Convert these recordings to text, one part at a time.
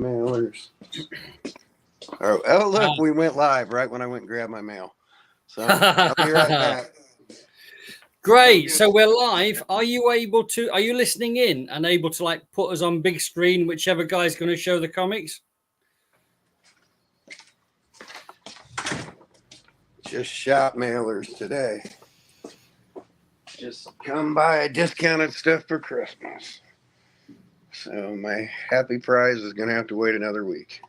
Mailers. Oh, look, we went live right when I went and grabbed my mail. So I'll be right back. Great. So we're live. Are you listening in and able to like put us on big screen, whichever guy's going to show the comics? Just shop mailers today. Just come buy discounted stuff for Christmas. So my happy prize is going to have to wait another week.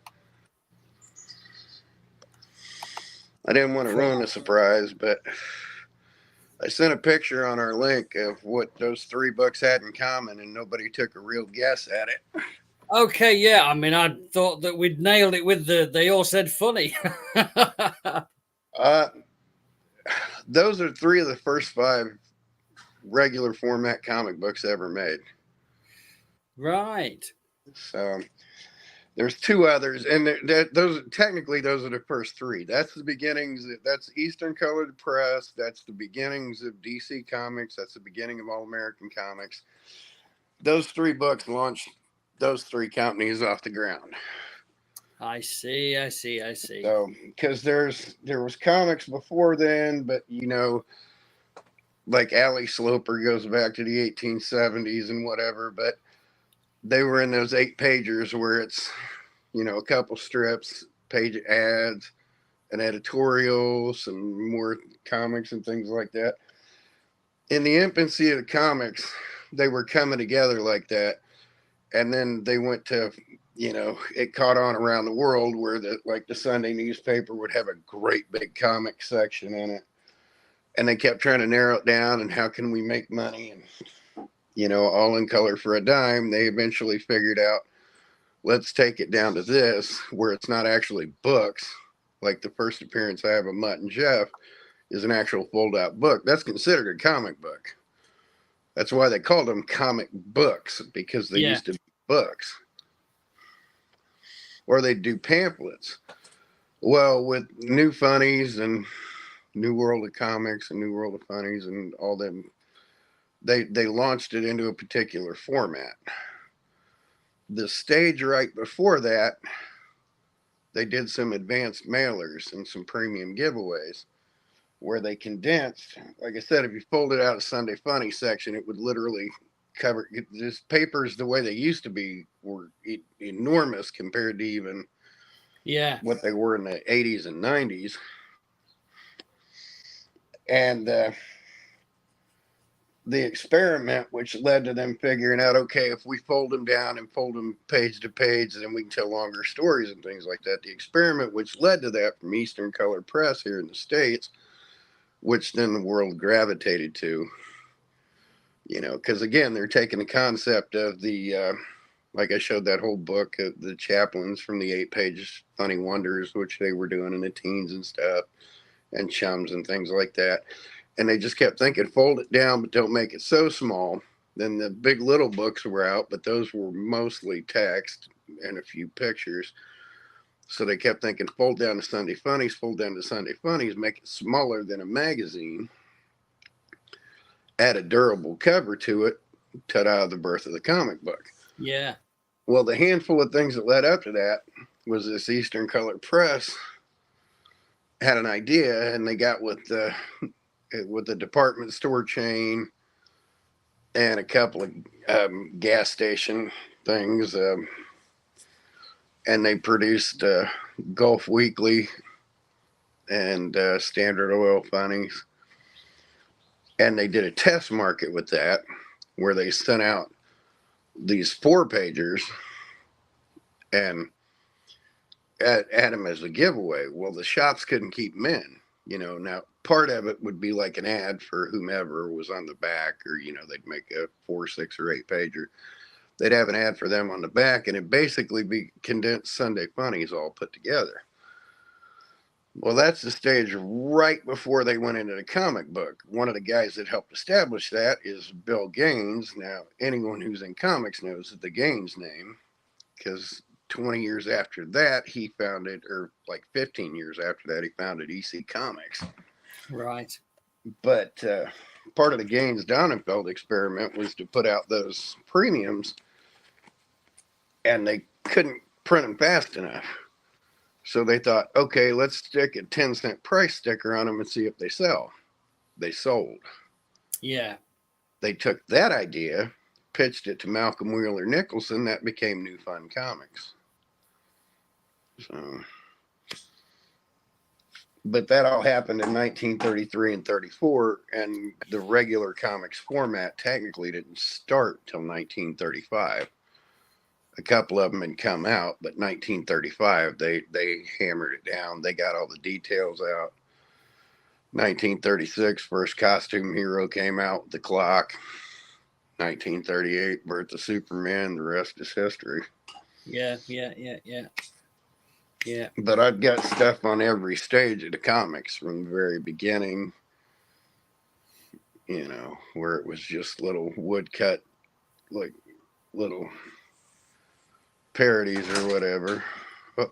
I didn't want to ruin the surprise, but I sent a picture on our link of what those 3 books had in common, and nobody took a real guess at it. Okay, yeah. I mean, I thought that we'd nailed it with they all said funny. Those are 3 of the first 5 regular format comic books ever made. Right. So there's 2 others, and those are the first 3. That's the beginnings. That's Eastern Colored Press. That's the beginnings of DC Comics. That's the beginning of All American Comics. Those 3 books launched those 3 companies off the ground. I see. So, because there was comics before then, but like Alley Sloper goes back to the 1870s and whatever, but they were in those 8-pagers where it's, a couple strips, page ads, an editorial, some more comics and things like that. In the infancy of the comics, they were coming together like that. And then they went to, it caught on around the world where the Sunday newspaper would have a great big comic section in it. And they kept trying to narrow it down and how can we make money and, all in color for a dime. They eventually figured out, let's take it down to this, where it's not actually books. Like the first appearance I have of Mutt and Jeff is an actual fold-out book. That's considered a comic book. That's why they called them comic books, because they used to be books. Or they'd do pamphlets. Well, with New Funnies and New World of Comics and New World of Funnies and all them, they launched it into a particular format. The stage right before that, they did some advanced mailers and some premium giveaways where they condensed, like I said, if you folded out a Sunday Funny section, it would literally cover this. Papers the way they used to be were enormous compared to even what they were in the 80s and 90s. And the experiment, which led to them figuring out, okay, if we fold them down and fold them page to page, then we can tell longer stories and things like that. The experiment which led to that from Eastern Colored Press here in the States, which then the world gravitated to, because again, they're taking the concept of the, like I showed that whole book of the chaplains from the 8-page Funny Wonders, which they were doing in the teens and stuff, and Chums and things like that. And they just kept thinking, fold it down, but don't make it so small. Then the Big Little books were out, but those were mostly text and a few pictures. So they kept thinking, fold down to Sunday Funnies, make it smaller than a magazine, add a durable cover to it, ta-da, the birth of the comic book. Yeah. Well, the handful of things that led up to that was this Eastern Colored Press had an idea, and they got with the department store chain and a couple of gas station things, and they produced Gulf Weekly and Standard Oil Funnies, and they did a test market with that where they sent out these 4-pagers and had them as a giveaway. Well, the shops couldn't keep them in. Now part of it would be like an ad for whomever was on the back, or they'd make a 4, 6, or 8-pager. They'd have an ad for them on the back, and it'd basically be condensed Sunday Funnies all put together. Well, that's the stage right before they went into the comic book. One of the guys that helped establish that is Bill Gaines. Now, anyone who's in comics knows the Gaines name, because 20 years after that, he founded, or like 15 years after that, he founded EC Comics. Right. But part of the Gaines Donenfeld experiment was to put out those premiums, and they couldn't print them fast enough. So they thought, okay, let's stick a 10-cent price sticker on them and see if they sell. They sold. Yeah. They took that idea, pitched it to Malcolm Wheeler Nicholson. That became New Fun Comics. So, but that all happened in 1933 and 34, and the regular comics format technically didn't start till 1935. A couple of them had come out, but 1935 they hammered it down. They got all the details out. 1936, first costume hero came out with the clock. 1938, birth of Superman. The rest is history. Yeah. But I've got stuff on every stage of the comics from the very beginning, you know, where it was just little woodcut, like little parodies or whatever. Oh,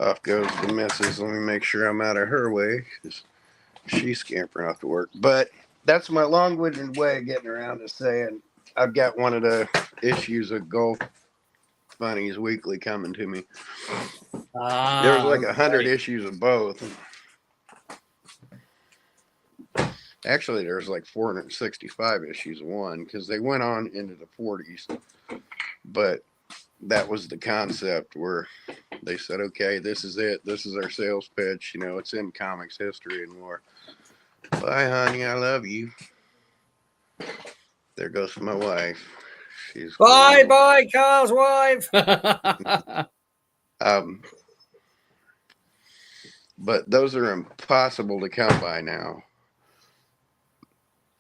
off goes the missus. Let me make sure I'm out of her way, because she's scampering off to work. But that's my long-winded way of getting around to saying I've got one of the issues of Golf Funnies Weekly coming to me. There's like 100 issues of both. Actually, there's like 465 issues of one, because they went on into the 40s. But that was the concept where they said, okay, this is it. This is our sales pitch. You know, it's in comics history and more. Bye, honey. I love you. There goes my wife. She's bye, Carl's wife. But those are impossible to come by now.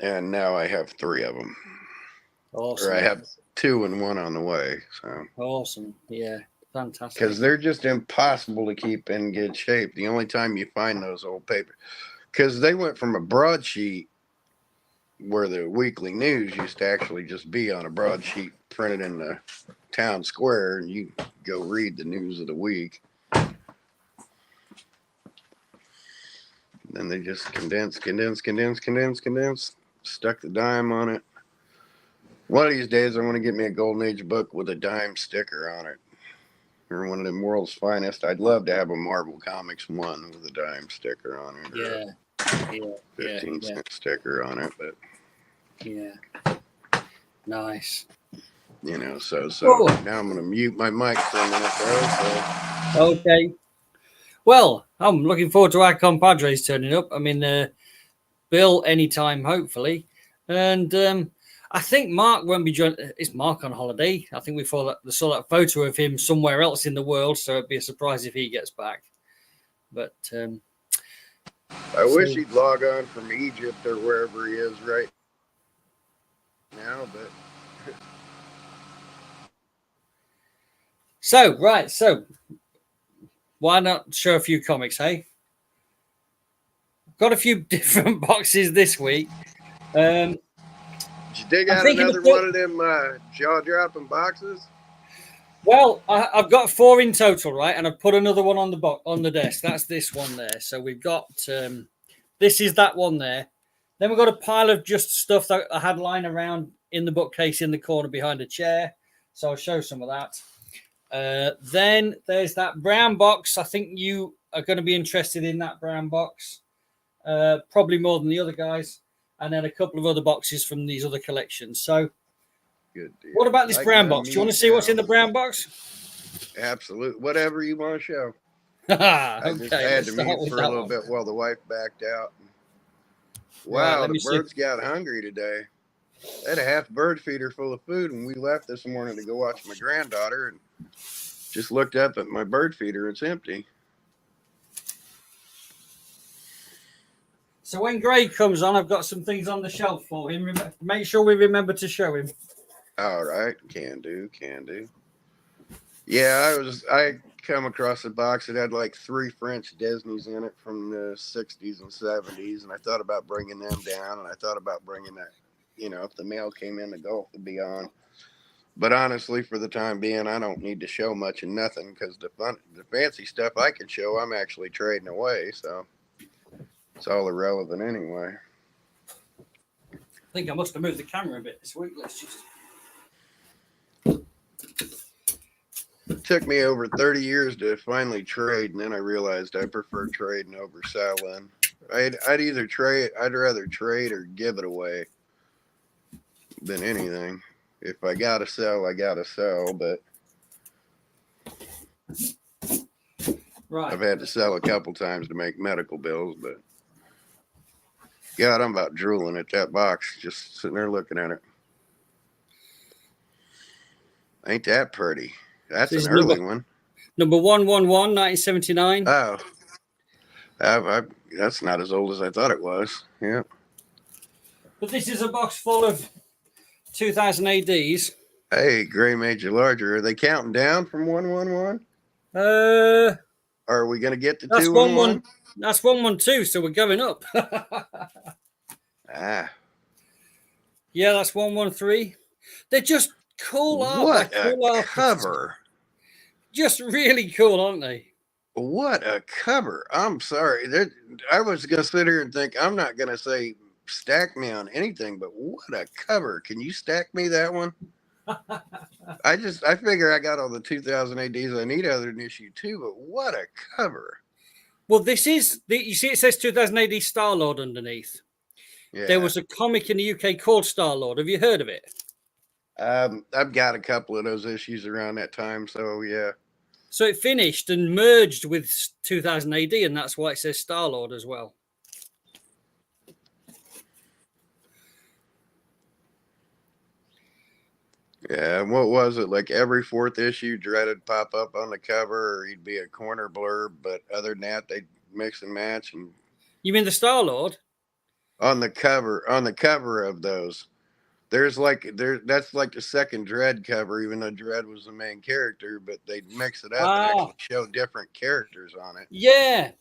And now I have 3 of them. Awesome. Or I have 2 and 1 on the way. So awesome. Yeah. Fantastic. Because they're just impossible to keep in good shape. The only time you find those old papers, because they went from a broadsheet where the weekly news used to actually just be on a broadsheet printed in the town square, and you go read the news of the week. Then they just condense, stuck the dime on it. One of these days, I want to get me a Golden Age book with a dime sticker on it. Or one of them World's Finest. I'd love to have a Marvel Comics one with a dime sticker on it. Yeah. 15-cent sticker on it, but yeah. Nice. You know, so Whoa. Now I'm going to mute my mic for a minute, though. Okay. Well, I'm looking forward to our compadres turning up. I mean, Bill anytime, hopefully. And I think Mark won't be joining. Is Mark on holiday? I think we saw that photo of him somewhere else in the world, so it'd be a surprise if he gets back. But I wish he'd log on from Egypt or wherever he is right now, but so why not show a few comics, hey? Got a few different boxes this week. Did you dig out another one of them jaw-dropping boxes? Well, I've got 4 in total, right? And I've put another one on the desk. That's this one there. So we've got this is that one there. Then we've got a pile of just stuff that I had lying around in the bookcase in the corner behind a chair. So I'll show some of that. Then there's that brown box. I think you are going to be interested in that brown box, probably more than the other guys. And then a couple of other boxes from these other collections. So, good deal. What about this brown box? Do you want to see what's in the brown box? Absolutely. Whatever you want to show. Okay, I just had to mute for a little bit while the wife backed out. Wow, the birds got hungry today. I had a half bird feeder full of food, and we left this morning to go watch my granddaughter, and just looked up at my bird feeder. It's empty. So when Gray comes on, I've got some things on the shelf for him. Make sure we remember to show him. All right, can do. Yeah, I come across a box that had like 3 French Disneys in it from the 60s and 70s, and I thought about bringing them down, and I thought about bringing that, you know, if the mail came in, the Gulf would be on. But honestly, for the time being, I don't need to show much and nothing, because the fancy stuff I can show, I'm actually trading away, so it's all irrelevant anyway. I think I must have moved the camera a bit this week. Let's just... It took me over 30 years to finally trade, and then I realized I prefer trading over selling. I'd rather trade or give it away than anything. If I gotta sell, I gotta sell. But Right. I've had to sell a couple times to make medical bills. But God, I'm about drooling at that box, just sitting there looking at it. Ain't that pretty? That's This an is early one. Number 111, 1979. Oh, that's not as old as I thought it was. Yeah. But this is a box full of 2000 ADs. Hey, Gray Major Larger. Are they counting down from 111? Are we going to get to 211? That's 112, so we're going up. Ah. Yeah, that's 113. They're just cool art. What They're cool a art. cover. Just really cool, aren't they? What a cover. I'm sorry. I was going to sit here and think, I'm not going to say stack me on anything, but what a cover. Can you stack me that one? I figure I got all the 2000 ADs I need other than issue 2, but what a cover. Well, this is, you see it says 2000 AD Star-Lord underneath. Yeah. There was a comic in the UK called Star-Lord. Have you heard of it? I've got a couple of those issues around that time, so yeah. So it finished and merged with 2000 AD, and that's why it says Star-Lord as well. Yeah, what was it? Like every 4th issue, Dredd would pop up on the cover, or he'd be a corner blurb, but other than that, they'd mix and match. And you mean the Star-Lord? On the cover of those. That's like the second Dredd cover, even though Dredd was the main character, but they'd mix it up and actually show different characters on it. Yeah.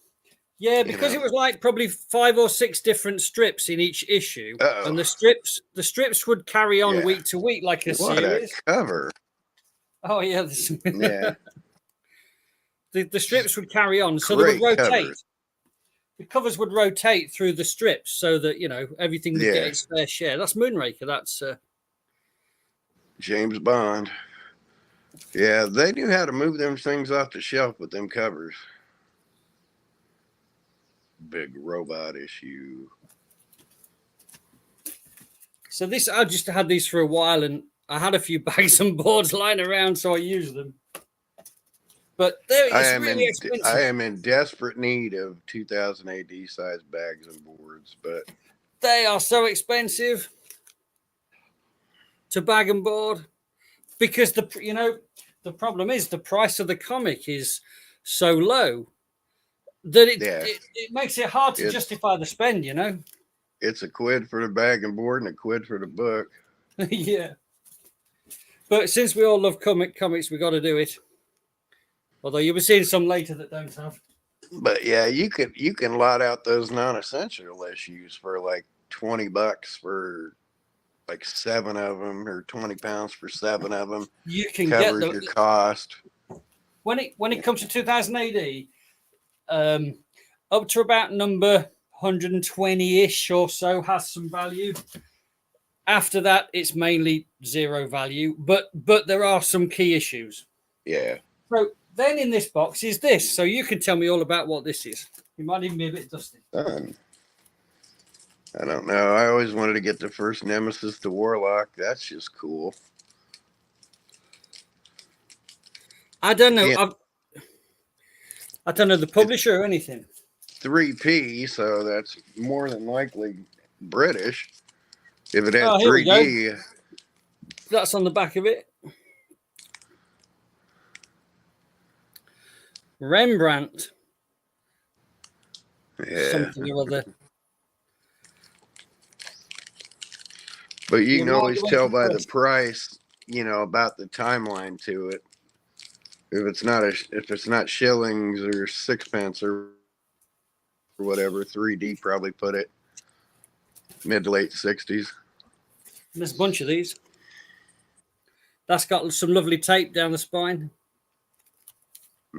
Yeah, because it was like probably 5 or 6 different strips in each issue. And the strips would carry on week to week like a series. What a cover. Oh yeah. Yeah. The strips would carry on, so they would rotate. Covers. The covers would rotate through the strips so that, everything would get its fair share. That's Moonraker. That's James Bond. Yeah, they knew how to move them things off the shelf with them covers. Big robot issue. So I just had these for a while, and I had a few bags and boards lying around, so I used them. But it's really expensive. I am in desperate need of 2000 AD size bags and boards, but they are so expensive to bag and board because the problem is the price of the comic is so low that it makes it hard to justify the spend. It's a quid for the bag and board and a quid for the book. Yeah, but since we all love comics, we got to do it. Although you'll be seeing some later that don't have. But yeah, you can lot out those non-essential issues for like $20 for like 7 of them, or £20 for 7 of them. You can covers your cost. When it comes to 2000 AD, up to about number 120-ish or so has some value. After that, it's mainly zero value, but there are some key issues. Yeah. So then in this box is this. So you can tell me all about what this is. It might even be a bit dusty. I don't know. I always wanted to get the first Nemesis, the Warlock. That's just cool. I don't know. I don't know the publisher or anything. 3P, so that's more than likely British. If it has 3D. That's on the back of it. Rembrandt. Yeah. Something or other. But you can always tell by the price, about the timeline to it. If it's not shillings or sixpence or whatever, 3D probably put it mid to late 60s. There's a bunch of these. That's got some lovely tape down the spine.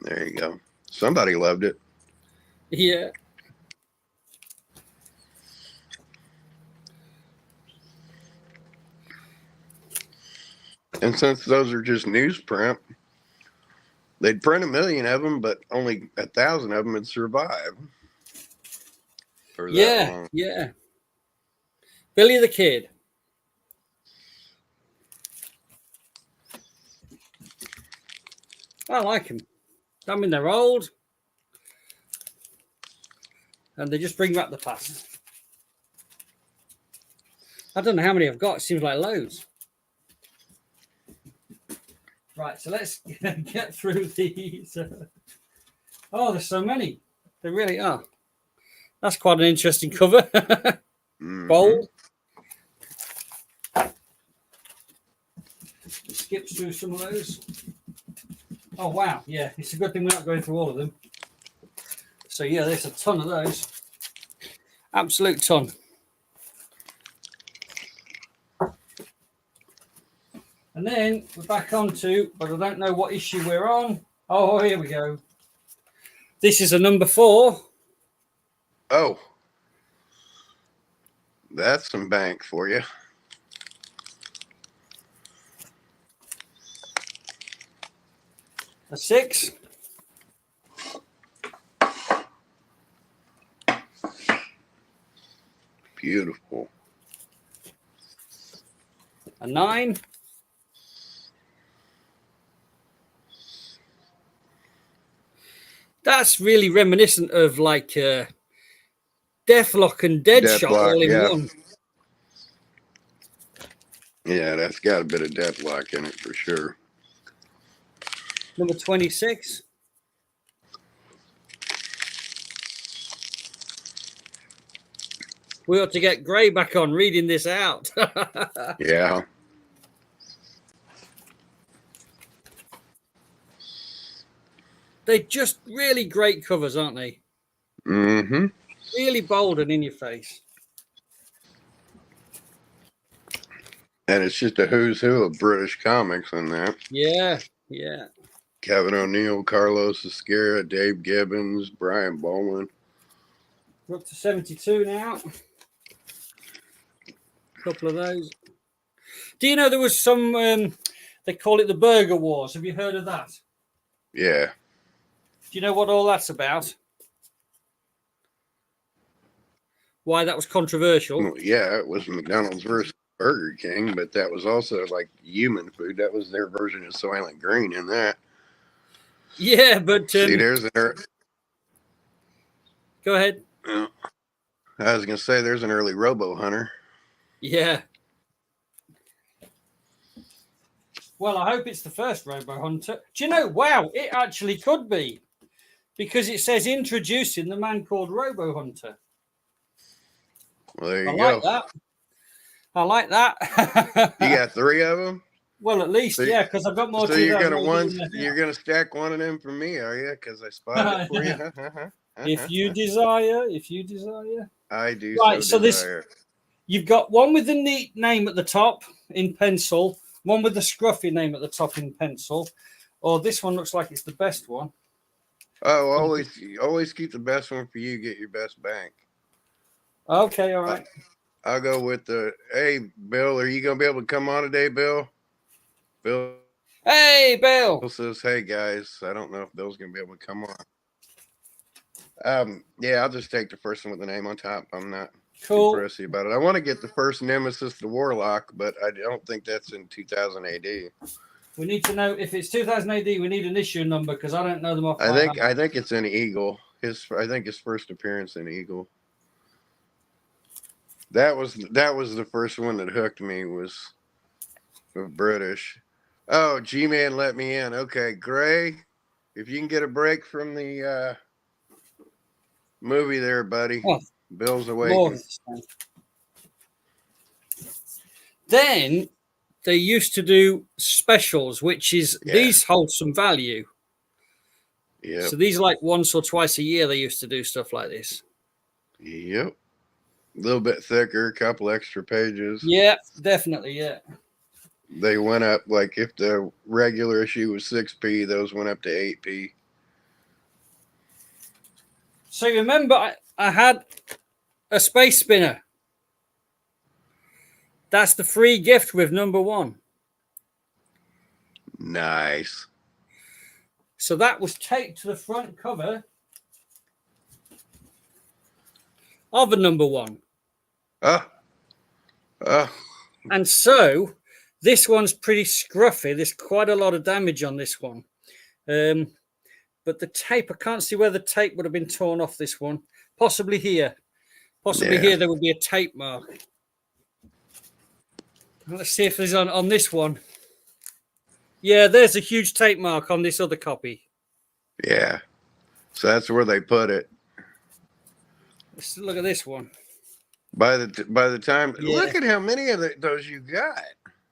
There you go. Somebody loved it. Yeah. And since those are just newsprint, They'd print 1 million of them, but only 1,000 of them would survive for that long. Yeah. Billy the Kid. I like them. I mean, they're old. And they just bring back the past. I don't know how many I've got. It seems like loads. Right, so let's get through these. Oh, there's so many. There really are. That's quite an interesting cover. Bold. Skip through some of those. Oh, wow. Yeah, it's a good thing we're not going through all of them. So, yeah, there's a ton of those. Absolute ton. And then we're back on to, but I don't know what issue we're on. Oh, here we go. This is a number 4. Oh. That's some bank for you. A 6. Beautiful. A 9. That's really reminiscent of like Deathlock and Deadshot all in one. Yeah, that's got a bit of Deathlock in it for sure. Number 26. We ought to get Gray back on reading this out. Yeah. They're just really great covers, aren't they? Mm-hmm. Really bold and in your face. And it's just a who's who of British comics in that. Yeah. Kevin O'Neill, Carlos Esquerra, Dave Gibbons, Brian Bowman. We're up to 72 now. A couple of those. Do you know there was some, they call it the Burger Wars. Have you heard of that? Yeah. Do you know what all that's about? Why that was controversial? Well, yeah, it was McDonald's versus Burger King, but that was also like human food. That was their version of Soylent Green in that. Yeah, but... See, there's an... Go ahead. I was going to say there's an early Robo Hunter. Yeah. Well, I hope it's the first Robo Hunter. Do you know, wow, it actually could be. Because it says introducing the man called Robo Hunter. Well, there you go. I like that. You got 3 of them? Well, at least, yeah, because I've got more. So you're gonna stack one of them for me, are you? Because I spotted it for you. If you desire. I do. Right. So this, you've got one with the neat name at the top in pencil, one with the scruffy name at the top in pencil, or this one looks like it's the best one. Oh, always keep the best one for you. Get your best bank. Okay, all right. I'll go with the. Hey, Bill, are you gonna be able to come on today, Bill? Bill. Hey, Bill. Bill says, "Hey guys, I don't know if Bill's gonna be able to come on." Yeah, I'll just take the first one with the name on top. I'm not too pressy about it. I want to get the first Nemesis, the Warlock, but I don't think that's in 2000 AD. We need to know if it's 2000 AD. We need an issue number because I don't know them off. I think it's in Eagle. I think his first appearance in Eagle. That was the first one that hooked me, was British. Oh, G-Man let me in. Okay, Gray, if you can get a break from the movie there, buddy. Oh, Bill's awake. Then they used to do specials, which is these hold some value. Yeah. So these like once or twice a year they used to do stuff like this. Yep. A little bit thicker, a couple extra pages. Yeah, definitely, yeah. They went up, like if the regular issue was 6p, those went up to 8p. So remember, I had a space spinner. That's the free gift with number 1. Nice. So that was taped to the front cover of a number 1. And so this one's pretty scruffy. There's quite a lot of damage on this one. But the tape, I can't see where the tape would have been torn off this one. Possibly here. Possibly here there would be a tape mark. Let's see if there's on this one. Yeah, there's a huge tape mark on this other copy. Yeah. So that's where they put it. Let's look at this one. By the time, look at how many of those you got.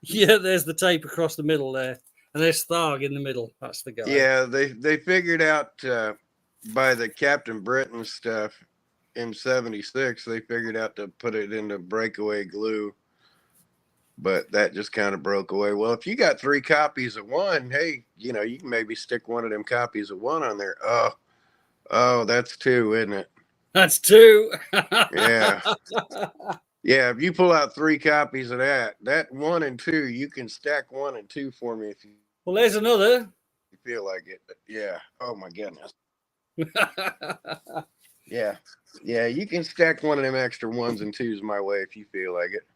Yeah, there's the tape across the middle there. And there's Tharg in the middle. That's the guy. Yeah, they figured out by the Captain Britain stuff in 76, they figured out to put it into breakaway glue. But that just kind of broke away. Well, if you got 3 copies of one, hey, you know, you can maybe stick one of them copies of one on there. Oh, that's 2, isn't it? That's 2. Yeah. Yeah, if you pull out 3 copies of that 1 and 2, you can stack 1 and 2 for me if you Well, there's another. feel like it. But yeah. Oh my goodness. Yeah. Yeah, you can stack one of them extra 1s and 2s my way if you feel like it.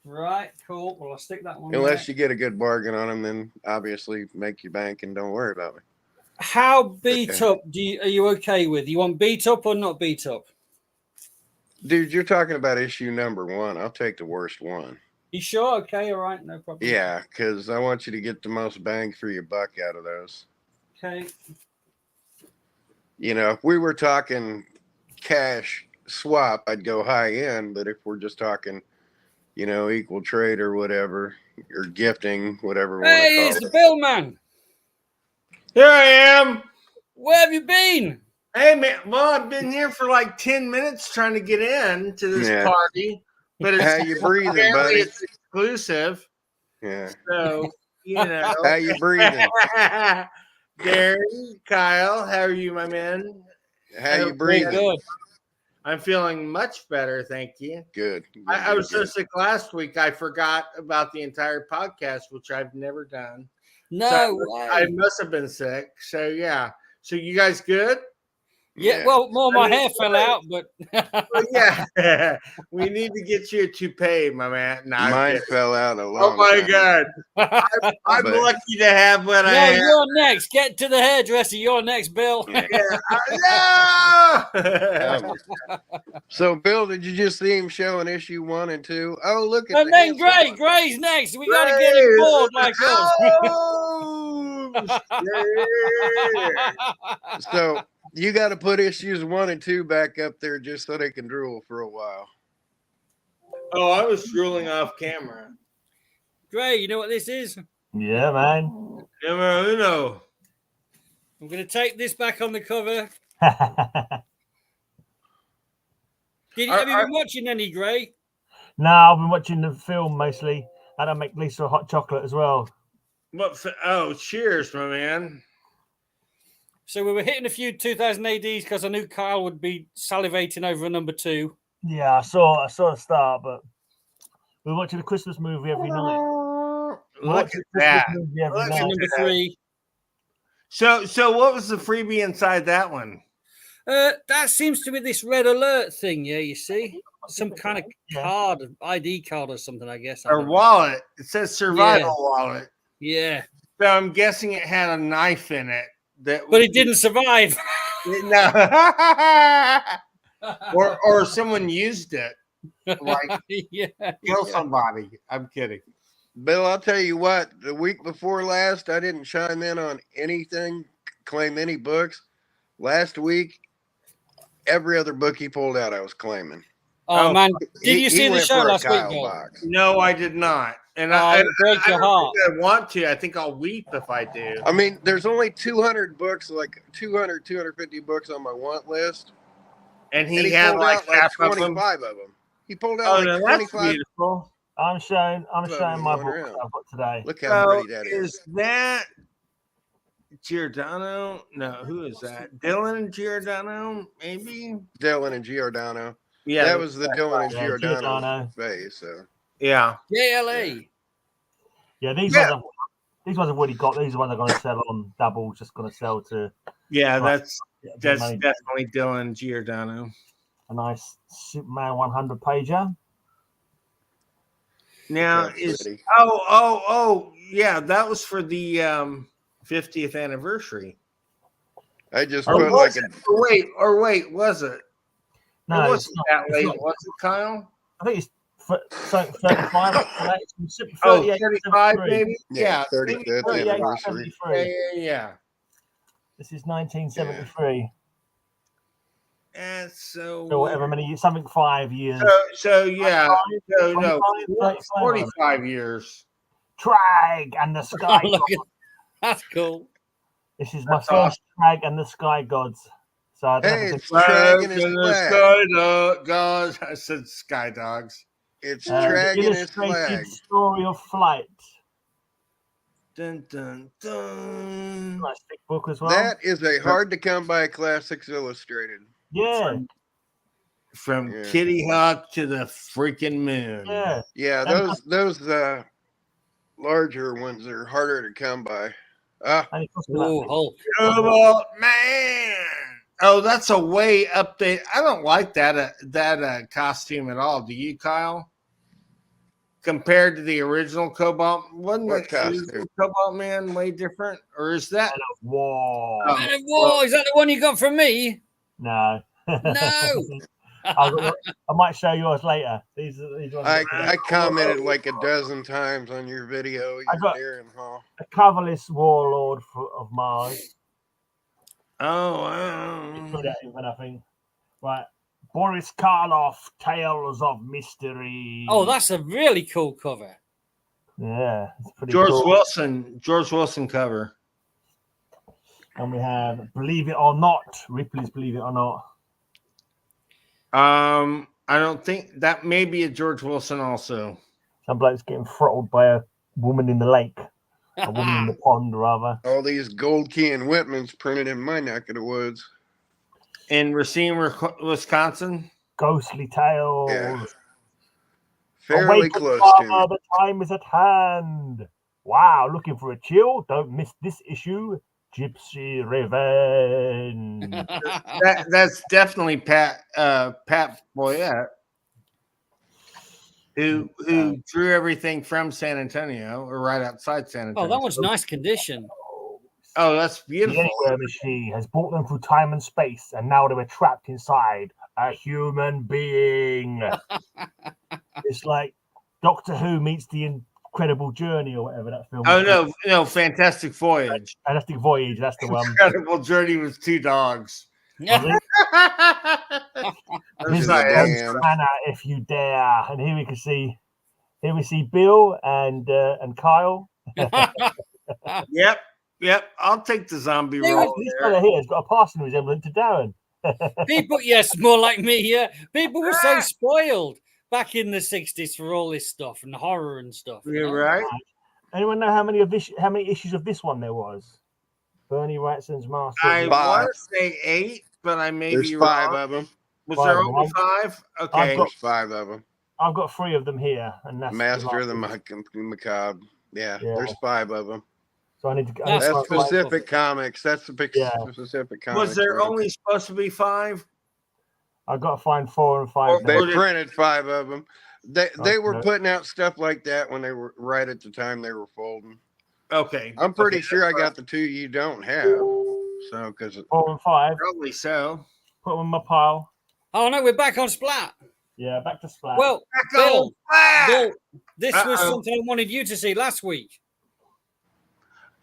Right, cool. Well, I'll stick that one. Unless you get a good bargain on them, then obviously make your bank and don't worry about me. How beat up are you okay with? You want beat up or not beat up? Dude, you're talking about issue number 1. I'll take the worst one. You sure? Okay, all right, no problem. Yeah, because I want you to get the most bang for your buck out of those. Okay. You know, if we were talking cash swap, I'd go high end. But if we're just talking, you know, equal trade or whatever, or gifting, whatever. Hey, it's the Bill man. Here I am. Where have you been? Hey, man. Well, I've been here for like 10 minutes trying to get in to this party. But it's, how you breathing, buddy? It's exclusive. Yeah. So, you know. How you breathing? Darren, Kyle, how are you, my man? How you breathing? Good. I'm feeling much better, thank you. Good. I was so sick last week, I forgot about the entire podcast, which I've never done. No so I must have been sick. So, yeah. So, you guys good? Yeah, well, more my hair fell out, but yeah, we need to get you a toupee, my man. Nah, mine fell out a long Oh my time. God, I'm lucky to have what I have. You're next. Get to the hairdresser. You're next, Bill. No! So, Bill, did you just see him showing issue 1 and 2? Oh, look at and then Gray's next. We got to get him bored like us. So. You got to put issues 1 and 2 back up there just so they can drool for a while. Oh, I was drooling off camera. Gray, you know what this is? Yeah, man. Numero uno. I'm going to take this back on the cover. Have you been watching any, Gray? No, I've been watching the film mostly. And I make Lisa a hot chocolate as well. Oh, cheers, my man. So we were hitting a few 2000 ADs because I knew Kyle would be salivating over a number 2. Yeah, I saw the start, but we're watching a Christmas movie every night. Look at that. Number 3. So what was the freebie inside that one? That seems to be this red alert thing, yeah, you see? Some kind of card, ID card or something, I guess. Or wallet. It says survival wallet. Yeah. So I'm guessing it had a knife in it. But it didn't survive. No. or someone used it. Like kill somebody. I'm kidding. Bill, I'll tell you what, the week before last, I didn't chime in on anything, claim any books. Last week, every other book he pulled out, I was claiming. Oh man, did you see the show last week, Bill? No, I did not. And I break your heart. I want to. I think I'll weep if I do. I mean, there's only 200 books, like 250 books on my want list. And he had like half 25 of them. He pulled out like 25. That's beautiful. I'm showing my book I've got today. Look how pretty that is. Is that Giordano? No, who is that? Dylan Giordano, maybe? Dylan and Giordano. Yeah, that was the Dylan and Giordano phase. So yeah, JLA. Yeah, these These ones have already got. These are ones I'm going to sell on double. Just going to sell to. Yeah, Right. that's definitely Dylan Giordano. A nice Superman 100 pager. Now That's is pretty. yeah, that was for the 50th anniversary. I just Or put was like it? Or wait, was it? No, it it's wasn't not. that It's late, not. was it, Kyle? I think it's 35. 38, 35 maybe? Yeah, maybe 35th 38, anniversary. 73. Yeah. This is 1973. And so So whatever many years, something 5 years. So yeah, 25, 35, 45 years. Trag and the Sky Look Gods. at, that's cool. This is my That's first Trag and the Sky Gods. So I don't know Hey, if it's Trag and his the flag. Sky Dogs. I said Sky Dogs. It's the Trag and his illustrated flag. story of flight. Dun dun dun. Nice thick book as well. That is a hard to come by Classics Illustrated. Yeah, From Yeah. Kitty Hawk to the freaking moon. yeah. Yeah, And- those larger ones are harder to come by. And it cost me about Oh, Hulk. Cobalt Man. Oh, that's a way update. I don't like that costume at all. Do you, Kyle? Compared to the original Cobalt, wasn't What the original costume? Cobalt Man way different, or is that? Whoa. Oh. Whoa, is that the one you got from me? No. No. I might show yours later. These ones. I commented like a dozen times on your video. I got- Darren Hall. A coverless warlord of Mars. Oh, Put that in, I think. Right. Boris Karloff, Tales of Mystery. Oh, that's a really cool cover. Yeah, it's pretty George cool. Wilson cover. And we have Believe It or Not, Ripley's Believe It or Not. I don't think that may be a George Wilson also. Some bloke's getting throttled by a woman in the lake. A woman in the pond, rather. All these Gold Key and Whitman's printed in my neck of the woods. In Racine, Wisconsin. Ghostly Tales. Yeah. Fairly Awaken, close Father, to me. the time is at hand. Wow, looking for a chill? Don't miss this issue. Gypsy Revenge. That's definitely Pat Boyette, who drew everything from San Antonio or right outside San Antonio. Oh, that one's nice condition. Oh, that's The beautiful. Anywhere Machine has brought them through time and space, and now they were trapped inside a human being. It's like Doctor Who meets the Incredible Journey or whatever that film. Oh no, Fantastic Voyage. Fantastic Voyage. That's the one. Incredible Journey with two dogs. Was it? I'm Visit sorry, damn. Ghost Manor if you dare. And here we see Bill and Kyle. Yep. I'll take the zombie They role. This there. fella here has got a passing resemblance to Darren. People, yes, more like me. Yeah, people were so spoiled back in the 60s for all this stuff and horror and stuff. you You're know? right. Anyone know how many issues of this one there was? Bernie Wrightson's Master. I of- want to say 8, but I may There's be 5 wrong. of them. Was Five there of only them. 5? Okay. got- There's 5 of them. I've got 3 of them here, and that's Master of the last Macabre. Yeah, Yeah. there's 5 of them. So I need to. That's That's specific comics. That's the Yeah. specific comics. Was there one. only supposed to be 5? I've got to find 4 and 5. They Or now. did- printed 5 of them. They were Okay. putting out stuff like that when they were right at the time they were folding. Okay. I'm pretty Okay, sure I that's got the 2 you don't have. So because 4 and 5. probably so. Put them in my pile. Oh no, we're back on Splat. Yeah, back to Splat. Well, Back Bill, on Splat! Bill, this was Uh-oh. something I wanted you to see last week.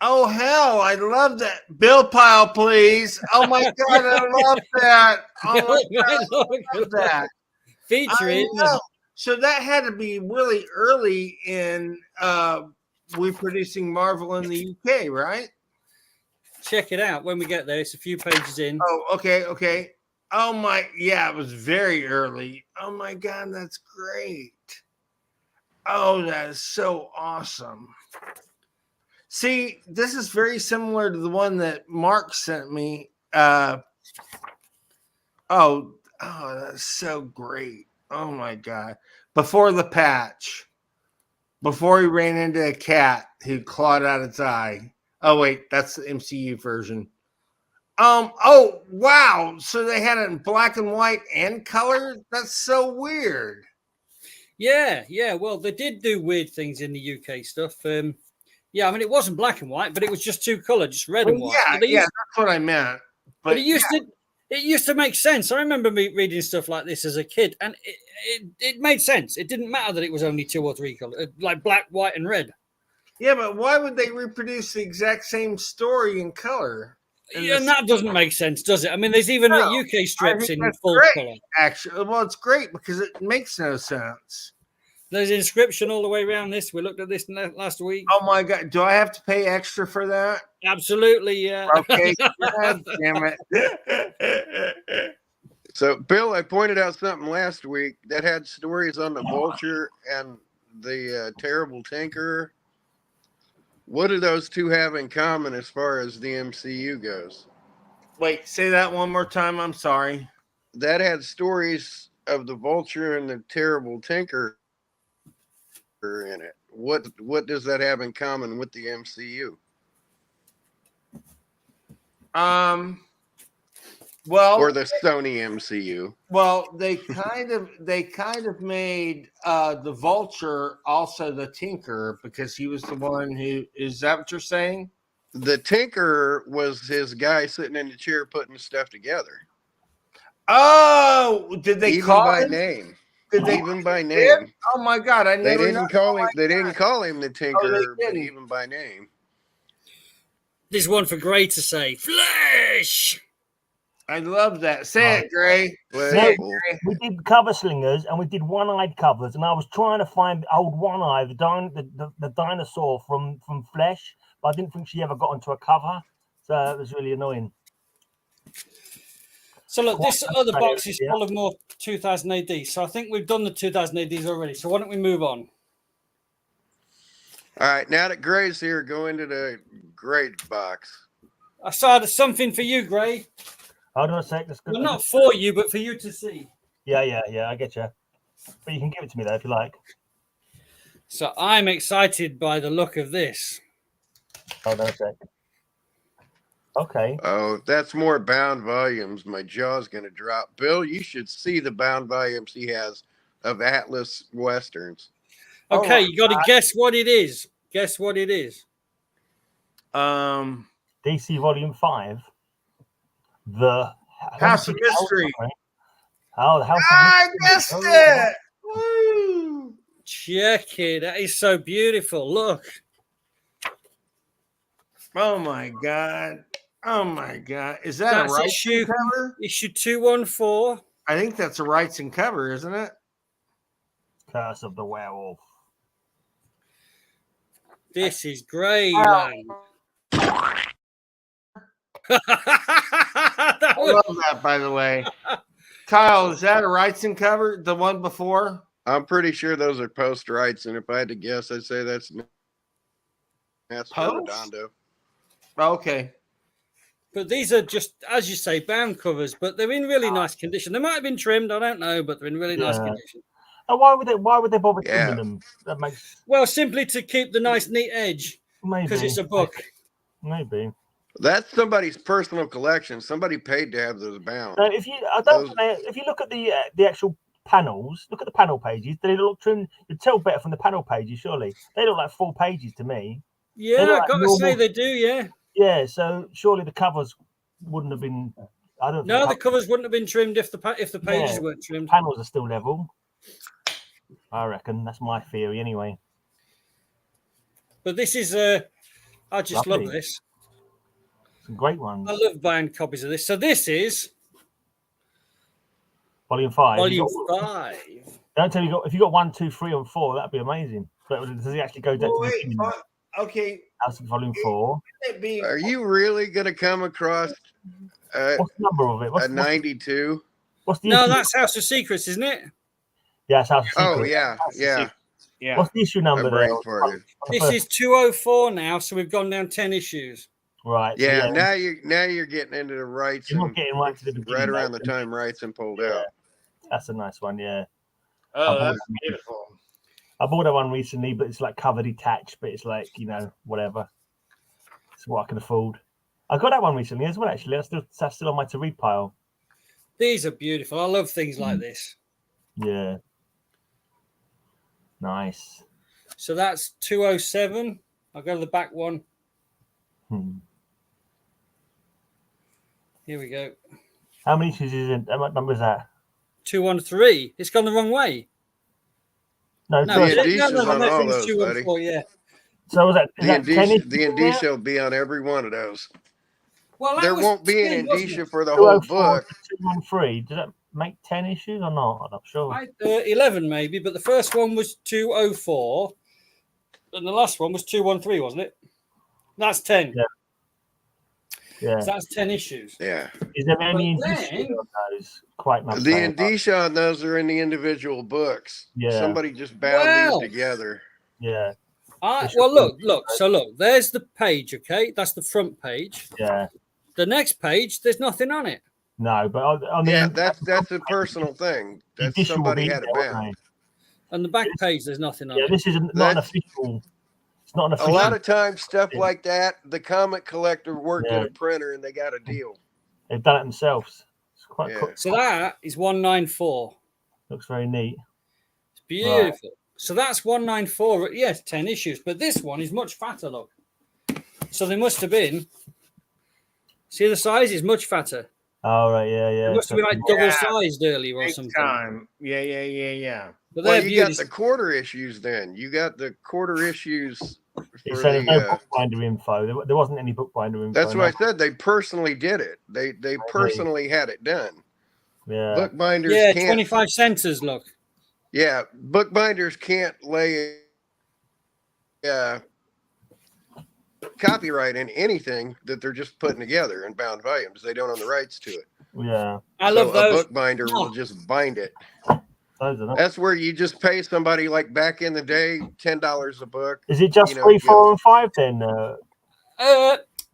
Oh hell, I love that. Bill pile, please. Oh my god, I love that. Oh my god, I love that. Featuring I know. So that had to be really early in reproducing Marvel in the UK, right? check it out when we get there. It's a few pages in. Oh, okay. Oh my, yeah, it was very early. Oh my god, that's great. Oh, that is so awesome. See, this is very similar to the one that Mark sent me. Oh, that's so great. Oh my god. Before the patch. before he ran into a cat who clawed out its eye. Oh wait, that's the MCU version. Oh wow! So they had it in black and white and color. That's so weird. Yeah. Well, they did do weird things in the UK stuff. Yeah, I mean, it wasn't black and white, but it was just two color, just red and white. Yeah, that's what I meant. But it used to make sense. I remember me reading stuff like this as a kid, and it made sense. It didn't matter that it was only 2 or 3 colors, like black, white, and red. Yeah, but why would they reproduce the exact same story in color? Yeah, and that doesn't make sense, does it? I mean, there's even UK strips in full color. Actually, well, it's great because it makes no sense. There's inscription all the way around this. We looked at this last week. Oh my god! Do I have to pay extra for that? Absolutely, yeah. Okay, god damn it. So, Bill, I pointed out something last week that had stories on the Vulture and the Terrible Tinker. What do those two have in common as far as the MCU goes? Wait, say that one more time. I'm sorry. That had stories of the Vulture and the Terrible Tinker in it. What does that have in common with the MCU? Well, or the Sony MCU. Well, they kind of made the Vulture also the Tinker because he was the one who, is that what you're saying? The Tinker was his guy sitting in the chair putting stuff together. Oh, did they even call by him? name? Did they even by name? Oh my god! I They never didn't call him. They didn't call him the Tinker, but even by name. This one for Gray to say, Flesh. I love that. Say it, Gray. We did cover slingers and we did one-eyed covers, and I was trying to find old One-Eye, the dinosaur from Flesh, but I didn't think she ever got onto a cover, so it was really annoying. So look, this other box is full of more 2000 AD. So I think we've done the 2000 ADs already. So why don't we move on? All right, now that Gray's here, go into the Gray box. I saw something for you, Gray. Hold on a sec. That's good. Well, not for you, but for you to see. Yeah, I get you. But you can give it to me, though, if you like. So I'm excited by the look of this. Hold on a sec. Okay. Oh, that's more bound volumes. My jaw's going to drop. Bill, you should see the bound volumes he has of Atlas Westerns. Okay, you got to guess what it is. Guess what it is. DC Volume 5. The House of Mystery. Oh, the House of I Mystery. guessed it. Woo. Check it. That is so beautiful. Look. Oh my god. Oh my god. Is that a rights cover? Issue 214. I think that's a rights and cover, isn't it? Curse of the Werewolf. This is great, man. I love that, by the way. Kyle, is that a rights and cover? The one before? I'm pretty sure those are post rights, and if I had to guess, I'd say that's Redondo. Okay. But these are just, as you say, bound covers, but they're in really nice condition. They might have been trimmed, I don't know, but they're in really nice condition. And why would they bother trimming them? That makes simply to keep the nice neat edge. Maybe because it's a book. Maybe. That's somebody's personal collection. Somebody paid to have those bound. So if you look at the actual panels, look at the panel pages. They look trimmed. You'd tell better from the panel pages, surely. They look like full pages to me. Yeah, I've got to say they do. Yeah. Yeah. So surely the covers wouldn't have been. I don't. No, the covers wouldn't have been trimmed if the pages weren't trimmed. Panels are still level. I reckon that's my theory, anyway. But this is I just love this. Some great ones. I love buying copies of this. So this is Volume 5. Volume 5. Don't tell me if you got 1, 2, 3, and 4, that'd be amazing. But does it actually go down to okay. House of Volume 4? Are you really going to come across what's the number of it? A 92? What's the No, that's House of Secrets, isn't it? Yeah, it's House of Secrets. Oh, yeah. What's the issue number there? This is 204 now, so we've gone down 10 issues. Right. Yeah, now you're getting into the rights. You're not getting right to the beginning. Right around the time rights and pulled out. That's a nice one, yeah. Oh, that's beautiful. I bought that one recently, but it's like cover detached, but it's like, whatever. It's what I can afford. I got that one recently as well, actually. That's still on my to read pile. These are beautiful. I love things like this. Yeah. Nice. So that's 207. I'll go to the back one. Here we go. How many issues is it? What number is that? 213. It's gone the wrong way. No, The first, Indicia's on I all think it's those, 214, buddy. yeah. so was that, is The that 10 issues? Indicia will be on every one of those. Well, that There was won't be an 10, wasn't Indicia it? for the whole 204 book. to 213. Does that make 10 issues or not? I'm not sure. 11 maybe, but the first one was 204, and the last one was 213, wasn't it? That's 10. Yeah. So that's 10 issues. Yeah. Is there any But Indicia then- on those? Quite much. The Indicia on those are in the individual books. Yeah. Somebody just bound Well. these together. Yeah. Well, look. So look, there's the page. Okay, that's the front page. Yeah. The next page, there's nothing on it. No, but on the Yeah, that's a personal thing. That's Indicia will somebody be had it there, won't bound. On the back page, there's nothing on Yeah, it. this is not an That's- official. It's not an A official. lot of times, stuff Yeah. like that, the comic collector worked Yeah. at a printer and they got a deal. They've done it themselves. It's quite Yeah. cool. So that is 194. Looks very neat. It's beautiful. So that's 194. Yes, 10 issues. But this one is much fatter, look. So they must have been. See, the size is much fatter. Oh, right. Yeah. It must have been like double sized earlier or Big something. time. Yeah. But Well, they're you got beautiful. the quarter issues then. You got the quarter issues for It said there's no the. bookbinder info. There wasn't any bookbinder info. That's no. what I said. They personally did it. They personally had it done. Yeah. Bookbinders Yeah, can't. 25 centers, look. Yeah, bookbinders can't lay copyright in anything that they're just putting together in bound volumes. They don't own the rights to it. Yeah. I love A those. bookbinder will just bind it. Those are not. That's where you just pay somebody like back in the day $10 a book. Is it just you know, 3, 4, go- and 5 then?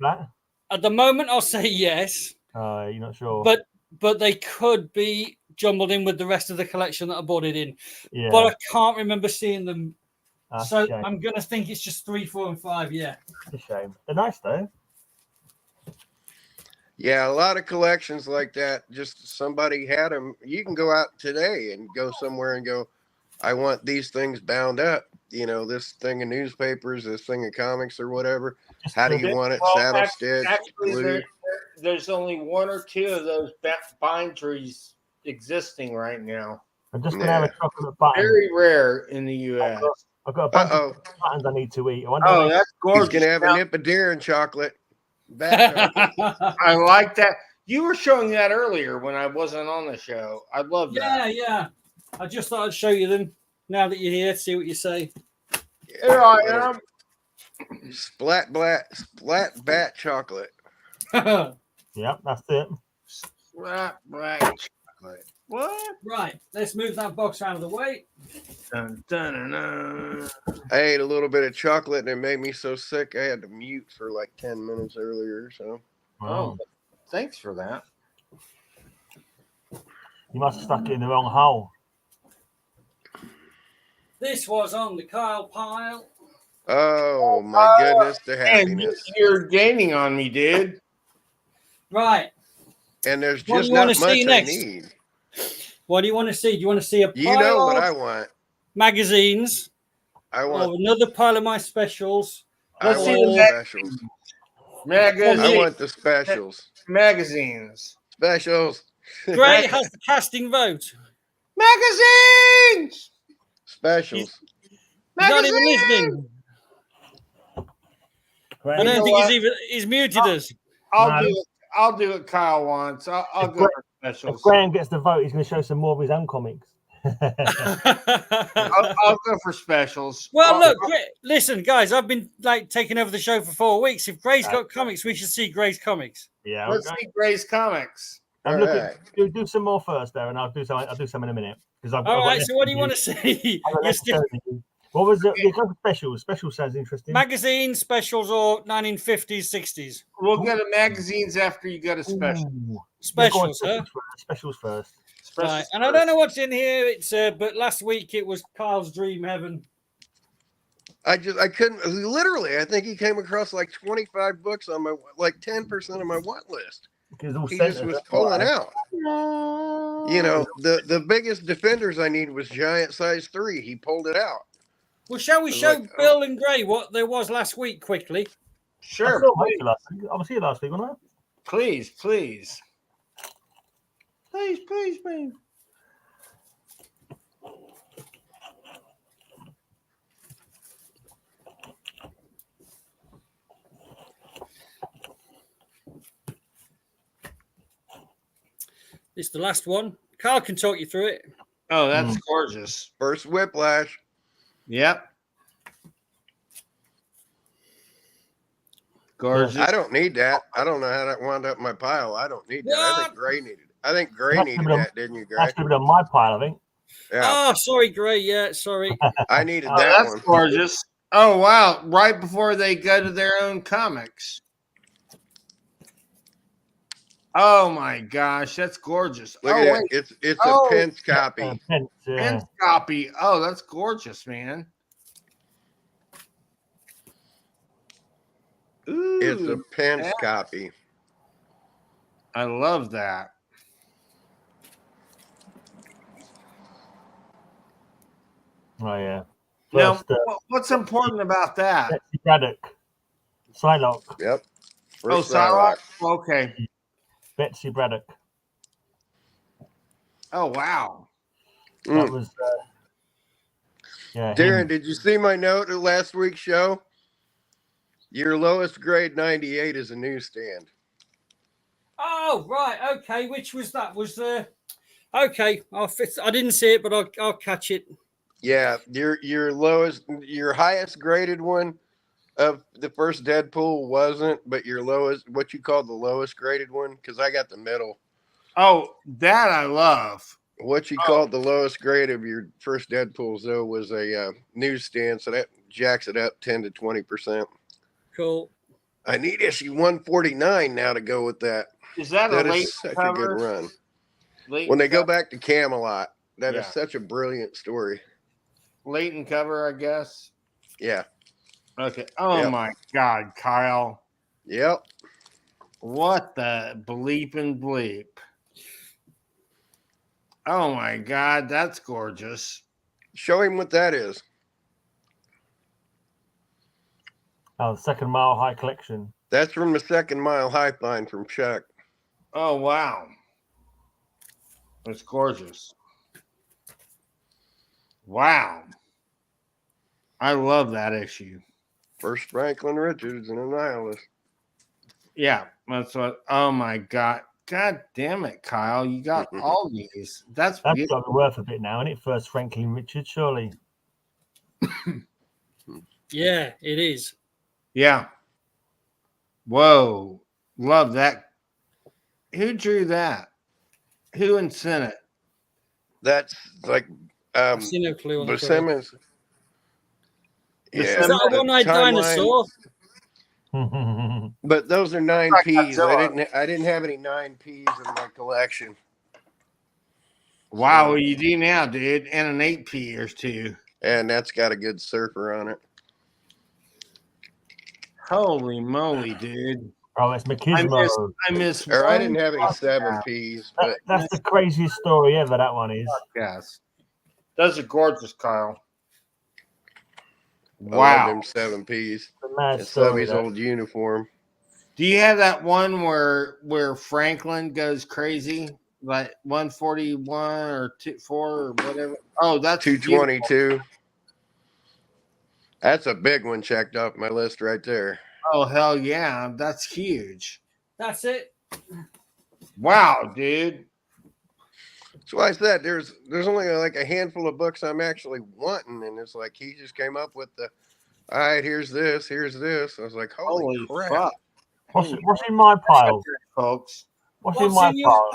That? At the moment, I'll say yes, You're not sure. but they could be jumbled in with the rest of the collection that I bought it in. yeah. But I can't remember seeing them. That's So a shame. I'm going to think it's just 3, 4, and 5. Yeah. It's a shame. They're nice though. Yeah, a lot of collections like that. Just somebody had them. You can go out today and go somewhere and go, I want these things bound up. You know, this thing of newspapers, this thing of comics or whatever. Just How do to- you want it? Well, Saddle stitch, actually, glue. there's only 1 or 2 of those binderies existing right now. I'm just gonna have a Yeah. chocolate button. Very rare in the U.S. I've got a bunch Uh-oh. of buttons I need to eat. I wonder Oh, if that's He's gorgeous. going to have a Now, nip of Darren chocolate. Bat chocolate. I like that. You were showing that earlier when I wasn't on the show. I love that. Yeah. I just thought I'd show you them now that you're here. See what you say. Here I am. Splat bat chocolate. yeah, that's it. Right. Chocolate. What? Right. Let's move that box out of the way. Dun, dun, dun, dun. I ate a little bit of chocolate and it made me so sick I had to mute for like 10 minutes earlier. So Oh, thanks for that. You must have stuck it in the wrong hole. This was on the Kyle pile. oh my goodness, the And happiness. you're gaining on me, dude. Right. And there's What do just you not wanna much see I next? need. What do you want to see? Do you want to see a pile You know what of I want. magazines I or want another pile of my specials? I Let's see want the the specials. Magazines. I want the specials. Magazines. Specials. Gray has the casting vote. Magazines. Specials. He's not even Magazines! listening. I Great. You don't know think what? he's muted us. I'll do it Kyle wants. I'll go for If specials. Graham gets the vote, he's going to show some more of his own comics. I'll go for specials. Well, look, listen, guys, I've been like taking over the show for 4 weeks. If Gray's got comics, we should see Gray's comics. Yeah, Let's see Gray's comics. I'm All looking. right. Do some more first, there, and I'll do some in a minute because I've. All I've got right, less so what do to you want to see? I've got You're less to still tell you. What was it? You go for specials. Special sounds interesting. magazine specials or 1950s, 60s We'll go to magazines after you go to specials. Ooh. specials, Yeah, go huh? on, specials first. Specials Right, and I don't know what's in here. It's but last week it was Carl's Dream Heaven. I couldn't literally. I think he came across like 25 books on my 10% of my want list. He just was pulling out. You know, the biggest defenders I need was giant size 3. He pulled it out. Well, shall we show Bill and Gray what there was last week quickly? Sure. I was here last week, wasn't I? Please. Please. It's the last one. Carl can talk you through it. Oh, that's gorgeous. First Whiplash. Yep. Gorgeous. I don't need that. I don't know how that wound up in my pile. I don't need that. I think Gray needed it. I think Gray needed that, didn't you, Gray? That's been on my pile, I think. Yeah. Oh, sorry, Gray. Yeah, sorry. I needed that that's one. Gorgeous. Oh, wow. Right before they go to their own comics. Oh, my gosh. That's gorgeous. Look at it. It's a Pence copy. Pence copy. Oh, that's gorgeous, man. Ooh, It's a Pence copy. I love that. Oh, yeah. Now, what's important about that? Betsy Braddock. Psylocke. Yep. First Psylocke? Okay. Betsy Braddock. Oh, wow. That was... yeah, Darren, did you see my note at last week's show? Your lowest grade 98 is a newsstand. Oh, right. Okay. Which was that? Was okay. I didn't see it, but I'll catch it. Yeah, your highest graded one of the first Deadpool wasn't, but your lowest, what you call the lowest graded one, because I got the middle. Oh, that I love. What you called the lowest grade of your first Deadpools, though, was a newsstand, so that jacks it up 10 to 20%. Cool. I need issue 149 now to go with that. Is that a late such cover? a good run. When they go back to Camelot, that is such a brilliant story. Late in cover, I guess. Yeah. Okay. Oh my God, Kyle. Yep. What the bleep and bleep? Oh my God, that's gorgeous. Show him what that is. Oh, Second Mile High Collection. That's from the Second Mile High find from Chuck. Oh wow. That's gorgeous. Wow. I love that issue. First Franklin Richards and a nihilist. Yeah, that's what. Oh my God. God damn it, Kyle. You got all these. That's got to be worth a bit now, isn't it? First Franklin Richards, surely. Yeah, it is. Yeah. Whoa. Love that. Who drew that? Who in Senate? That's like I see no clue on the Buscema's. Yeah, is that a one-eyed dinosaur? But those are 9Ps. I didn't have any 9Ps in my collection. Wow, you do now, dude, and an 8P or two. And that's got a good surfer on it. Holy moly, dude. Oh, it's Machismo. I miss or I didn't have any 7Ps. But that's the craziest story ever, that one is. Yes. Those are gorgeous, Kyle. Wow. I love them 7Ps. Mad Subby's old uniform. Do you have that one where Franklin goes crazy? Like 141 or 4 or whatever? Oh, that's 222. Beautiful. That's a big one checked off my list right there. Oh, hell yeah. That's huge. That's it. Wow, dude. That's why I said there's only like a handful of books I'm actually wanting, and it's like he just came up with the, all right, here's this. I was like, holy crap. Fuck. What's in my pile, folks? What's in my pile?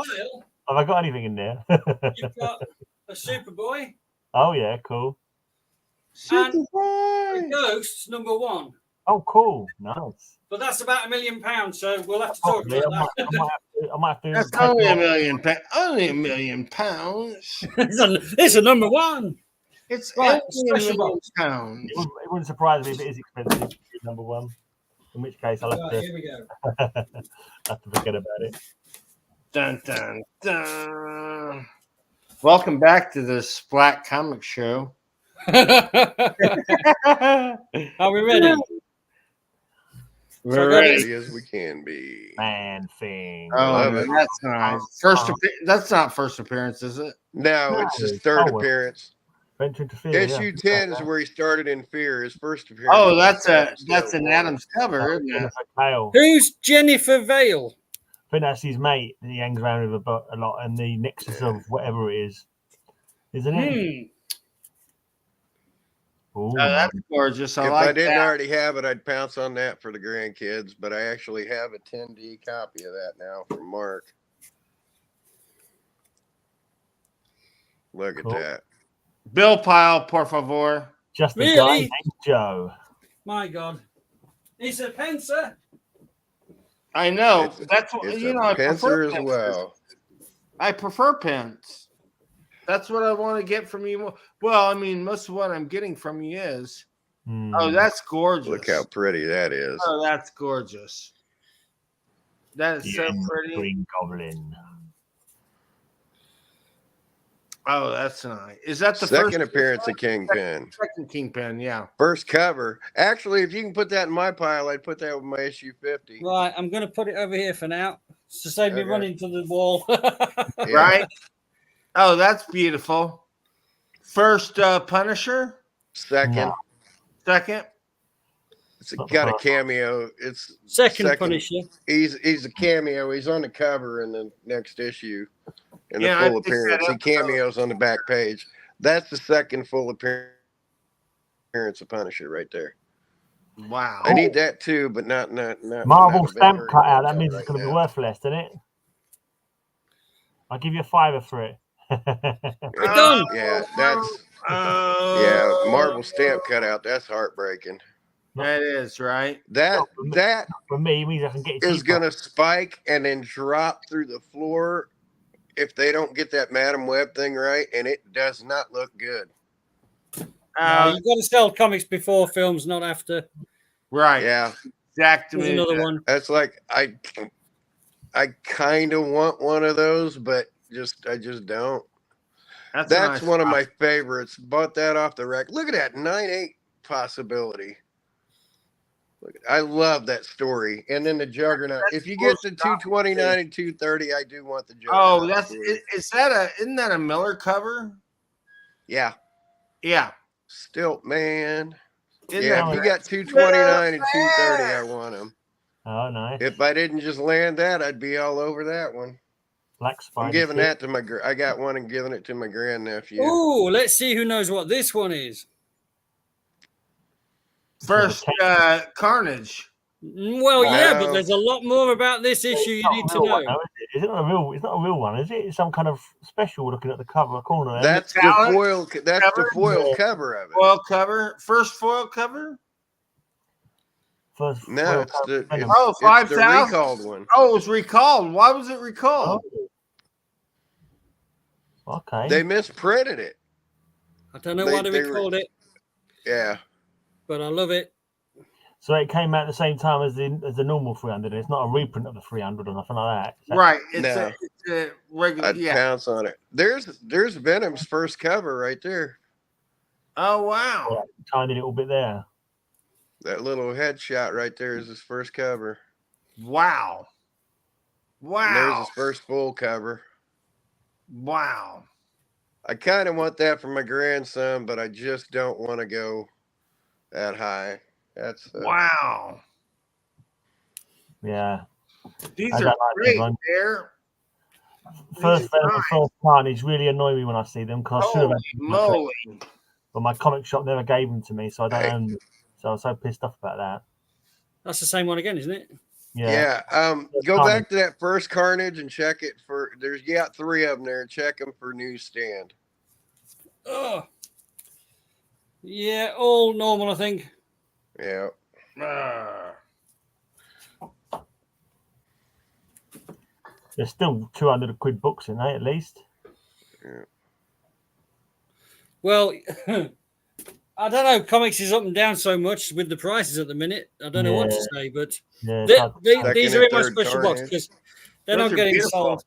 Have I got anything in there? You've got a Superboy. Oh yeah, cool. And Ghosts #1. Oh, cool, nice. But that's about £1 million, so we'll have to talk about that. I might have to. That's only £1 million. Only £1 million. It's a #1. It's Right, Alien special box. Tones. It wouldn't surprise me if it is expensive. Number one. In which case, I'll have Right, to here we go. have to forget about it. Dun dun dun. Welcome back to the Splat Comic Show. Are we ready? We're got ready. Ready as we can be. Man thing. Oh, Love it. that's nice. That's not first appearance, is it? No, it's his No, third well. appearance. Venture into Fear. Issue 10 is where he started in Fear. His first appearance. Oh, was that's an Adams cover, isn't it? Jennifer Kal-El. Who's Jennifer Vale? I think that's his mate that he hangs around with a lot, and the nexus of whatever it is, isn't it? Ooh, Oh, that's gorgeous. If I like I didn't that. already have it, I'd pounce on that for the grandkids, but I actually have a 10D copy of that now from Mark. Look Cool. at that. Bill Pyle, por favor. just a Really? guy named Joe. My God. It's a pencil. I know. It's- That's what It's you know. a I prefer pincer as pins. well. I prefer pins. That's what I want to get from you. Well, I mean, most of what I'm getting from you is. Oh, that's gorgeous. Look how pretty that is. Oh, that's gorgeous. That is the so pretty. Green Goblin. Oh, that's nice. Is that the Second first appearance of Kingpin. Second Kingpin, yeah. First cover. Actually, if you can put that in my pile, I'd put that with my issue 50. Right, I'm going to put it over here for now to save me Okay. running to the wall. Yeah. Right? Oh, that's beautiful. First Punisher. Second. No. Second. It's got a cameo. It's Second Punisher. He's a cameo. He's on the cover in the next issue. In Yeah, the I full picked that appearance. He up. cameos on the back page. That's the second full appearance of Punisher right there. Wow. I need that too, but not Marvel not stamp very cut out. much That means it's right going to be now. worth less, doesn't it? I'll give you a $5 for it. We're done. Yeah, that's Marvel stamp cutout. That's heartbreaking. That is right. That For me, it means I can get it is cheaper. gonna spike and then drop through the floor if they don't get that Madam Web thing right, and it does not look good. No, you've got to sell comics before films, not after. Right. Yeah, Exactly. There's another one. that's like I kind of want one of those, but I just don't. That's That's nice one of spot. my favorites. Bought that off the rack. Look at that 9/8 possibility. I love that story. And then the Juggernaut. If you get the 229 and 230, I do want the Juggernaut. Oh, that's too. isn't that a Miller cover? Yeah. Yeah. Still, man. Isn't Yeah, that if you got 229 and 230, I want them. Oh, nice. If I didn't just land that, I'd be all over that one. Black Spider. I'm giving that to I got one and giving it to my grandnephew. Ooh, let's see who knows what this one is. First Carnage. Well, yeah, Wow. but there's a lot more about this issue you need to know. Is it not a real? It's not a real one, is it? It's some kind of special. Looking at the cover corner. That's the Talent foil. That's the cover? foil Yeah. cover of it. Foil cover. First foil cover? First. No, it's the Venom. it's, Oh, it's the 5,000? recalled one. Oh, it was recalled. Why was it recalled? Oh, okay. They misprinted it. I don't know why they They were- recalled it, Yeah. but I love it. So it came out at the same time as the normal 300. It's not a reprint of the 300 or nothing like that. Is that Right. It's No. a regular. I'd Yeah. pounce on it. There's Venom's first cover right there. Oh, wow. right? Tiny little bit there. That little headshot right there is his first cover. Wow. And there's Wow. his first full cover. Wow. I kind of want that for my grandson, but I just don't want to go that high. That's Wow. Yeah. These I are don't like great. these ones. They're First are Venom and nice. first Carnage really annoy me when I see them because I should have. Holy moly. But my comic shop never gave them to me, so I don't Hey. own them. So I was so pissed off about that. That's the same one again, isn't it? Yeah. Go Carnage. back to that first Carnage and check it for. You got 3 of them there. Check them for newsstand. Oh, yeah, all normal, I think. Yeah. There's still 200 quid books in there at least. Well, I don't know. Comics is up and down so much with the prices at the minute. I don't know what to say, but these are in my special box because they're not getting sold.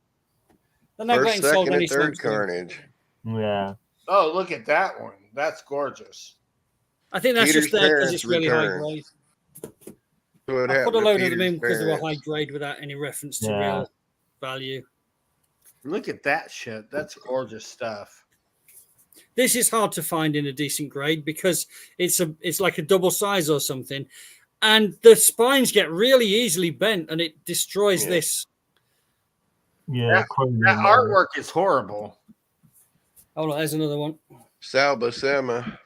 They're not getting sold any third Carnage. Yeah. Oh, look at that one. That's gorgeous. I think that's Peter's just there because parents it's really high return. grade. What I put a happened to load of them in Peter's because they were parents? high grade without any reference to real value. Look at that shit. That's gorgeous stuff. This is hard to find in a decent grade because it's like a double size or something, and the spines get really easily bent, and it destroys this. Yeah, that artwork is horrible. Oh, there's another one. Sal Buscema.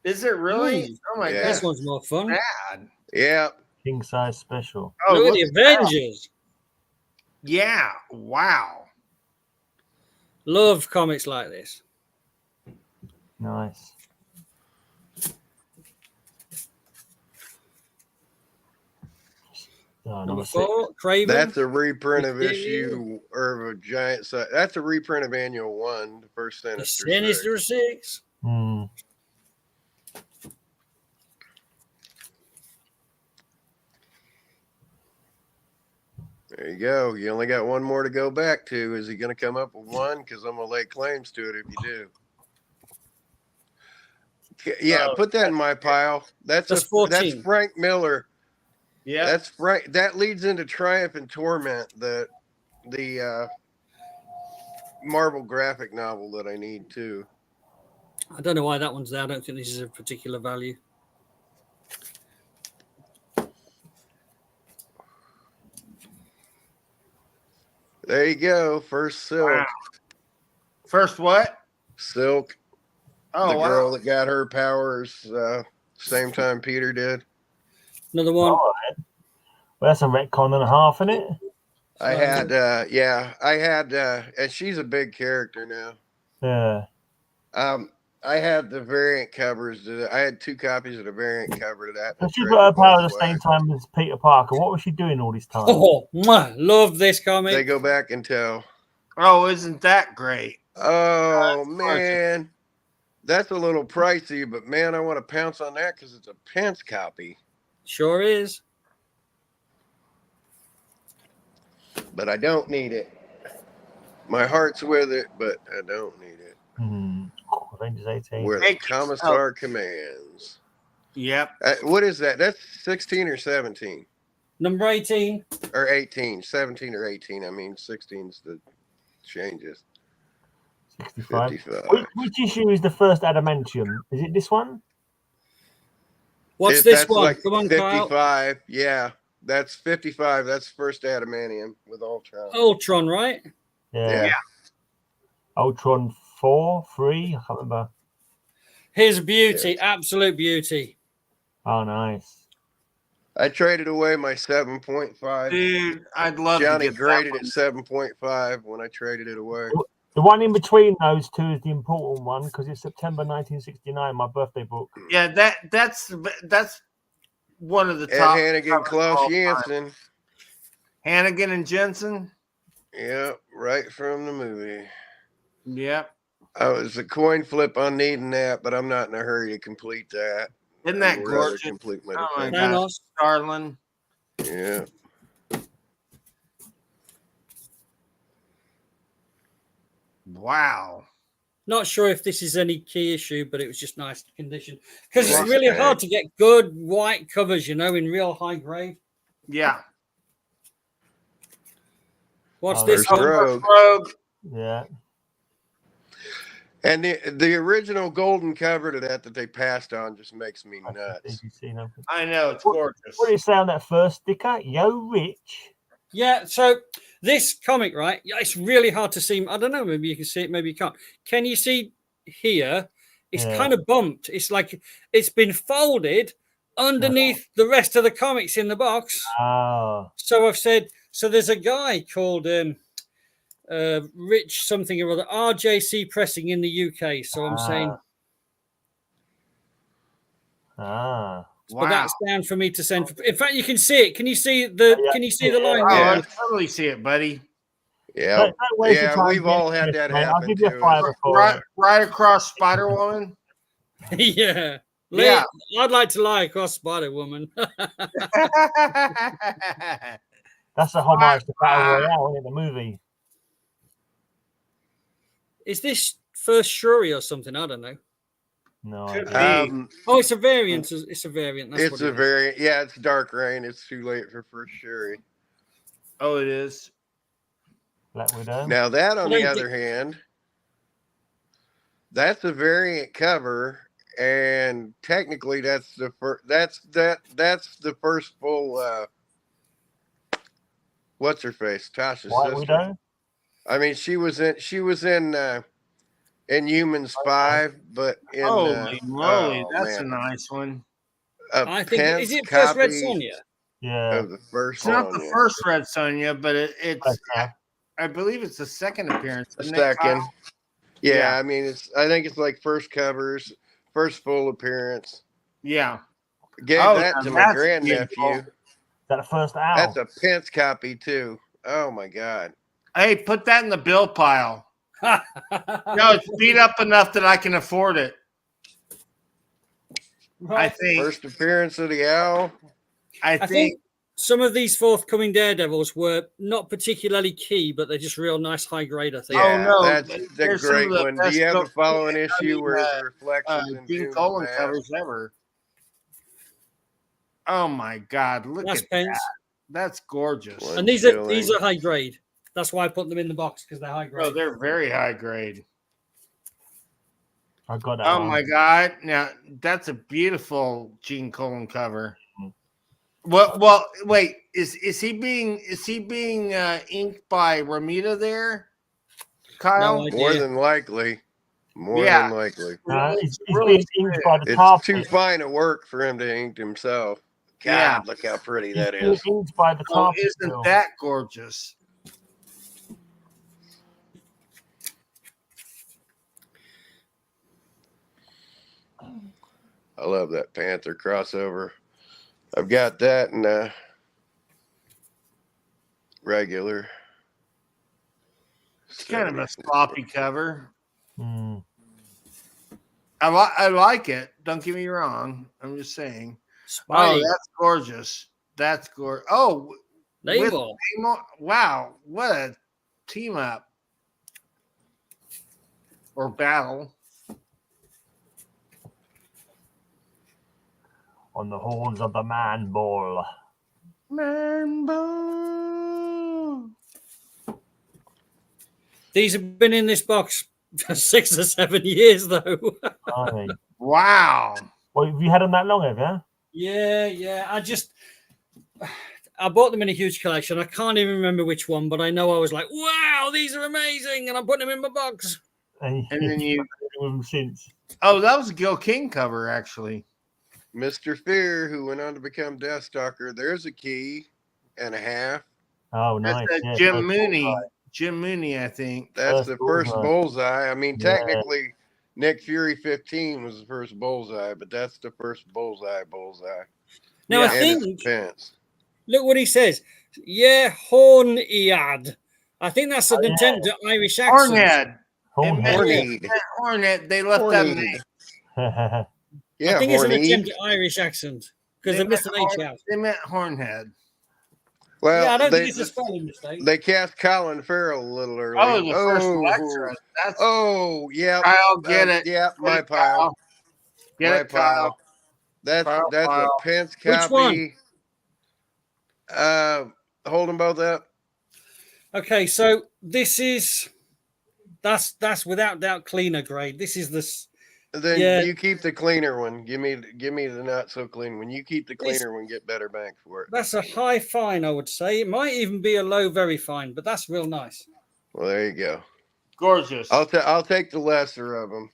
Is it really? Oh my god, this one's more fun. Bad. Yeah. King size special. Oh, look at the Avengers. Yeah. Wow. Love comics like this. Nice. Number 4, Craven. That's a reprint of issue or of a giant size. That's a reprint of Annual 1, the first Sinister. The Sinister 6. There you go. You only got one more to go back to. Is he going to come up with one? Because I'm going to lay claims to it if you do. Yeah, put that in my pile. That's 14. That's Frank Miller. Yeah, that's Frank. That leads into Triumph and Torment, the Marvel graphic novel that I need too. I don't know why that one's there. I don't think this is of particular value. There you go. First Silk. Wow. First what? Silk. Oh, the girl that got her powers same time Peter did. Another one. Well, that's a retcon and a half, isn't it? I had, and she's a big character now. Yeah. I had the variant covers. I had 2 copies of the variant cover to that. And she got her power at the same time as Peter Parker. What was she doing all this time? Oh, love this comic. They go back and tell. Oh, isn't that great? Oh, man. That's a little pricey, but man, I want to pounce on that because it's a Pence copy. Sure is. But I don't need it. My heart's with it, but I don't need it. Avengers 18. Where the Commissar commands. Yep. What is that? That's 16 or 17? Number 18. Or 18. 17 or 18. I mean, 16's the changes. 65. 55. Which issue is the first adamantium? Is it this one? What's this one? Like Come on, 55. Kyle. Yeah. That's 55. That's first adamantium with Ultron. Ultron, right? Yeah. Ultron 4, 3, I can't remember. His beauty, absolute beauty. Oh, nice. I traded away my 7.5. Dude, I'd love Johnny to get graded that it 7.5 when I traded it away. The one in between those two is the important one because it's September 1969, my birthday book. Yeah, that's one of the Ed top. Hannigan, Klaus Janson. Hannigan and Jensen. Yeah, right from the movie. Yep. I was a coin flip on needing that, but I'm not in a hurry to complete that. Isn't that I'd rather gorgeous? complete my Oh my defense. gosh, Starlin. Yeah. Wow. Not sure if this is any key issue, but it was just nice condition. Because it's Right. really hard to get good white covers, in real high grade. Yeah. What's this First one? Rogue. Yeah. And the original golden cover to that they passed on just makes me nuts. I know, it's gorgeous. What did it say on that first sticker? Yo, Rich. Yeah, so this comic, right? Yeah, it's really hard to see. I don't know, maybe you can see it, maybe you can't. Can you see here? It's kind of bumped. It's like it's been folded underneath the rest of the comics in the box. Oh. So I've said, so there's a guy called Rich something or other, RJC Pressing in the UK. So I'm saying. But that's down for me to send. In fact, you can see it. Can you see the? Can you see the line? Oh, there? I totally see it, buddy. Yeah, Don't waste your yeah, time we've all getting had this, that mate. I'll happen give you a to fiver us. for Right, it. right across Spider Woman. Yeah. Yeah. I'd like to lie across Spider Woman. That's a homage to Battle Royale in the movie. Is this first Shuri or something? I don't know. No, Could idea. be. Oh, it's a variant. It's a variant. That's It's what a it is. very it's Dark Reign. It's too late for first Shuri. Oh, it is. Black Widow. Now that, on I the don't other hand, that's a variant cover, and technically that's the first. That's the first full. What's her face? Tasha's White sister. Widow. I mean, she was in Humans 5, but in Holy moly, oh, that's man, a nice one. a I think Pence is it first Red copy Sonja? Yeah. of the first It's not the Sonja. first Red Sonja, but it's. Okay. I believe it's the second appearance. The Isn't it, second. Kyle? Yeah, Yeah. I mean, I think it's like first covers, first full appearance. Yeah. Gave Oh, that now to my that's grandnephew. beautiful. Is that the first owl? That's a Pence copy too. Oh my God. Hey, put that in the bill pile. No, it's beat up enough that I can afford it. I think. First appearance of the owl. I I think. think some of these forthcoming Daredevils were not particularly key, but they're just real nice high grade. I think. Yeah, no, that's the there's some of great the one. Do best you have a books- following I issue mean, where his reflections in Gene Doom's Colan mask? covers ever. Oh my God! Look That's at Pence. that. That's gorgeous. What? And these Chilling. are high grade. That's why I put them in the box because they're high grade. Oh, they're very high grade. I got that. Oh one. my God! Now that's a beautiful Gene Colan cover. Well, wait. Is he being inked by Ramita there, Kyle? No idea. More than likely. More Yeah. than likely. He's being inked by the It's top. too fine a work for him to ink himself. God, Yeah. look how pretty He's that being is. inked by the Oh, top. isn't that gorgeous? I love that Panther crossover. I've got that in regular. It's kind of a sloppy cover. Hmm. I like it. Don't get me wrong. I'm just saying. Spidey. Oh, that's gorgeous. That's gorgeous. Oh, Namor. Namor. Wow, what a team up or battle. On the horns of the man ball. Man bone. These have been in this box for 6 or 7 years, though. Aye. Wow. Well, have you had them that long, have you? Yeah. I bought them in a huge collection. I can't even remember which one, but I know I was like, wow, these are amazing. And I'm putting them in my box. And then you- with them since. Oh, that was a Gil King cover, actually. Mr. Fear, who went on to become Deathstalker. There's a key and a half. Oh, That's nice. Yeah, Jim first Mooney. bullseye. Jim Mooney, I think. That's First the first bullseye. bullseye. I mean, Yeah. technically, Nick Fury 15 was the first bullseye, but that's the first bullseye. Now, Yeah. I And think, it's Pence. look what he says. Yeah, Horniad. I think that's an Oh, yeah. attempt at Irish accent. Hornhead. Hornhead. Horneed. Hornet. They left that Horneed. name. Yeah, I think it's an Horneed. attempt at Irish accent because they missed an H out. They meant Hornhead. Well, Yeah, I don't they, think it's a spelling mistake. they cast Colin Farrell a little early. Oh, the first Electra. That's Yeah. Kyle. Get it. Yeah, my Get it, pile. Kyle. Get My it, Kyle. pile. That's Pile. a Pence Which copy. one? Hold them both up. Okay, so this is that's without doubt cleaner grade. This is this. Then Yeah. you keep the cleaner one. Give me the not so clean one. You keep the cleaner one. Get better bang for it. That's a high fine, I would say. It might even be a low, very fine, but that's real nice. Well, there you go. Gorgeous. I'll take the lesser of them.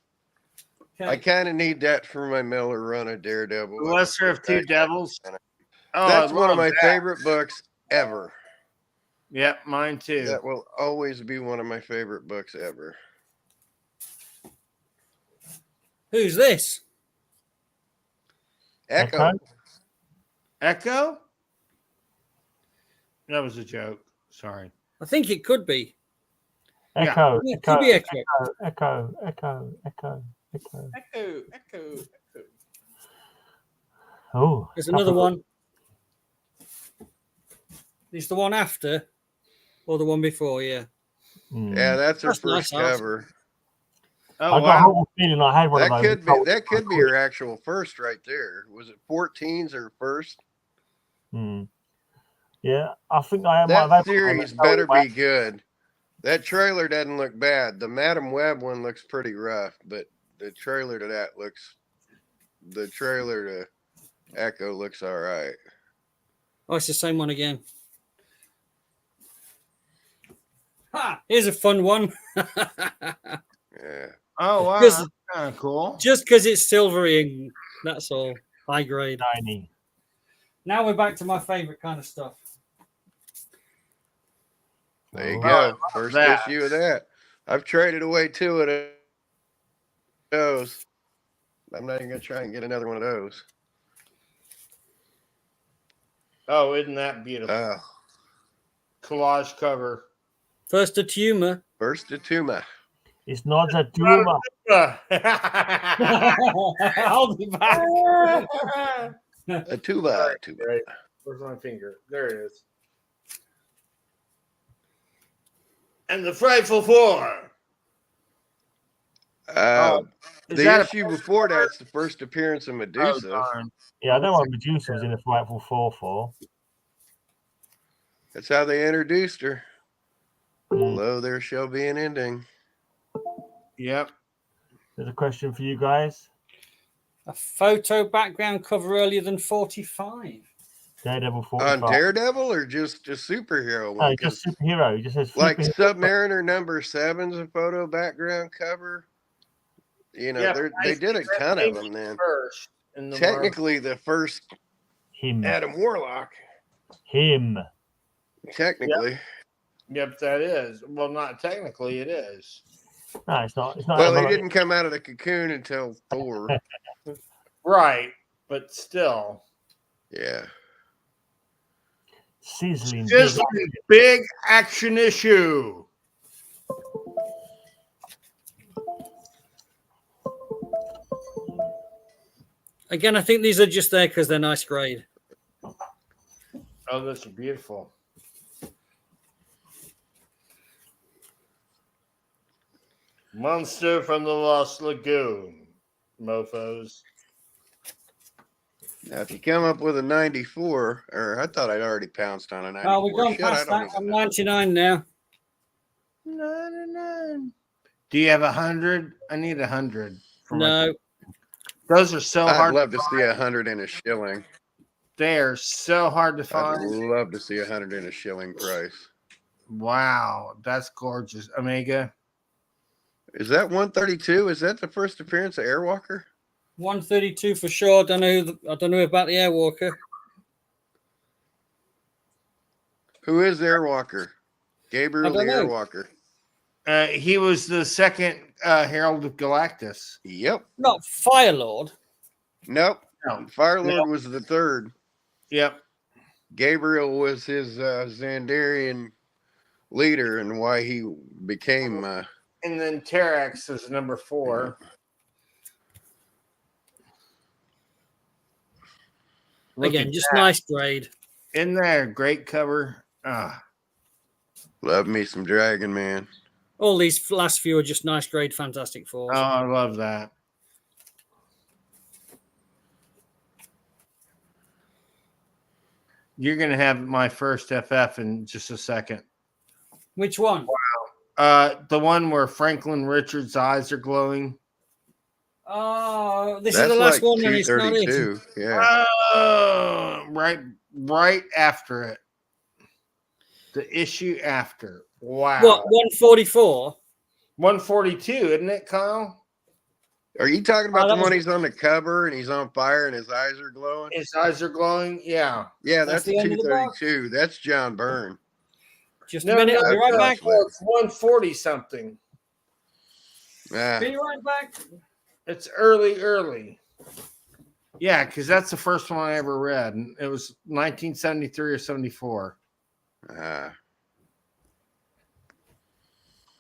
Okay. I kind of need that for my Miller run of Daredevil. The Lesser of Two Devils. Oh, That's I one of love my that. favorite books ever. Yep, mine too. That will always be one of my favorite books ever. Who's this? Echo. Echo? That was a joke. Sorry. I think it could be. Echo, Yeah, echo, could be Echo. echo, echo, echo, echo. Echo. Oh, There's another one. Is the one after or the one before? Yeah. Yeah, that's her That's first nice art. cover. Oh, I got a wow. horrible feeling I had one That of those. could be her actual first right there. Was it 14's or first? Yeah, I think I might have That had series better be good. That trailer doesn't look bad. The Madam Web one looks pretty rough, but the trailer to that looks. The trailer to Echo looks all right. Oh, it's the same one again. Ha! Here's a fun one. Yeah. Oh, wow. Just- That's kind of cool. Just because it's silvery and that's all. High grade. Tiny. Now we're back to my favorite kind of stuff. There you Oh. go. First that. issue of that. I've traded away 2 of those. I'm not even gonna try and get another one of those. Oh, isn't that beautiful? Collage cover. First a tumor. First to Tuma. It's not a tumor. Hold it back. A tuba. Right. Where's my finger? There it is. And the Frightful Four. Is that the a- issue before that's the first appearance of Oh, Medusa. darn. Yeah, I know what Medusa was in the Frightful 4 for. That's how they introduced her. Mm. Lo, there shall be an ending. Yep. There's a question for you guys. A photo background cover earlier than 45. Daredevil 45. On Daredevil or just a superhero one? No, 'Cause just superhero. He just says like superhero. Submariner #7's a photo background cover. You know, Yeah, they did a ton of them then. First in the Technically, the first Him. Adam Warlock. Him. Technically. Yep, that is. Well, not technically, it is. No, it's not. It's not. Well, he didn't come out of the cocoon until Thor. Right, but still. Yeah. Sizzling. Just a big action issue. Again, I think these are just there because they're nice grade. Oh, that's beautiful. Monster from the Lost Lagoon, mofos. Now, if you come up with a 94, or I thought I'd already pounced on a 94. Oh, we've gone Shit, I past don't that. even I'm know. 99 now. 99. Do you have 100? I need 100. No. Those are so I'd hard. love to see 100 in a shilling. They are so hard to I'd find. love to see 100 in a shilling price. Wow, that's gorgeous. Omega. Is that 132? Is that the first appearance of Airwalker? 132 for sure. I don't know about the Airwalker. Who is Airwalker? Gabriel the I don't know. Airwalker. He was the second Herald of Galactus. Yep. Not Firelord. Nope. No. Firelord was the third. Yep. Gabriel was his Xandarian leader and why he became. And then Terax is number 4. Look Again, at just that. nice grade. In there, great cover. Love me some Dragon Man. All these last few are just nice grade Fantastic Fours. Oh, I love that. You're going to have my first FF in just a second. Which one? The one where Franklin Richards' eyes are glowing. Oh, this That's is the last like one, and it's not it. 232. Yeah. Oh, right after it. The issue after. Wow. What, 144? 142, isn't it, Kyle? Are you talking about that the one was- he's on the cover and he's on fire and his eyes are glowing? His eyes are glowing. Yeah. Yeah, That's that's the end of the box? 232. That's John Byrne. Just a minute, I'll be right back. It's 140 something. Ah, Be right back. It's early. Yeah, because that's the first one I ever read. And it was 1973 or 74. ah.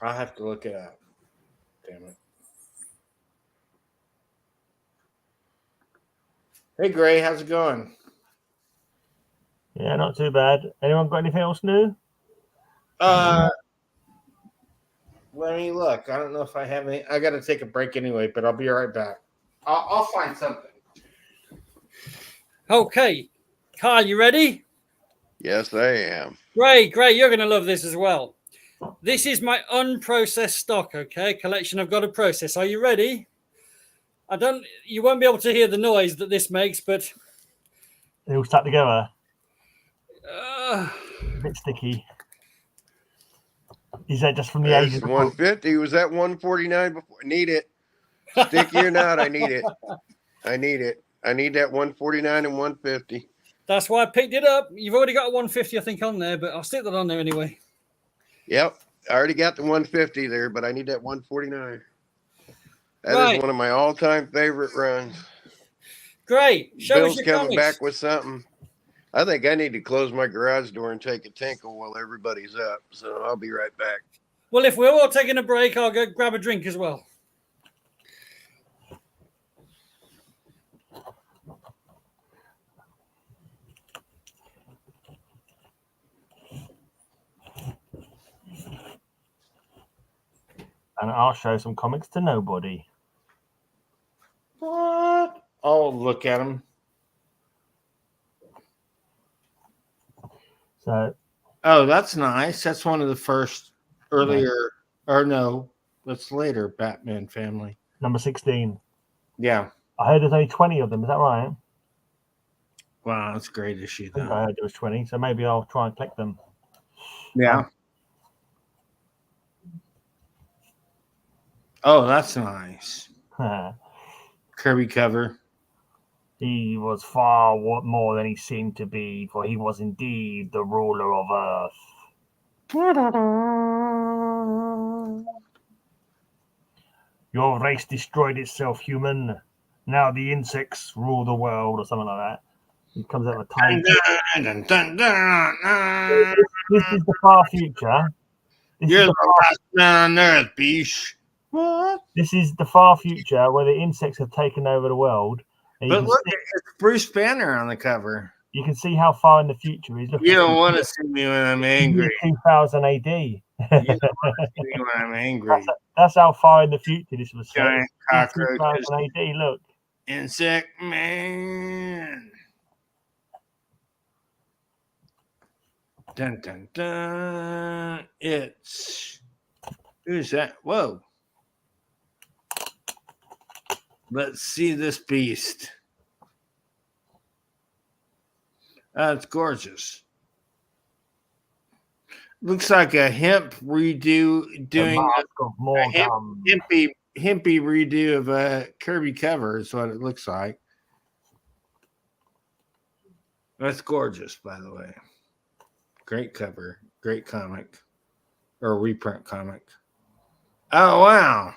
I'll have to look it up. Damn it. Hey, Gray, how's it going? Yeah, not too bad. Anyone got anything else new? Let me look. I don't know if I have any. I got to take a break anyway, but I'll be right back. I'll find something. Okay, Kyle, you ready? Yes, I am. Great, you're going to love this as well. This is my unprocessed stock, okay? Collection I've got to process. Are you ready? You won't be able to hear the noise that this makes, but They all stuck together. uh, A bit sticky. Is that just from the There's age of the 150. Was that 149 before? Need it. Sticky or not, I need it. I need it. I need that 149 and 150. that's why I picked it up. You've already got a 150, I think, on there, but I'll stick that on there anyway. Yep. I already got the 150 there, but I need that 149. That Right. is one of my all-time favorite runs. Great. Show Bill's us your coming comics. back with something. I think I need to close my garage door and take a tinkle while everybody's up. So I'll be right back. Well, if we're all taking a break, I'll go grab a drink as well. And I'll show some comics to nobody. What? I'll look at them. So, Oh, that's nice. That's one of the first earlier, or no, that's later Batman family. number 16. Yeah. I heard there's only 20 of them. Is that right? Wow, that's a great issue, I think I though. heard there was 20, so maybe I'll try and collect them. Yeah. Oh, that's nice. Kirby cover. He was far more than he seemed to be, for he was indeed the ruler of Earth. Your race destroyed itself, human. Now the insects rule the world, or something like that. He comes out of a time. Dun, dun, dun, dun. This is the far future. You're the last man on Earth, bish. What? This is the far future where the insects have taken over the world. And But look, it's Bruce Banner on the cover. you can see how far in the future he's looking. You don't want to see me when I'm angry. 2000 AD. You don't want to see me when I'm angry. That's how far in the future this was set. Giant cockroaches. 2000 AD, look. Insect man. Dun dun dun. Who's that? Whoa. Let's see this beast. It's gorgeous. Looks like a hemp redo, doing a hempy redo of a Kirby cover is what it looks like. That's gorgeous, by the way. Great cover, great comic, or reprint comic. Oh wow!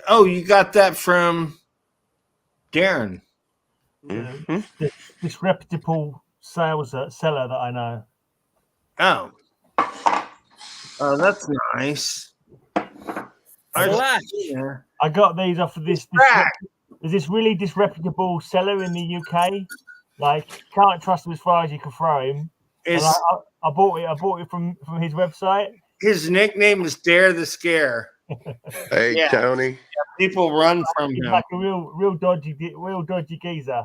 Oh, you got that from Darren. Mm-hmm. This reputable seller that I know. Oh, that's nice. Flash. I got these off of this really disreputable seller in the UK. Like, can't trust him as far as you can throw him. I bought it from his website. His nickname is Dare the Scare. Hey, yeah. Tony. Yeah, people run from him. Like a real dodgy geezer.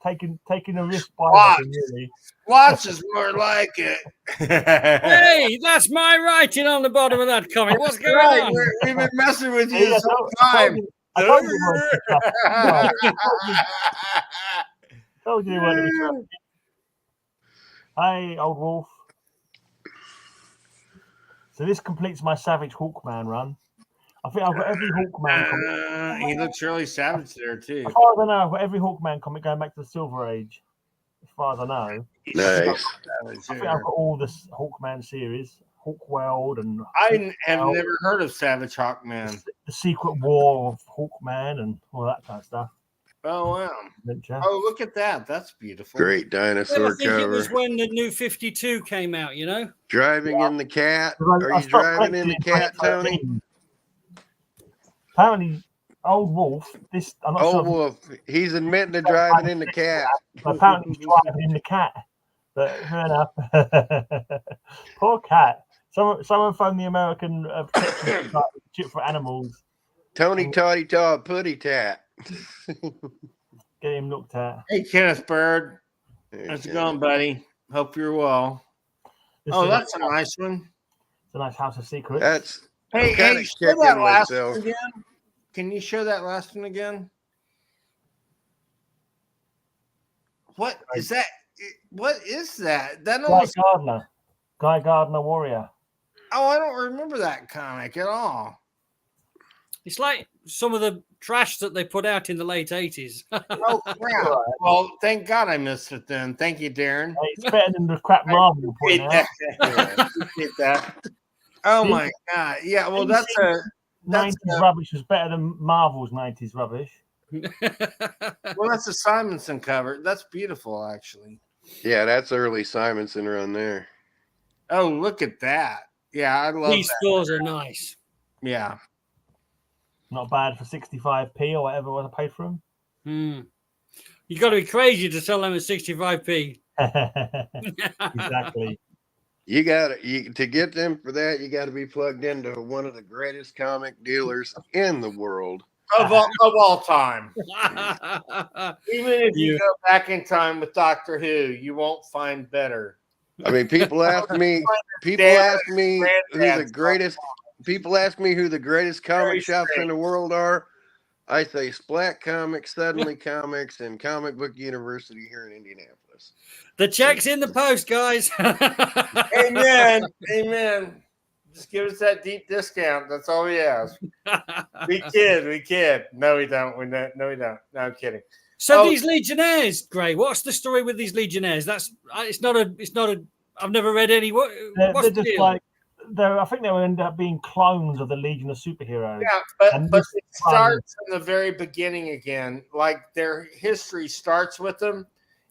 Taking a risk by him, really. Watch is more like it. Hey, that's my writing on the bottom of that comic. What's going on? We've been messing with you this whole time. Told you what. Hey, old wolf. So this completes my Savage Hawkman run. I think I've got every Hawkman comic. He looks really savage there too. As far as I know, I've got every Hawkman comic going back to the Silver Age. As far as I know. Nice. I think I've got all the Hawkman series, Hawkworld, and I have never heard of Savage Hawkman. The Secret War of Hawkman and all that kind of stuff. Oh, wow. Adventure. Oh, look at that. That's beautiful. Great Well, I dinosaur think it was cover. when the new 52 came out, you know? Driving in the cat. Because Are I you stopped driving in collecting the cat, Tony? 2013. Apparently, Old Wolf, I'm not sure. Oh, Wolf. He's admitting to driving in the cat. But apparently he's driving in the cat. But fair enough. Poor cat. Someone phoned the American protection chip for animals. Tony Toddy Todd Putty Tat. Get him looked at. Hey, Kenneth Bird. How's it going, buddy? Hope you're well. This Oh, is that's a nice one. It's a nice house of secrets. That's Hey, kinda show that kicking last myself. one again. Can you show that last one again? What is that? What is that? That almost. Guy Gardner Warrior. Oh, I don't remember that comic at all. It's like some of the trash that they put out in the late 80s. Oh, crap. Well, thank God I missed it then. Thank you, Darren. Hey, it's better than the crap Marvel you're putting out. Appreciate that. Oh, my God. Yeah, well, that's a... 90s rubbish was better than Marvel's 90s rubbish. Well, that's a Simonson cover. That's beautiful, actually. Yeah, that's early Simonson run there. Oh, look at that. Yeah, I love These that. scores are nice. Yeah. Not bad for 65p or whatever was I paid for them. You got to be crazy to sell them at 65p. Exactly. You to get them for that, you got to be plugged into one of the greatest comic dealers in the world. Of all time. Even if you go back in time with Doctor Who, you won't find better. I mean, people ask me who the greatest. People ask me who the greatest comic shops in the world are. I say Splat Comics, Suddenly Comics, and Comic Book University here in Indianapolis. The check's in the post, guys. Amen. Amen. Just give us that deep discount. That's all we ask. We kid. No, we don't. No, we don't. No, I'm kidding. So these Legionnaires, Gray, what's the story with these Legionnaires? It's not a I've never read any. What's they're the just deal? like I think they will end up being clones of the Legion of Superheroes. Yeah, but it starts in the very beginning again. Like their history starts with them,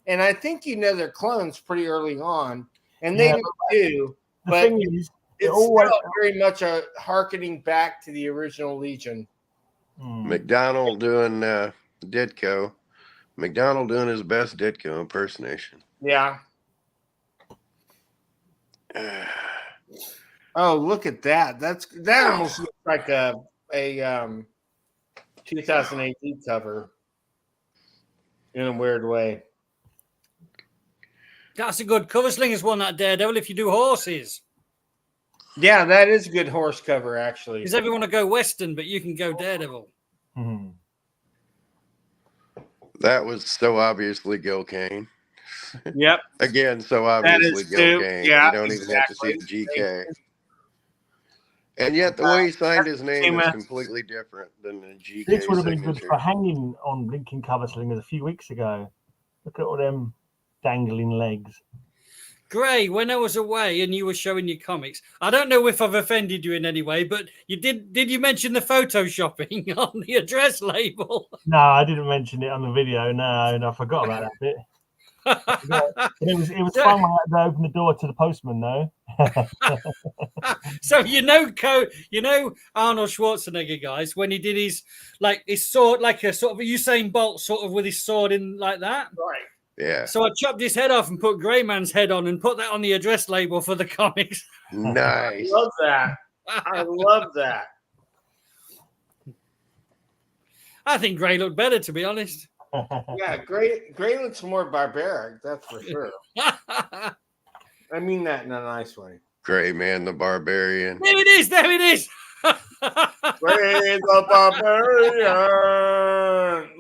and I think they're clones pretty early on, and they do. But thing is, it's still very much a harkening back to the original Legion. McDonald doing Ditko. McDonald doing his best Ditko impersonation. Yeah. Oh, look at that! That almost looks like a 2008 cover in a weird way. That's a good cover slingers one, that Daredevil, if you do horses. Yeah, that is a good horse cover, actually. Because everyone want to go Western, but you can go Daredevil. That was so obviously Gil Kane. Yep. Again, so obviously Gil Kane. Yeah, you don't even have to see the GK. And yet the way he signed his name is completely different than the GK. This would have been good for hanging on Blinking Cover Slingers a few weeks ago. Look at all them dangling legs. Gray, when I was away and you were showing your comics, I don't know if I've offended you in any way, but you did you mention the photoshopping on the address label? No, I didn't mention it on the video. No, I forgot about that bit. It was fun when I had to open the door to the postman, though. So Arnold Schwarzenegger, guys, when he did his sword, like a sort of a Usain Bolt sort of with his sword in like that. Right. Yeah. So I chopped his head off and put Greyman's head on and put that on the address label for the comics. Nice. I love that. I love that. I think Gray looked better, to be honest. Yeah, Gray looks more barbaric, that's for sure. I mean that in a nice way. Gray Man the Barbarian. There it is. Gray the Barbarian.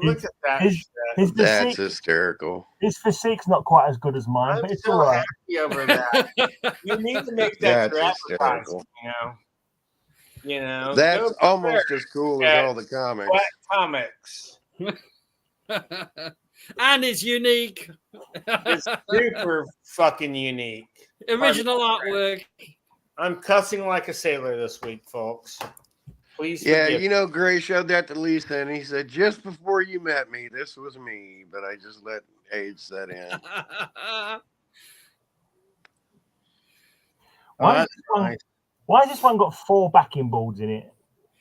Look at that. That's hysterical. His physique's not quite as good as mine, but it's so all right. happy over that. You need to make that That's hysterical. That's almost as cool as all the comics. What comics? And it's unique. It's super fucking unique. Original artwork. I'm cussing like a sailor this week, folks. Please Yeah, forgive you know, Gray showed that to Lisa, and he said, just before you met me, this was me, but I just let age set in. Why, that's nice. why has this one got 4 backing boards in it?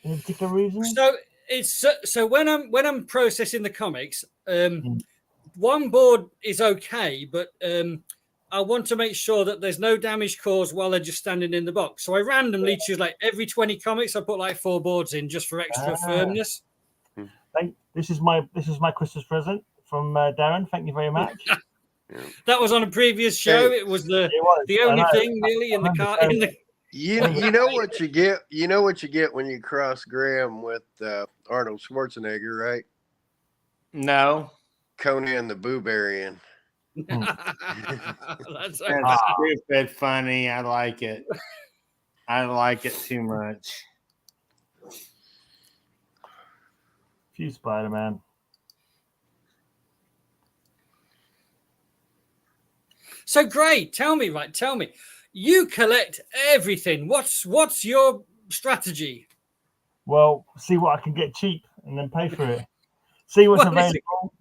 Any particular reason? So it's so when I'm processing the comics, Mm. one board is okay, but I want to make sure that there's no damage caused while they're just standing in the box. So I randomly choose like every 20 comics, I put like 4 boards in just for extra firmness. This is my Christmas present from Darren. Thank you very much. That was on a previous show. It was the only thing really in the car. You know what you get. You know what you get when you cross Graham with Arnold Schwarzenegger, right? No. Conan the Boobarian. That's stupid funny. I like it. I like it too much. Phew, Spider-Man. So great. Tell me. You collect everything. What's your strategy? Well, see what I can get cheap and then pay for it. See what's available.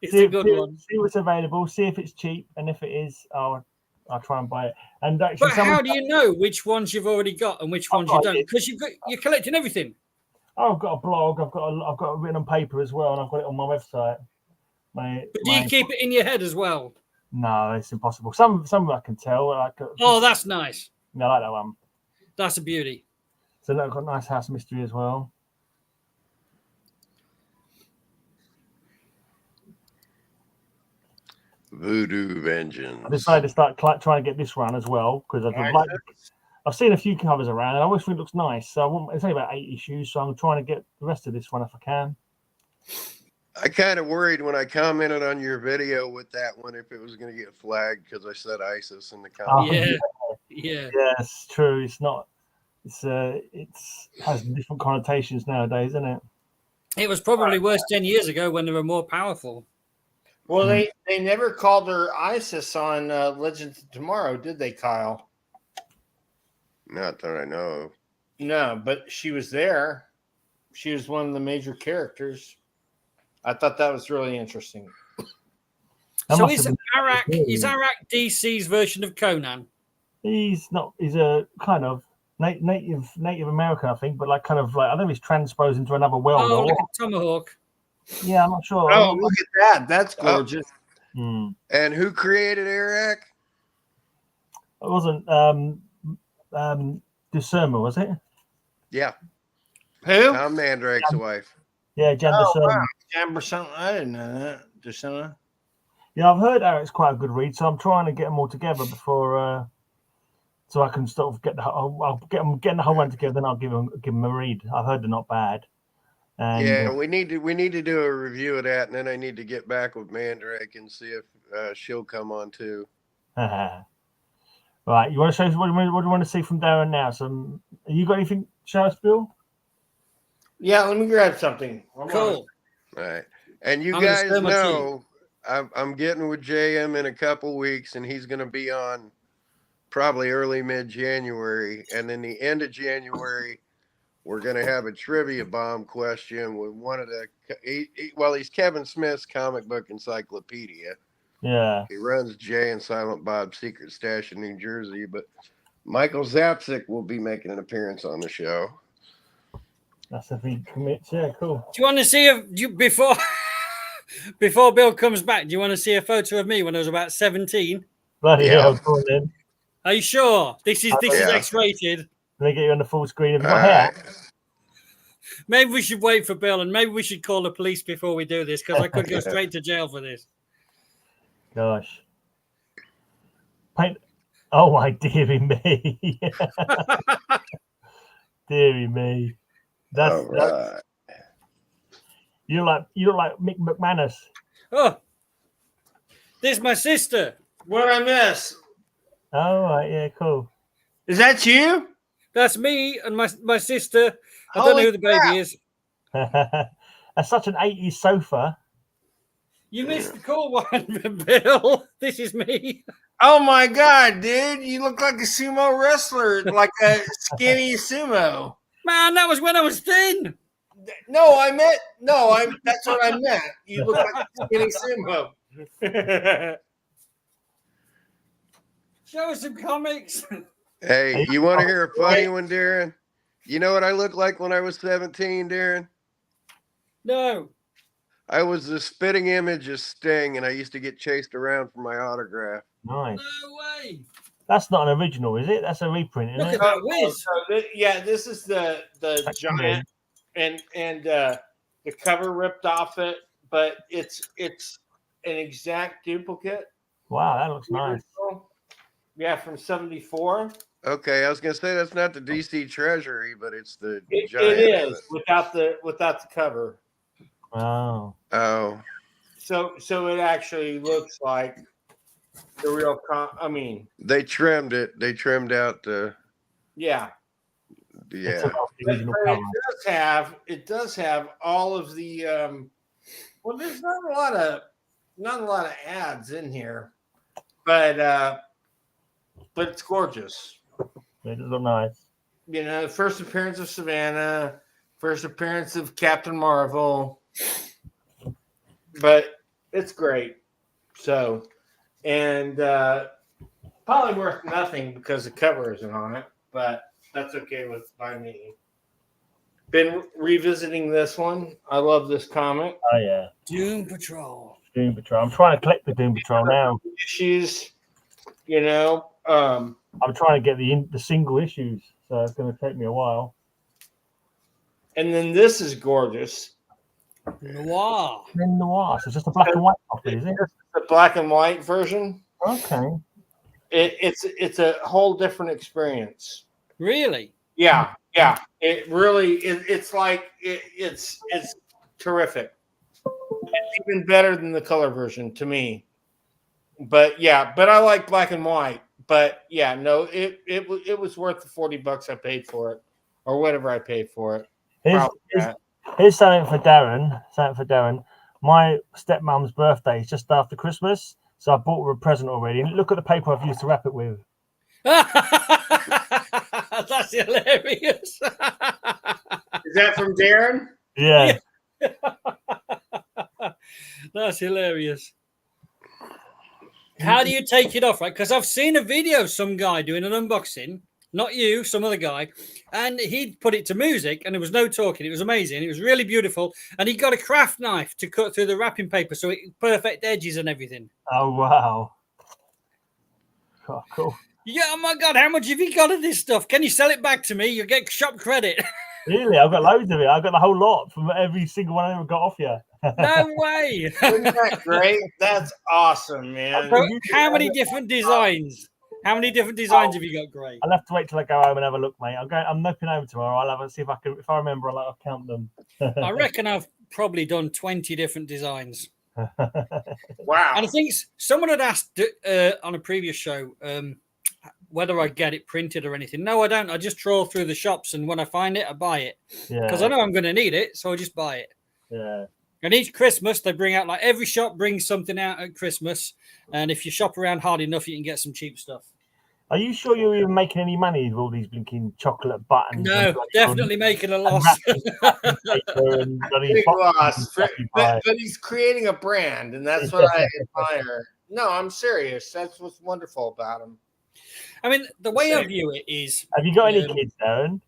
It's a good one. See what's available. See if it's cheap, and if it is, I'll try and buy it. And actually, but how do you know which ones you've already got and which ones you don't? Because you're collecting everything. Oh, I've got a blog. I've got it written on paper as well, and I've got it on my website. But do you keep it in your head as well? No, it's impossible. Some I can tell. Oh, that's nice. I like that one. That's a beauty. So I've got a nice house mystery as well. Voodoo Vengeance. I decided to start trying to get this run as well because I've seen a few covers around and I always think it looks nice. So it's only about 8 issues, so I'm trying to get the rest of this one if I can. I kind of worried when I commented on your video with that one if it was going to get flagged because I said ISIS in the comments. Yeah. Yes, true. It's not. It has different connotations nowadays, isn't it? It was probably worse 10 years ago when they were more powerful. Well, they never called her ISIS on Legends of Tomorrow, did they, Kyle? Not that I know of. No, but she was there. She was one of the major characters. I thought that was really interesting. So is Elric DC's version of Conan? He's not. He's a kind of Native American, I think, but I don't know if he's transposed into another world. Oh, like a tomahawk. Yeah, I'm not sure. Oh, look at that. That's gorgeous. And who created Elric? It wasn't Discerner, was it? Yeah. Who? Tom Mandrake's wife. Yeah, Jan Discerner. Wow. Jan something. I didn't know that. Discerner. Yeah, I've heard Eric's quite a good read, so I'm trying to get them all together before, so I can sort of get I'll get them getting the whole one together, then I'll give them a read. I've heard they're not bad. And, yeah, we need to do a review of that, and then I need to get back with Mandrake and see if she'll come on too. Right, you want to show us what do you want to see from Darren now? You got anything to show us, Bill? Yeah, let me grab something. Cool. All right, and you guys know I'm getting with JM in a couple weeks, and he's going to be on probably early mid-January, and then the end of January. We're going to have a trivia bomb question with one of he's Kevin Smith's comic book encyclopedia. Yeah. He runs Jay and Silent Bob's Secret Stash in New Jersey, but Michael Zapsik will be making an appearance on the show. That's if he commits. Yeah, cool. Do you want to see before Bill comes back, do you want to see a photo of me when I was about 17? Bloody hell, go on then. Are you sure? This is X-rated. Let me get you on the full screen. Have you got hair? Maybe we should wait for Bill, and maybe we should call the police before we do this, because I could go straight to jail for this. Gosh. Oh, my dearie me. Dearie me. That's you look like Mick McManus. Oh, this is my sister. What I miss? Oh, right, yeah, cool. Is that you? That's me and my sister. I don't know who the baby is. That's such an 80s sofa. You missed the cool one, Bill. This is me. Oh my God, dude. You look like a sumo wrestler, like a skinny sumo. Man, that was when I was thin. No, that's what I meant. You look like a skinny Simba. Show us some comics. Hey, you want to hear a funny one, Darren? You know what I looked like when I was 17, Darren? No. I was the spitting image of Sting, and I used to get chased around for my autograph. Nice. No way. That's not an original, is it? That's a reprint, isn't Look it? at that whiz. This is the giant, and the cover ripped off it, but it's an exact duplicate. Wow, that looks nice. Yeah, from '74. Okay, I was gonna say that's not the DC Treasury, but it's the giant. It is without the cover. Oh. Oh. So it actually looks like the real. They trimmed it. They trimmed out the. Yeah. Yeah. But it does have all of the. Well, there's not a lot of ads in here, but it's gorgeous. It does look nice. You know, first appearance of Savannah, first appearance of Captain Marvel, but it's great. So, and probably worth nothing because the cover isn't on it, but that's okay by me. Been revisiting this one. I love this comic. Oh yeah, Doom Patrol. Doom Patrol. I'm trying to collect the Doom Patrol now. Issues, you know. I'm trying to get the single issues, so it's going to take me a while. And then this is gorgeous. Noir. Noir. So it's just a black and white copy, is it? The black and white version. Okay. It's a whole different experience. Really? Yeah. It really it's like it's terrific. It's even better than the color version to me. But I like black and white. But yeah, no, it was worth the $40 I paid for it, or whatever I paid for it. Here's something for Darren. My stepmom's birthday is just after Christmas, so I bought her a present already. And look at the paper I've used to wrap it with. That's hilarious. Is that from Darren? Yeah. That's hilarious. How do you take it off, right? Because I've seen a video of some guy doing an unboxing, not you, some other guy, and he'd put it to music and there was no talking. It was amazing. It was really beautiful. And he got a craft knife to cut through the wrapping paper so it perfect edges and everything. Oh, wow. Oh, cool. Yeah, oh my God, how much have you got of this stuff? Can you sell it back to me? You'll get shop credit. Really? I've got loads of it. I've got the whole lot from every single one I ever got off you. No way. Isn't that great? That's awesome, man. How many different designs? How many different designs have you got, Gray? I'll have to wait till I go home and have a look, mate. I'm nipping home tomorrow. I'll have a see if I can. If I remember, I'll count them. I reckon I've probably done 20 different designs. Wow. And I think someone had asked on a previous show whether I get it printed or anything. No, I don't. I just trawl through the shops, and when I find it, I buy it. Yeah. Because I know I'm going to need it, so I just buy it. Yeah. And each Christmas, they bring out, like, every shop brings something out at Christmas. And if you shop around hard enough, you can get some cheap stuff. Are you sure you're even making any money with all these blinking chocolate buttons? No, definitely making a loss. Big loss. But he's creating a brand, and that's what I admire. No, I'm serious. That's what's wonderful about him. I mean, the way I view it is... Have you got any kids, Darren?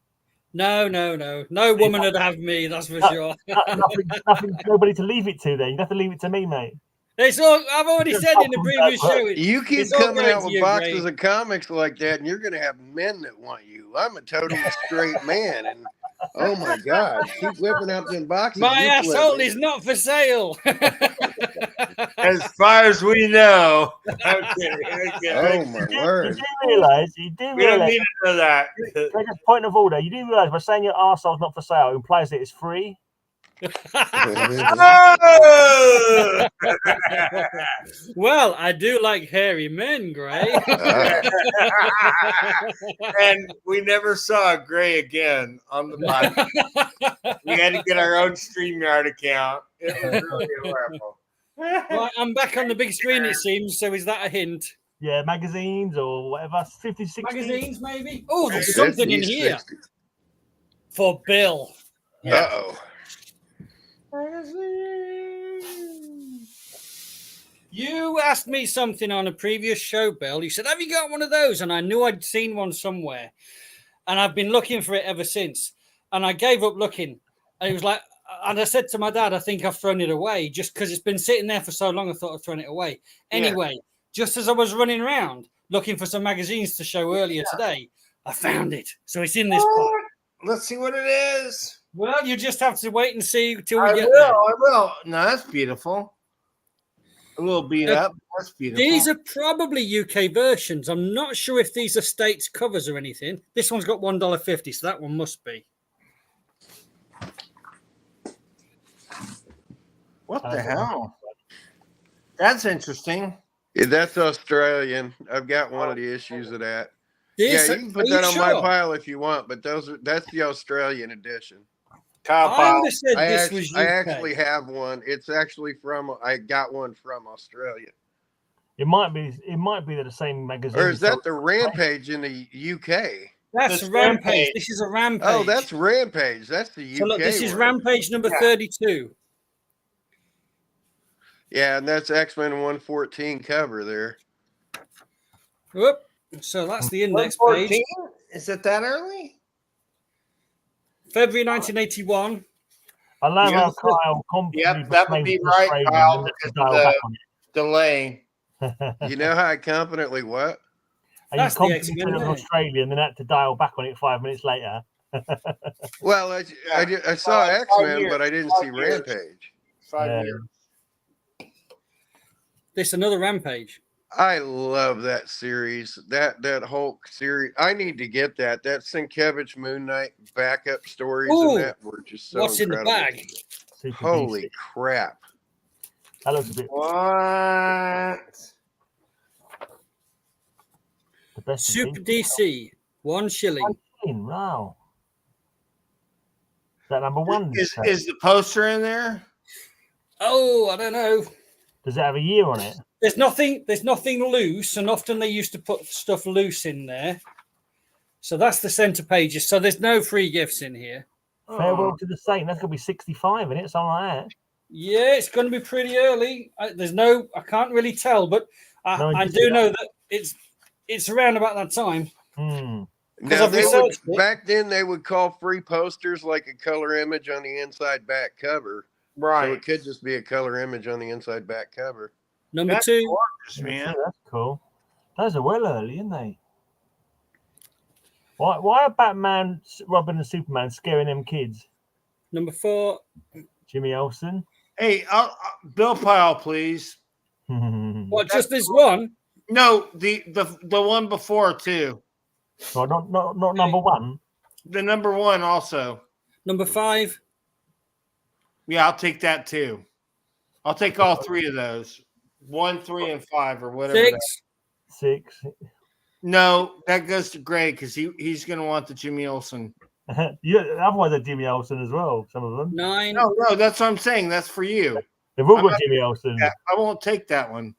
No. No woman would have me, that's for sure. Nothing, nobody to leave it to then. You have to leave it to me, mate. It's all, I've already said in the previous show. You keep coming out with boxes of comics like that, and you're going to have men that want you. I'm a totally straight man, and oh my God, keep whipping out them boxes. My asshole is not for sale. As far as we know. Okay. Oh my word! You do realize. We don't need to know that. Point of order. You do realize by saying your arsehole's not for sale implies that it's free. Well, I do like hairy men, Gray. And we never saw Gray again on the podcast. We had to get our own StreamYard account. It was really horrible. Well, I'm back on the big screen, it seems. So is that a hint? Yeah, magazines or whatever. 50, 60. Magazines, maybe. Oh, there's something in here. for Bill. Uh oh. You asked me something on a previous show, Bill. You said, have you got one of those? And I knew I'd seen one somewhere. And I've been looking for it ever since. And I gave up looking. And it was like, and I said to my dad, I think I've thrown it away just because it's been sitting there for so long. I thought I'd thrown it away. Anyway, just as I was running around looking for some magazines to show earlier today, I found it. So it's in this pot. Let's see what it is. Well, you just have to wait and see till we I get there. will. No, that's beautiful. A little beat up. That's beautiful. These are probably UK versions. I'm not sure if these are States covers or anything. This one's got $1.50, so that one must be. What the hell? That's interesting. Yeah, that's Australian. I've got one of the issues of that. This, yeah, you can put that on my pile if you want, but that's the Australian edition. I understood this was UK. I actually have one. It's actually I got one from Australia. It might be that the same magazine. Or is that the Rampage in the UK? That's Rampage. This is a Rampage. Oh, that's Rampage. That's the UK. So look, this is one. Rampage number 32. Yeah, and that's X-Men 114 cover there. Whoop. So that's the index page. Is it that early? February 1981. I love how Kyle confidently that would be right, Kyle, because of the delay. You know how I confidently what? And That's you the confidently X-Men, put it on Australia and then had to dial back on it 5 minutes later. Well, I saw X-Men, but I didn't see Rampage. 5 years. This another Rampage. I love that series. That Hulk series. I need to get that. That Sienkiewicz Moon Knight backup stories and that were just so what's incredible. in the bag? Super Holy DC. crap. That looks a bit. What? The best Super DC. $1 shilling. Wow. Is that number one? Is the poster in there? Oh, I don't know. Does it have a year on it? There's nothing loose, and often they used to put stuff loose in there. So that's the center pages. So there's no free gifts in here. Farewell to the Saint. That's gonna be 65 in it, something like that. Yeah, it's going to be pretty early. I can't really tell, but I do know that it's around about that time. Now, back then they would call free posters like a color image on the inside back cover. Right. So it could just be a color image on the inside back cover. Number That's 2. gorgeous, man. That's cool. Those are well early, aren't they? Why are Batman, Robin, and Superman scaring them kids? Number 4. Jimmy Olsen. Hey, Bill Pyle, please. What? Just this one? No, the one before too. Well, not number one. The number one also. Number 5. Yeah, I'll take that too. I'll take all 3 of those. 1, 3, and 5, or whatever. 6. No, that goes to Gray because he's going to want the Jimmy Olsen. Otherwise, they're Jimmy Olsen as well. Some of them. 9. No, that's what I'm saying. That's for you. They've all got Jimmy Olsen. I won't take that one.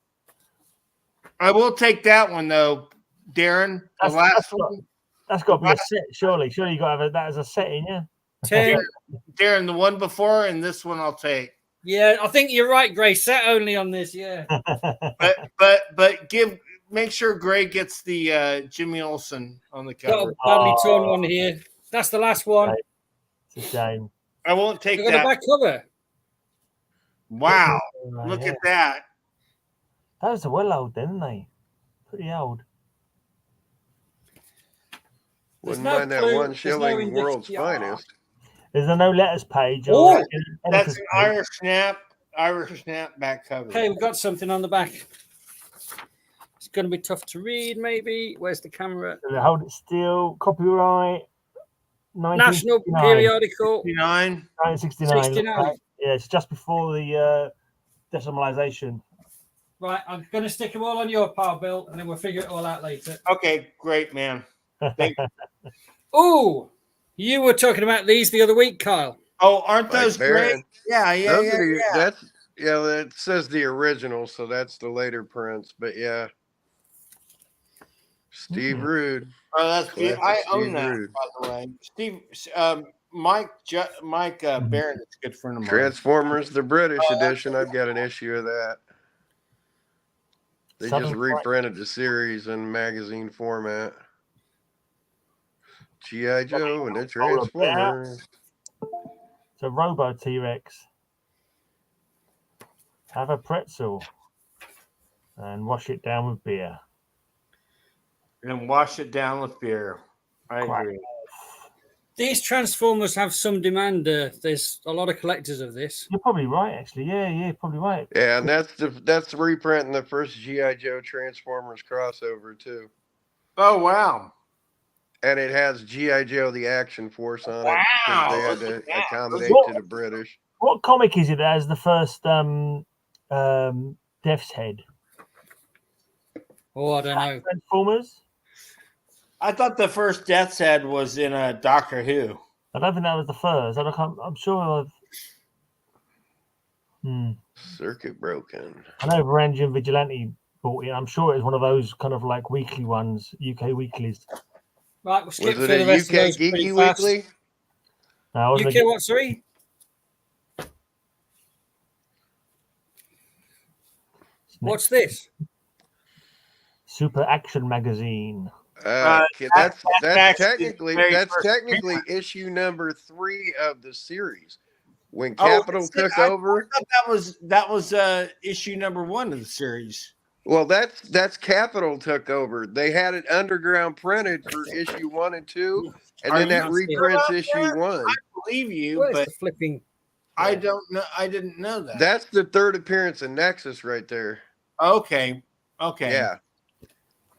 I will take that one though, Darren. The last one. That's got to be a set, surely. Surely you got to have that as a setting, yeah. 10. Darren, the one before and this one I'll take. Yeah, I think you're right, Gray. Set only on this, yeah. but make sure Gray gets the Jimmy Olsen on the cover. Got a badly torn one here. That's the last one. It's a shame. I won't take Look that. at the back cover. Wow. Look at that. Those are well old, then, aren't they? Pretty old. Wouldn't mind that $1 shilling world's finest. There's no letters page. Oh, that's an Irish Snap back cover. Okay, we've got something on the back. It's going to be tough to read, maybe. Where's the camera? Hold it still. Copyright. National Periodical. 1969. 69. Yeah, it's just before the decimalization. Right, I'm going to stick them all on your pile, Bill, and then we'll figure it all out later. Okay, great, man. Thank you. Oh, you were talking about these the other week, Kyle. Oh, aren't those great? Yeah. That says the original, so that's the later prints. But yeah, Steve Rude. Oh, that's good. I own that, Rude. by the way. Steve, Mike Barron is a good friend of mine. Transformers, the British edition. I've got an issue of that. They just reprinted the series in magazine format. G.I. Joe and the Transformers. It's a Robo T-Rex. Have a pretzel and wash it down with beer. And wash it down with beer. I agree. These Transformers have some demand. There's a lot of collectors of this. You're probably right, actually. Yeah, you're probably right. Yeah, and that's reprinting the first G.I. Joe Transformers crossover too. Oh wow! And it has G.I. Joe the Action Force on it. Wow! They had to accommodate to the British. What comic is it that has the first Death's Head? Oh, I don't know. Transformers? I thought the first Death's Head was in a Doctor Who. I don't think that was the first. I'm sure Circuit broken. I know Varangian Vigilante bought it. I'm sure it was one of those kind of like weekly ones, UK weeklies. Right, we'll skip Was through it the a rest UK of those pretty Geeky fast. Weekly? No, UK what, sorry? What's this? Super Action Magazine. Okay, that's technically issue number 3 of the series. When Capital took over, I thought that was issue number 1 of the series. Well, that's Capital took over. They had it underground printed for issue 1 and 2, and then that reprints issue 1. I believe you, Where's but the flipping? I don't know. I didn't know that. That's the 3rd appearance in Nexus right there. Okay.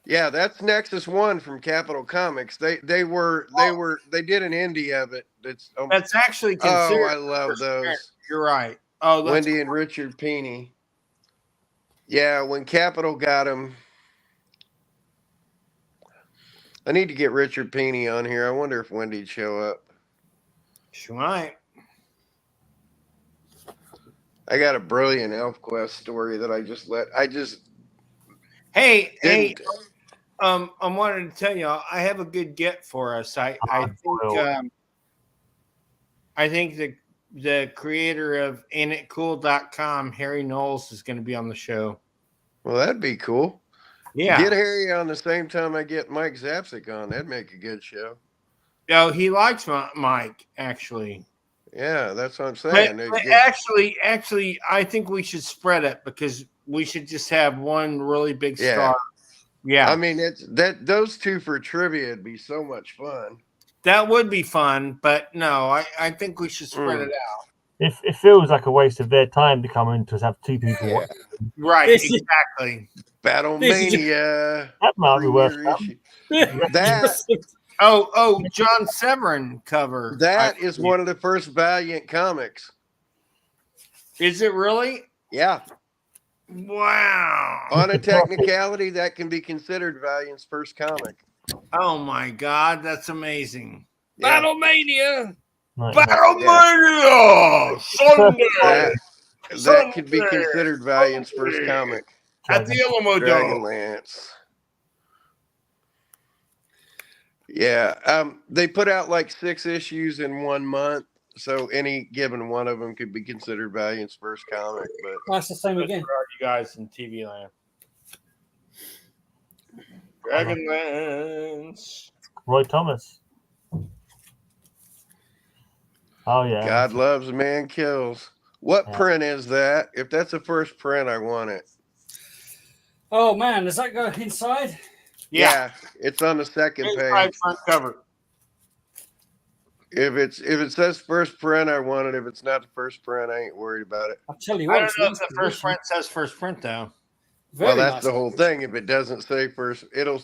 Yeah, that's Nexus 1 from Capital Comics. They did an indie of it. That's actually considered. Oh, I love those. You're right. Oh, that's Wendy and Richard Peeney. Yeah, when Capital got him, I need to get Richard Peeney on here. I wonder if Wendy'd show up. She might. I got a brilliant ElfQuest story that I wanted to tell y'all I have a good get for us. I think the creator of AintItCool.com, Harry Knowles, is going to be on the show. Well, that'd be cool. Yeah. Get Harry on the same time I get Mike Zapsik on. That'd make a good show. Oh, he likes Mike, actually. Yeah, that's what I'm saying. But actually, I think we should spread it because we should just have one really big star. Yeah. I mean, those two for trivia would be so much fun. That would be fun, but no, I think we should spread it out. It feels like a waste of their time to come in to have 2 people. Yeah. Right, exactly. Battlemania. That might be worth that. Oh, John Severin cover. That is one of the first Valiant comics. Is it really? Yeah. Wow. On a technicality, that can be considered Valiant's first comic. Oh my God, that's amazing. Yeah. Battlemania! Battlemania! Sunday! That could be considered Valiant's first comic. At the Alamo Dome. Dragonlance. Yeah, they put out like 6 issues in 1 month, so any given one of them could be considered Valiant's first comic. But that's the same again. Where are you guys in TV land? Dragonlance. Roy Thomas. Oh yeah. God loves, man kills. What print is that? If that's a first print, I want it. Oh man, does that go inside? Yeah, it's on the second page. Front cover. If it says first print, I want it. If it's not the first print, I ain't worried about it. I'll tell you what. I don't know if the first print says first print though. Well, that's the whole thing. If it doesn't say first, it'll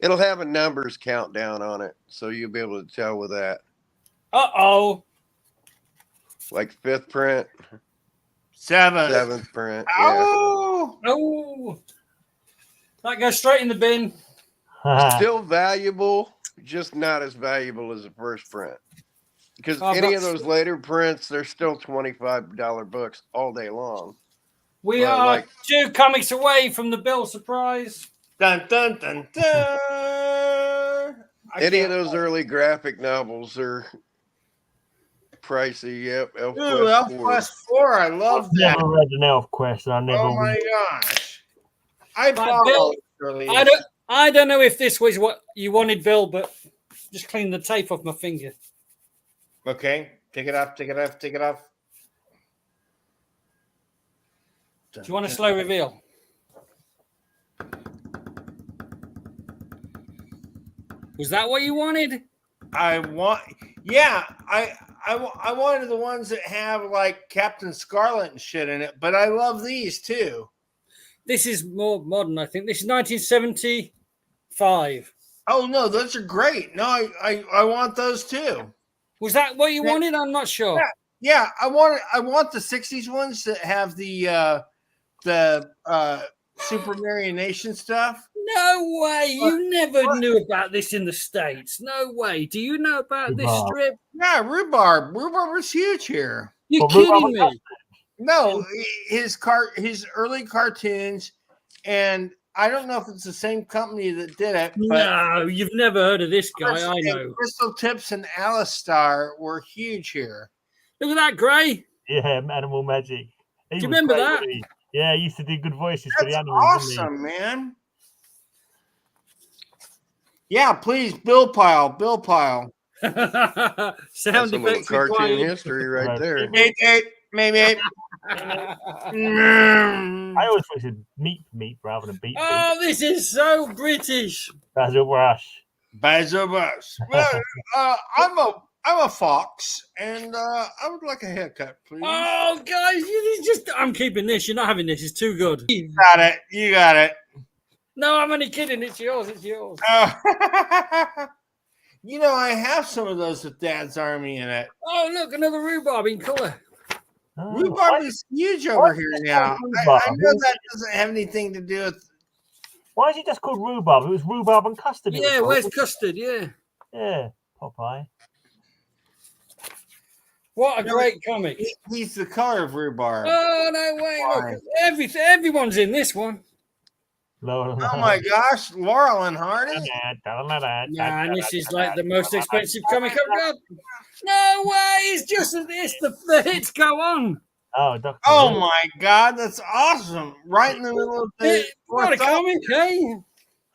have a numbers countdown on it, so you'll be able to tell with that. Like 5th print, 7th print. Oh, no. That goes straight in the bin. Still valuable, just not as valuable as the first print. Because any of those later prints, they're still $25 books all day long. We are 2 comics away from the Bill surprise. Dun dun dun dun. Any of those early graphic novels are pricey. Yep, Ooh, ElfQuest 4. ElfQuest 4. I love I've that. never read an Elf Quest, and I never Oh my gosh. I But bought Bill, all the early I don't know if this was what you wanted, Bill, but just clean the tape off my finger. Okay, take it off. Do you want a slow reveal? Was that what you wanted? I wanted the ones that have like Captain Scarlet and shit in it, but I love these too. This is more modern, I think. This is 1975. Oh no, those are great. No, I want those too. Was that what you wanted? I'm not sure. Yeah, I want the 60s ones that have the Super Mario Nation stuff. No way. You never knew about this in the States. No way. Do you know about this strip? Yeah, Rhubarb. Rhubarb was huge here. You're kidding me. No, his early cartoons, and I don't know if it's the same company that did it. But No, you've never heard of this guy. I know. Crystal Tips and Alistar were huge here. Look at that, Gray. Yeah, Animal Magic. Do you remember that? Yeah, he used to do good voices for the That's animals. awesome, man. Yeah, please, Bill Pile. That's Sound some little effects cartoon required. history right there. Maybe. I always thought he said meat rather than beat. Oh, this is so British. That's a rush. Bazobus. Well, I'm a fox, and I would like a haircut, please. Oh, guys, I'm keeping this. You're not having this. It's too good. You got it. No, I'm only kidding. It's yours. You know, I have some of those with Dad's Army in it. Oh, look, another rhubarb in color. Oh, Rhubarb is huge over here now. I know that doesn't have anything to do with. why is it just called Rhubarb? It was Rhubarb and Custard. Yeah, where's Custard? Yeah. Yeah, Popeye. What a great comic. He's the color of rhubarb. Oh, no way. Look, everyone's in this one. Oh my gosh, Laurel and Hardy. Man, this is like the most expensive comic I've got. No way. It's just the hits go on. Oh, Dr. Oh Who. my God, that's awesome! Right in the middle of the. What a comic, eh?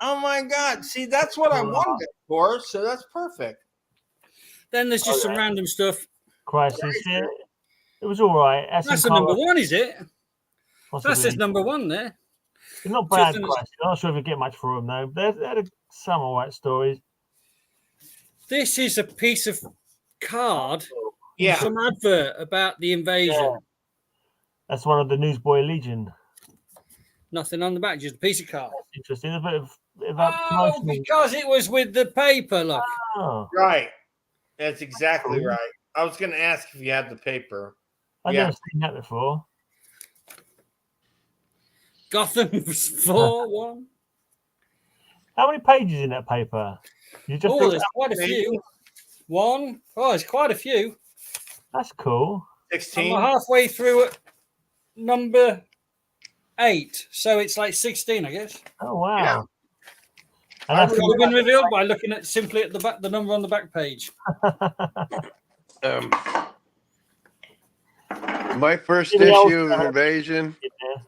Oh my God! See, that's what I wanted it for, so that's perfect. Then there's just some random stuff. Crisis. Yeah, it was all right. That's the number one, is it? Possibly. That says number one there. It's not bad. Just- Crisis. I'm not sure if you get much for them though. They had some all right stories. This is a piece of card. Yeah. Some advert about the invasion. Yeah. That's one of the Newsboy Legion. Nothing on the back, just a piece of card. That's interesting. A bit of Oh, promotional. because it was with the paper, look. Oh, Right. That's exactly right. I was going to ask if you had the paper. I've Yeah. never seen that before. Gotham's 4-1. How many pages in that paper? You just Oh, there's quite a few. One. Oh, there's quite a few. That's cool. 16. I'm halfway through at number 8. So it's like 16, I guess. Oh wow. Yeah. And that's Could have been revealed by looking at simply at the back, the number on the back page. My first Give me all issue of that. Invasion. Yeah.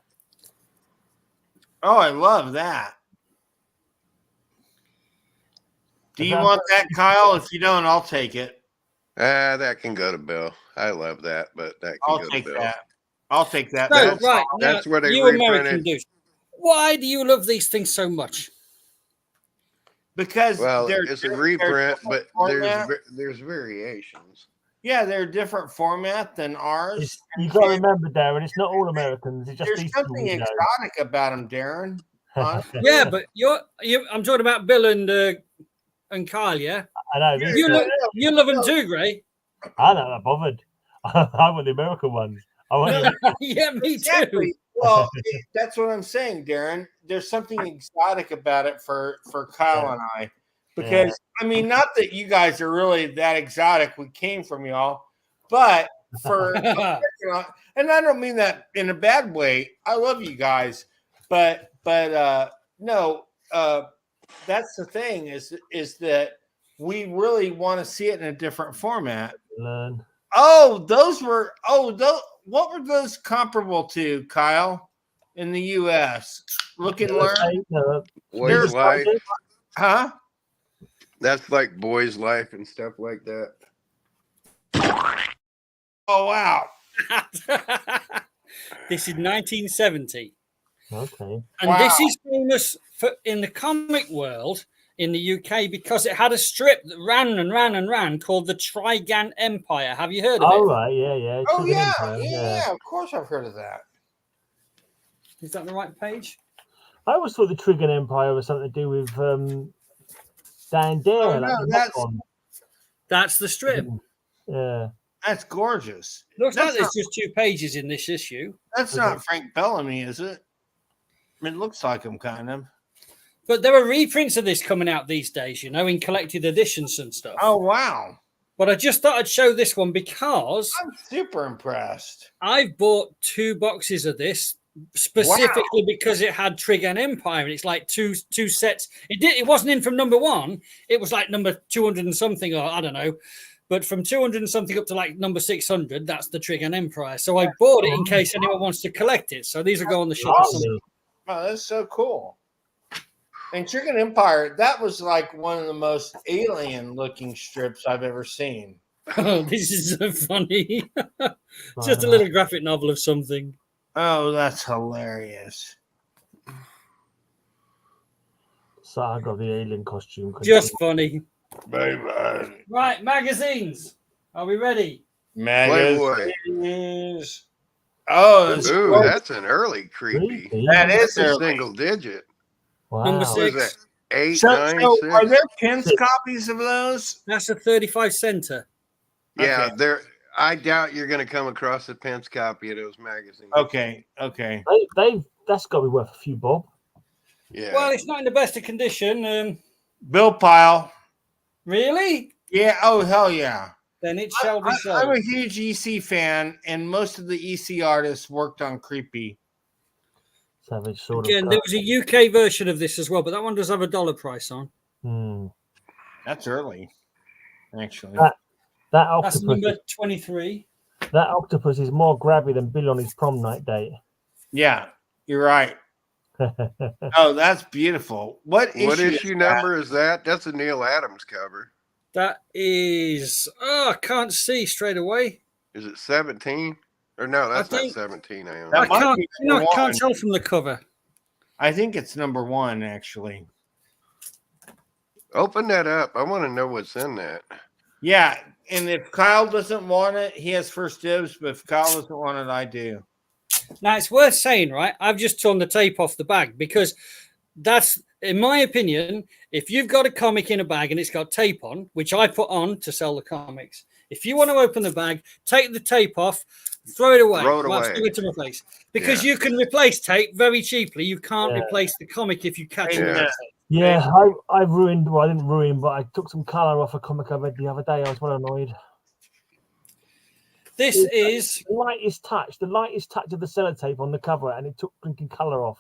Oh, I love that. Do you want that, Kyle? If you don't, I'll take it. That can go to Bill. I love that, but that can I'll go take to Bill. that. I'll take that. So, That's right. that's now, where they you American reprinted. dudes. Why do you love these things so much? because Well, they're it's a they're reprint, but format. there's variations. Yeah, they're a different format than ours. You got to remember, Darren. It's not all Americans. It's just There's these something people we know. exotic about them, Darren. Honestly. Yeah, but I'm talking about Bill and Kyle, yeah? I know. You love them too, Gray. I'm not bothered. I want the American ones. I want Yeah, me too. Exactly. Well, that's what I'm saying, Darren. There's something exotic about it for Kyle and I, because I mean, not that you guys are really that exotic. We came from y'all, but for and I don't mean that in a bad way. I love you guys, but no, that's the thing is that we really want to see it in a different format. learn. Oh, those were. Oh, those. What were those comparable to, Kyle, in the U.S.? Look and learn. Boys Life. Huh? That's like Boys Life and stuff like that. Oh wow. This is 1970. Okay. And Wow. this is famous in the comic world in the UK because it had a strip that ran and ran and ran called the Trigan Empire. Have you heard of Oh, it? right. Yeah. Oh Chicken yeah. Empire, Yeah. Of course, I've heard of that. Is that the right page? I always thought the Trigon Empire was something to do with down there. Oh, like no, the that's- Mekon. That's the strip. Yeah. That's gorgeous. Looks That's like there's just 2 pages in this issue. That's not Frank Bellamy, is it? I mean, it looks like him, kind of. But there are reprints of this coming out these days, in collected editions and stuff. Oh wow. But I just thought I'd show this one because I'm super impressed. I've bought 2 boxes of this specifically because it had Trigan Empire, and it's like two sets. It wasn't in from number 1. It was like number 200 and something, or I don't know. But from 200 and something up to like number 600, that's the Trigan Empire. So I bought it in case anyone wants to collect it. So these will go on the shelf. Awesome. Oh, that's so cool. And Chicken Empire, that was like one of the most alien-looking strips I've ever seen. Oh, this is so funny. Just a little graphic novel of something. Oh, that's hilarious. So I got the alien costume. Just funny. Baby. Right, magazines. Are we ready? Magazines. Oh, that's Ooh, cool. that's an early creepy. That is That's a early. single digit. Wow. Number What is 6. that? 8, So, 9, so 6? are there pins copies of those? That's a 35 center. Yeah, Okay. there. I doubt you're going to come across a Pence copy of those magazines. Okay. That's got to be worth a few bob. Yeah. Well, it's not in the best of condition. Bill Pyle. Really? Yeah. Oh, hell yeah. Then it shall be I'm so. a huge EC fan, and most of the EC artists worked on Creepy. Savage sort Again, of. there was a UK version of this as well, but that one does have a dollar price on. That's early, actually. That That's octopus. number 23. That octopus is more grabby than Bill on his prom night date. Yeah, you're right. Oh, that's beautiful. What issue number is that? That's a Neil Adams cover. That is, I can't see straight away. Is it 17? Or no, that's not think- 17. I own. That I might can't, be you know, I number can't one. tell from the cover. I think it's number 1, actually. Open that up. I want to know what's in that. Yeah, and if Kyle doesn't want it, he has first dibs. But if Kyle doesn't want it, I do. Now, it's worth saying, right? I've just torn the tape off the bag because that's, in my opinion, if you've got a comic in a bag and it's got tape on, which I put on to sell the comics, if you want to open the bag, take the tape off, throw it away. Throw it Well, away. give it to replace. Because you can replace tape very cheaply. You can't Yeah. replace the comic if you catch it. Yeah. with tape. Yeah, I ruined. Well, I didn't ruin, but I took some colour off a comic I read the other day. I was well annoyed. This is, The lightest touch of the sellotape on the cover, and it took drinking colour off.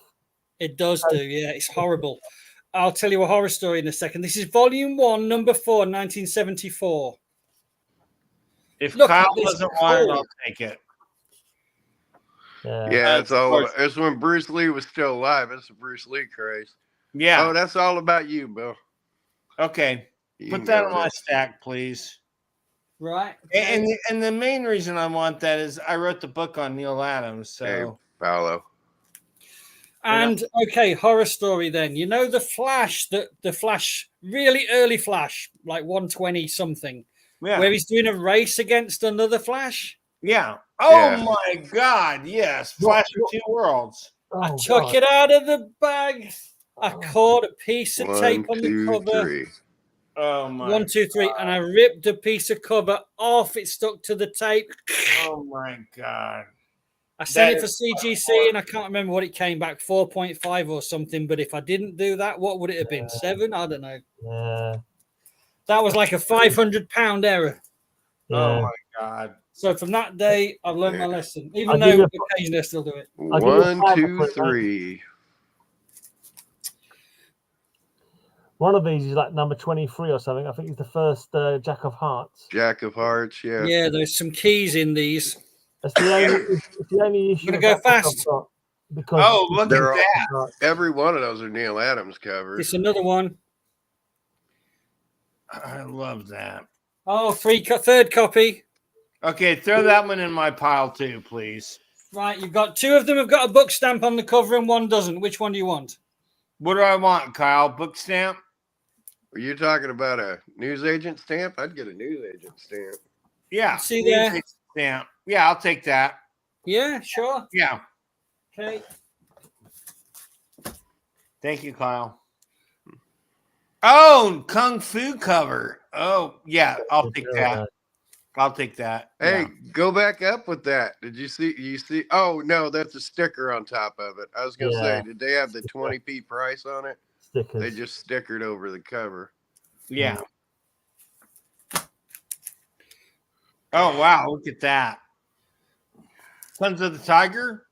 it does do, yeah, it's horrible. I'll tell you a horror story in a second. This is volume 1, number 4, 1974. If Look Kyle at this doesn't want it, cover. I'll take it. Yeah, Of it's all. course. It's when Bruce Lee was still alive. It's a Bruce Lee craze. Yeah. Oh, that's all about you, Bill. Okay. You Put that know on my that. stack, please. Right. And the main reason I want that is I wrote the book on Neil Adams. So Hey, Paolo. And okay, horror story then. You know the Flash, the Flash, really early Flash, like 120 something, yeah. where he's doing a race against another Flash. Yeah. Oh Yeah. my God. Yes. Flash of Two Worlds. Oh, I took God. it out of the bag. I caught a piece of 1, tape on the 2, cover. 3. Oh my. 1, 2, 3, and I ripped a piece of cover off. It stuck to the tape. Oh my God. I sent That it for is CGC, and I can't remember what it came back 4.5 or something. But if I didn't do that, what would it have been? 7? I don't know. Yeah. That was like a £500 error. Oh Yeah. my God. So from that day, I've learned my Yeah. lesson. Even I'll though give you occasionally I still do it. I'll give you a 1, fiver 2, for it, mate. 3. One of these is like number 23 or something. I think it's the first Jack of Hearts. Jack of Hearts, yeah. Yeah, there's some keys in these. That's the only issue. Gonna go with that book I've fast. got, because Oh, look at They're all- that. Every one of those are Neil Adams covers. It's another one. I love that. Oh, third copy. Okay, throw that one in my pile too, please. Right, you've got two of them have got a book stamp on the cover and one doesn't. Which one do you want? What do I want, Kyle? Book stamp? Were you talking about a newsagent stamp? I'd get a newsagent stamp. Yeah. See there? Stamp. Yeah, I'll take that. Yeah, sure. Yeah. Okay. Thank you, Kyle. Oh, Kung Fu cover. Oh, yeah, I'll take that. I'll take that. Hey, Yeah. go back up with that. Did you see? You see? Oh no, that's a sticker on top of it. I was gonna say, did they have the 20p price on it? Stickers. They just stickered over the cover. Yeah. Oh, wow, look at that. Sons of the Tiger?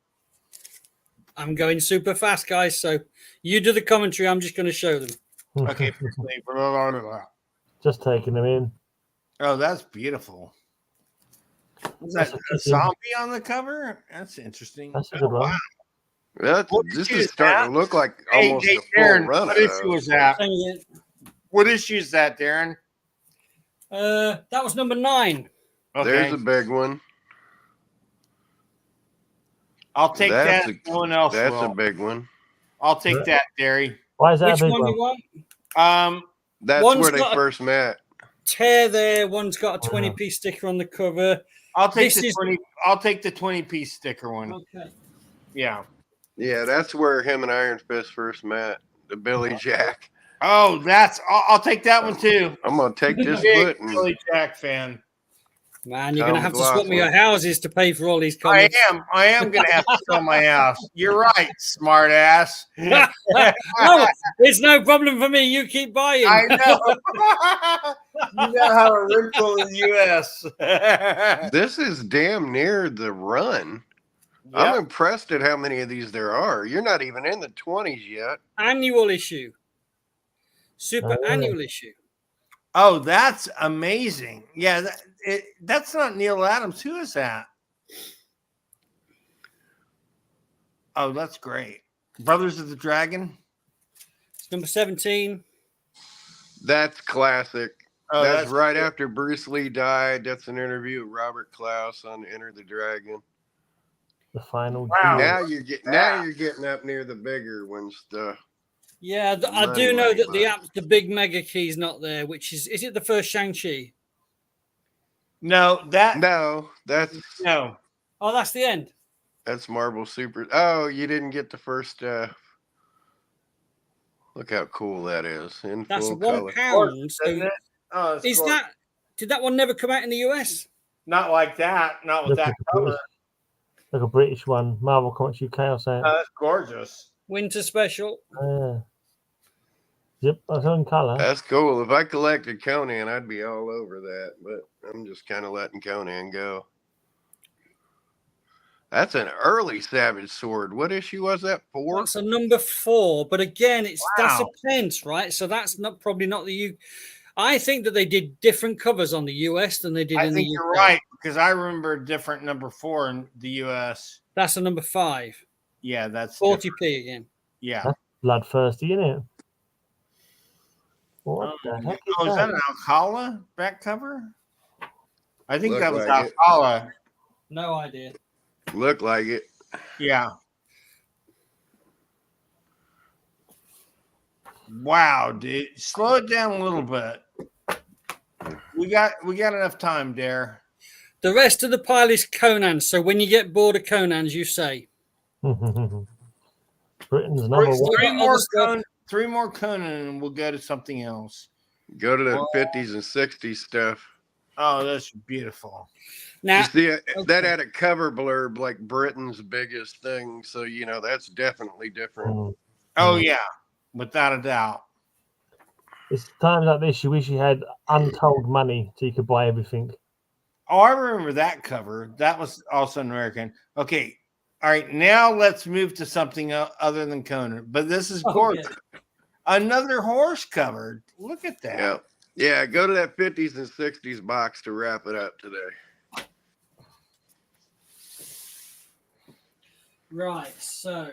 I'm going super fast, guys. So you do the commentary. I'm just going to show them. Okay. Just taking them in. Oh, that's beautiful. Is that a zombie on the cover? That's interesting. That's a good one. This is starting to look like almost a full Darren, run. what issue was that? Same again. What issue is that, Darren? That was number 9. Okay. There's a big one. I'll take That's that. No one else That's will. a big one. I'll take that, Derry. Why is that Which a big one one? you want? That's One's where they got a- first met. Tear there. One's got a 20p sticker on the cover. I'll take This the is- 20. I'll take the 20-piece sticker one. Okay. Yeah. Yeah, that's where him and Iron Fist first met. The Billy Jack. Oh, that's. I'll take that one too. I'm gonna take this Big foot and Billy Jack fan. Man, you're going to Tom have to swap me your McLaughlin. houses to pay for all these I comics. am going to have to sell my house. You're right, smart ass. No, it's no problem for me. You keep buying. I know. You know how a wrinkle in the U.S. this is damn near the run. I'm impressed at how many of these there are. You're not even in the 20s yet. Annual issue. Super Oh. annual issue. Oh, that's amazing. Yeah, that's not Neil Adams. Who is that? Oh, that's great. Brothers of the Dragon. It's number 17. That's classic. Oh, that's right after Bruce Lee died. That's an interview with Robert Klaus on Enter the Dragon. The final. Wow. duel. Now you're getting up near the bigger ones. Yeah, I do know that the big mega key's not there, which is it the first Shang-Chi? No, that's No, that's Oh, that's the end. Marvel Super. Oh, you didn't get the first. Look how cool that is in That's full £1. color. So Oh, it's is gorgeous. that? Did that one never come out in the US? Not like that? Not with Look that at the cover. British- Like a British one. Marvel Comics UK or something. That's gorgeous. Winter special. Yep, that's on colour. That's cool. If I collected Conan, I'd be all over that. But I'm just kind of letting Conan go. That's an early Savage Sword. What issue was that? 4? That's a number 4, but again, that's a Wow. pence, right? So that's probably not the U. I think that they did different covers on the US than they did I in the think UK. you're right because I remember a different number 4 in the U.S. That's a number 5. Yeah, that's 40p again. Yeah. Bloodthirsty, isn't it? What the heck is Is that that? an Alcala back cover? I think Looked that was like it. Alcala. No idea. Look like it. Yeah. Wow, dude. Slow it down a little bit. We got enough time, Dare. The rest of the pile is Conan. So when you get bored of Conan's, you say. Britain's number one. Three more Conan, and we'll go to something else. Go to the 50s and 60s stuff. Oh, that's beautiful. Now, You see, that had a cover blurb like Britain's biggest thing. So, that's definitely different. Mm. Oh, yeah. Without a doubt. It's times like this you wish you had untold money so you could buy everything. Oh, I remember that cover. That was also an American. Okay. All right. Now let's move to something other than Conan. But this is gorgeous. Another horse covered. Look at that. Yeah. Yeah, go to that 50s and 60s box to wrap it up today. Right, so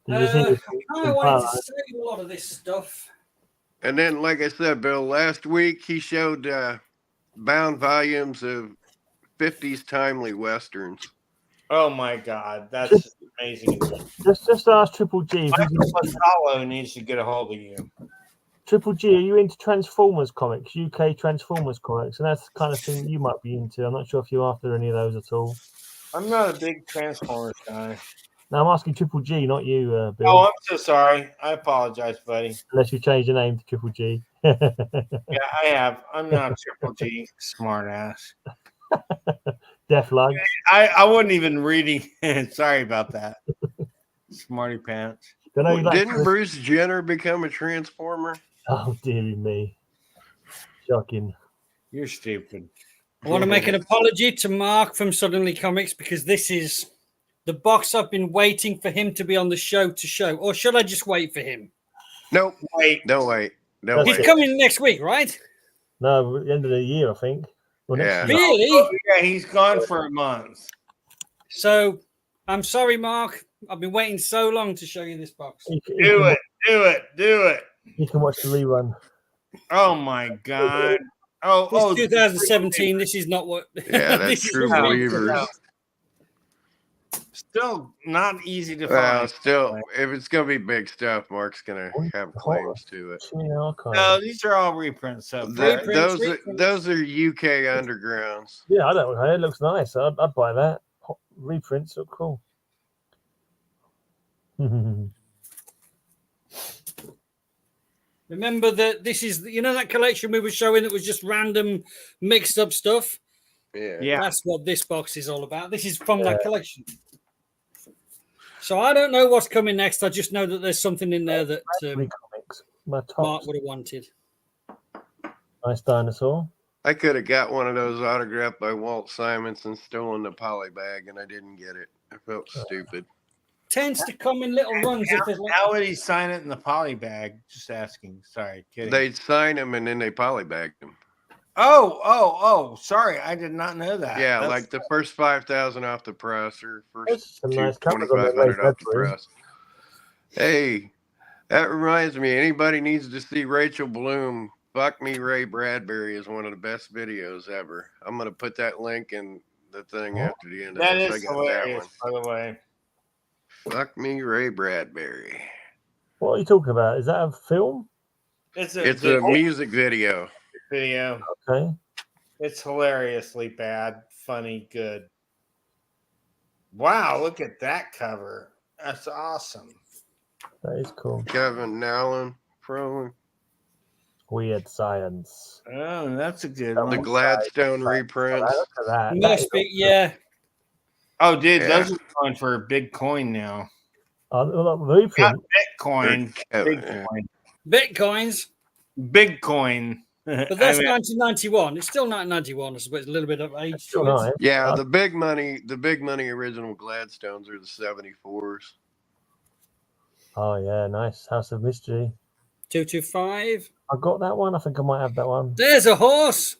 Did you see this? I wanted to say a lot of this stuff. And then, like I said, Bill, last week he showed bound volumes of 50s timely westerns. Oh my God, that's amazing. Just ask Triple G. Michael Pasalo needs to get a hold of you. Triple G, are you into Transformers comics, UK Transformers comics? And that's the kind of thing you might be into. I'm not sure if you're after any of those at all. I'm not a big Transformers guy. Now I'm asking Triple G, not you, Bill. Oh, I'm so sorry. I apologize, buddy. Unless you change your name to Triple G. Yeah, I have. I'm not Triple G, smart ass. Deaf lugs. I wasn't even reading. Sorry about that. Smarty pants. Didn't Bruce Jenner become a Transformer? Oh, dearie me. Shocking. You're stupid. I want to make an apology to Mark from Suddenly Comics because this is the box I've been waiting for him to be on the show to show. Or should I just wait for him? Nope. Wait. Don't wait. Don't He's wait. coming next week, right? No, at the end of the year, I think. Well, Yeah. Really? Oh, yeah, he's gone for a month. So I'm sorry, Mark. I've been waiting so long to show you this box. Do it. You can watch the rerun. Oh my God. This 2017. This is not what. Yeah, that's this is True not- Believers. Still not easy to Well, find. still, if it's going to be big stuff, Mark's going to have claims to it. No, these are all reprints. So Those are UK undergrounds. Yeah, I don't know. It looks nice. I'd buy that. Reprints look cool. Remember that this is, that collection we were showing that was just random mixed up stuff? Yeah. That's what this box is all about. This is from that collection. So I don't know what's coming next. I just know that there's something in there that Mark would have wanted. Nice dinosaur. I could have got one of those autographed by Walt Simons and stolen the poly bag, and I didn't get it. I felt stupid. Tends to come in little runs. How would he sign it in the poly bag? Just asking. Sorry, kidding. They'd sign them and then they polybagged them. Oh! Sorry, I did not know that. Yeah, like the first 5,000 off the press, or first nice covers on that 2,500 off the February. press. Hey, that reminds me. Anybody needs to see Rachel Bloom. Fuck Me Ray Bradbury is one of the best videos ever. I'm gonna put that link in the thing after the end of that this. is hilarious, by the way. Fuck Me Ray Bradbury. What are you talking about? Is that a film? It's a music video. Okay. It's hilariously bad, funny, good. Wow, look at that cover. That's awesome. That is cool. Kevin Nowlan from Weird Science. Oh, that's a good the one. Gladstone reprints. Look at that. Must be, yeah. Oh, dude, Yeah. those are going for a big coin now. The reprint. Not Bitcoin. Kevin, Big yeah. coin. Bitcoins. Big coin. But that's 1991. It's still 1991. I suppose it's a little bit of age. Still to it. nice. Yeah, the big money original Gladstones are the 74s. Oh yeah, nice. House of Mystery. 225. I got that one. I think I might have that one. There's a horse.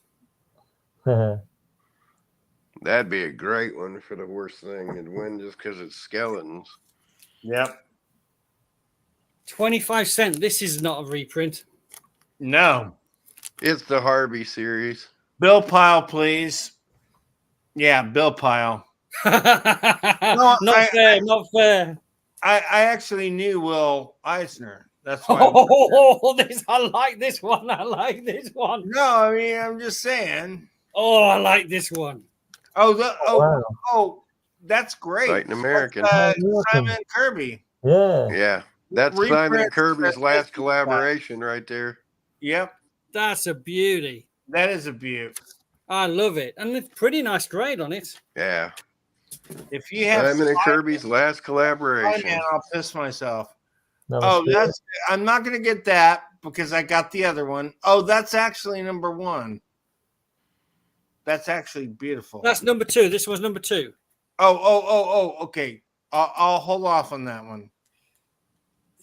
That'd be a great one for the worst thing and win just because it's skeletons. Yep. 25 cents. This is not a reprint. No. It's the Harvey series. Bill Pyle, please. Yeah, Bill Pyle. Not fair. Not fair. I actually knew Will Eisner. That's why. Oh, I like this one. I like this one. No, I mean, I'm just saying. Oh, I like this one. Wow. That's great. Fighting American. Simon Kirby. Yeah. Yeah. That's Reprint Simon and Kirby's last that. collaboration right there. Yep, That's a beauty. that is a beaut. I love it. And it's pretty nice grade on it. Yeah. If you have Simon and Kirby's last collaboration. man, I'll piss myself. No, Oh, it's- that's. I'm not gonna get that because I got the other one. Oh, that's actually number one. That's actually beautiful. That's number 2. This was number 2. Oh. Okay. I'll hold off on that one.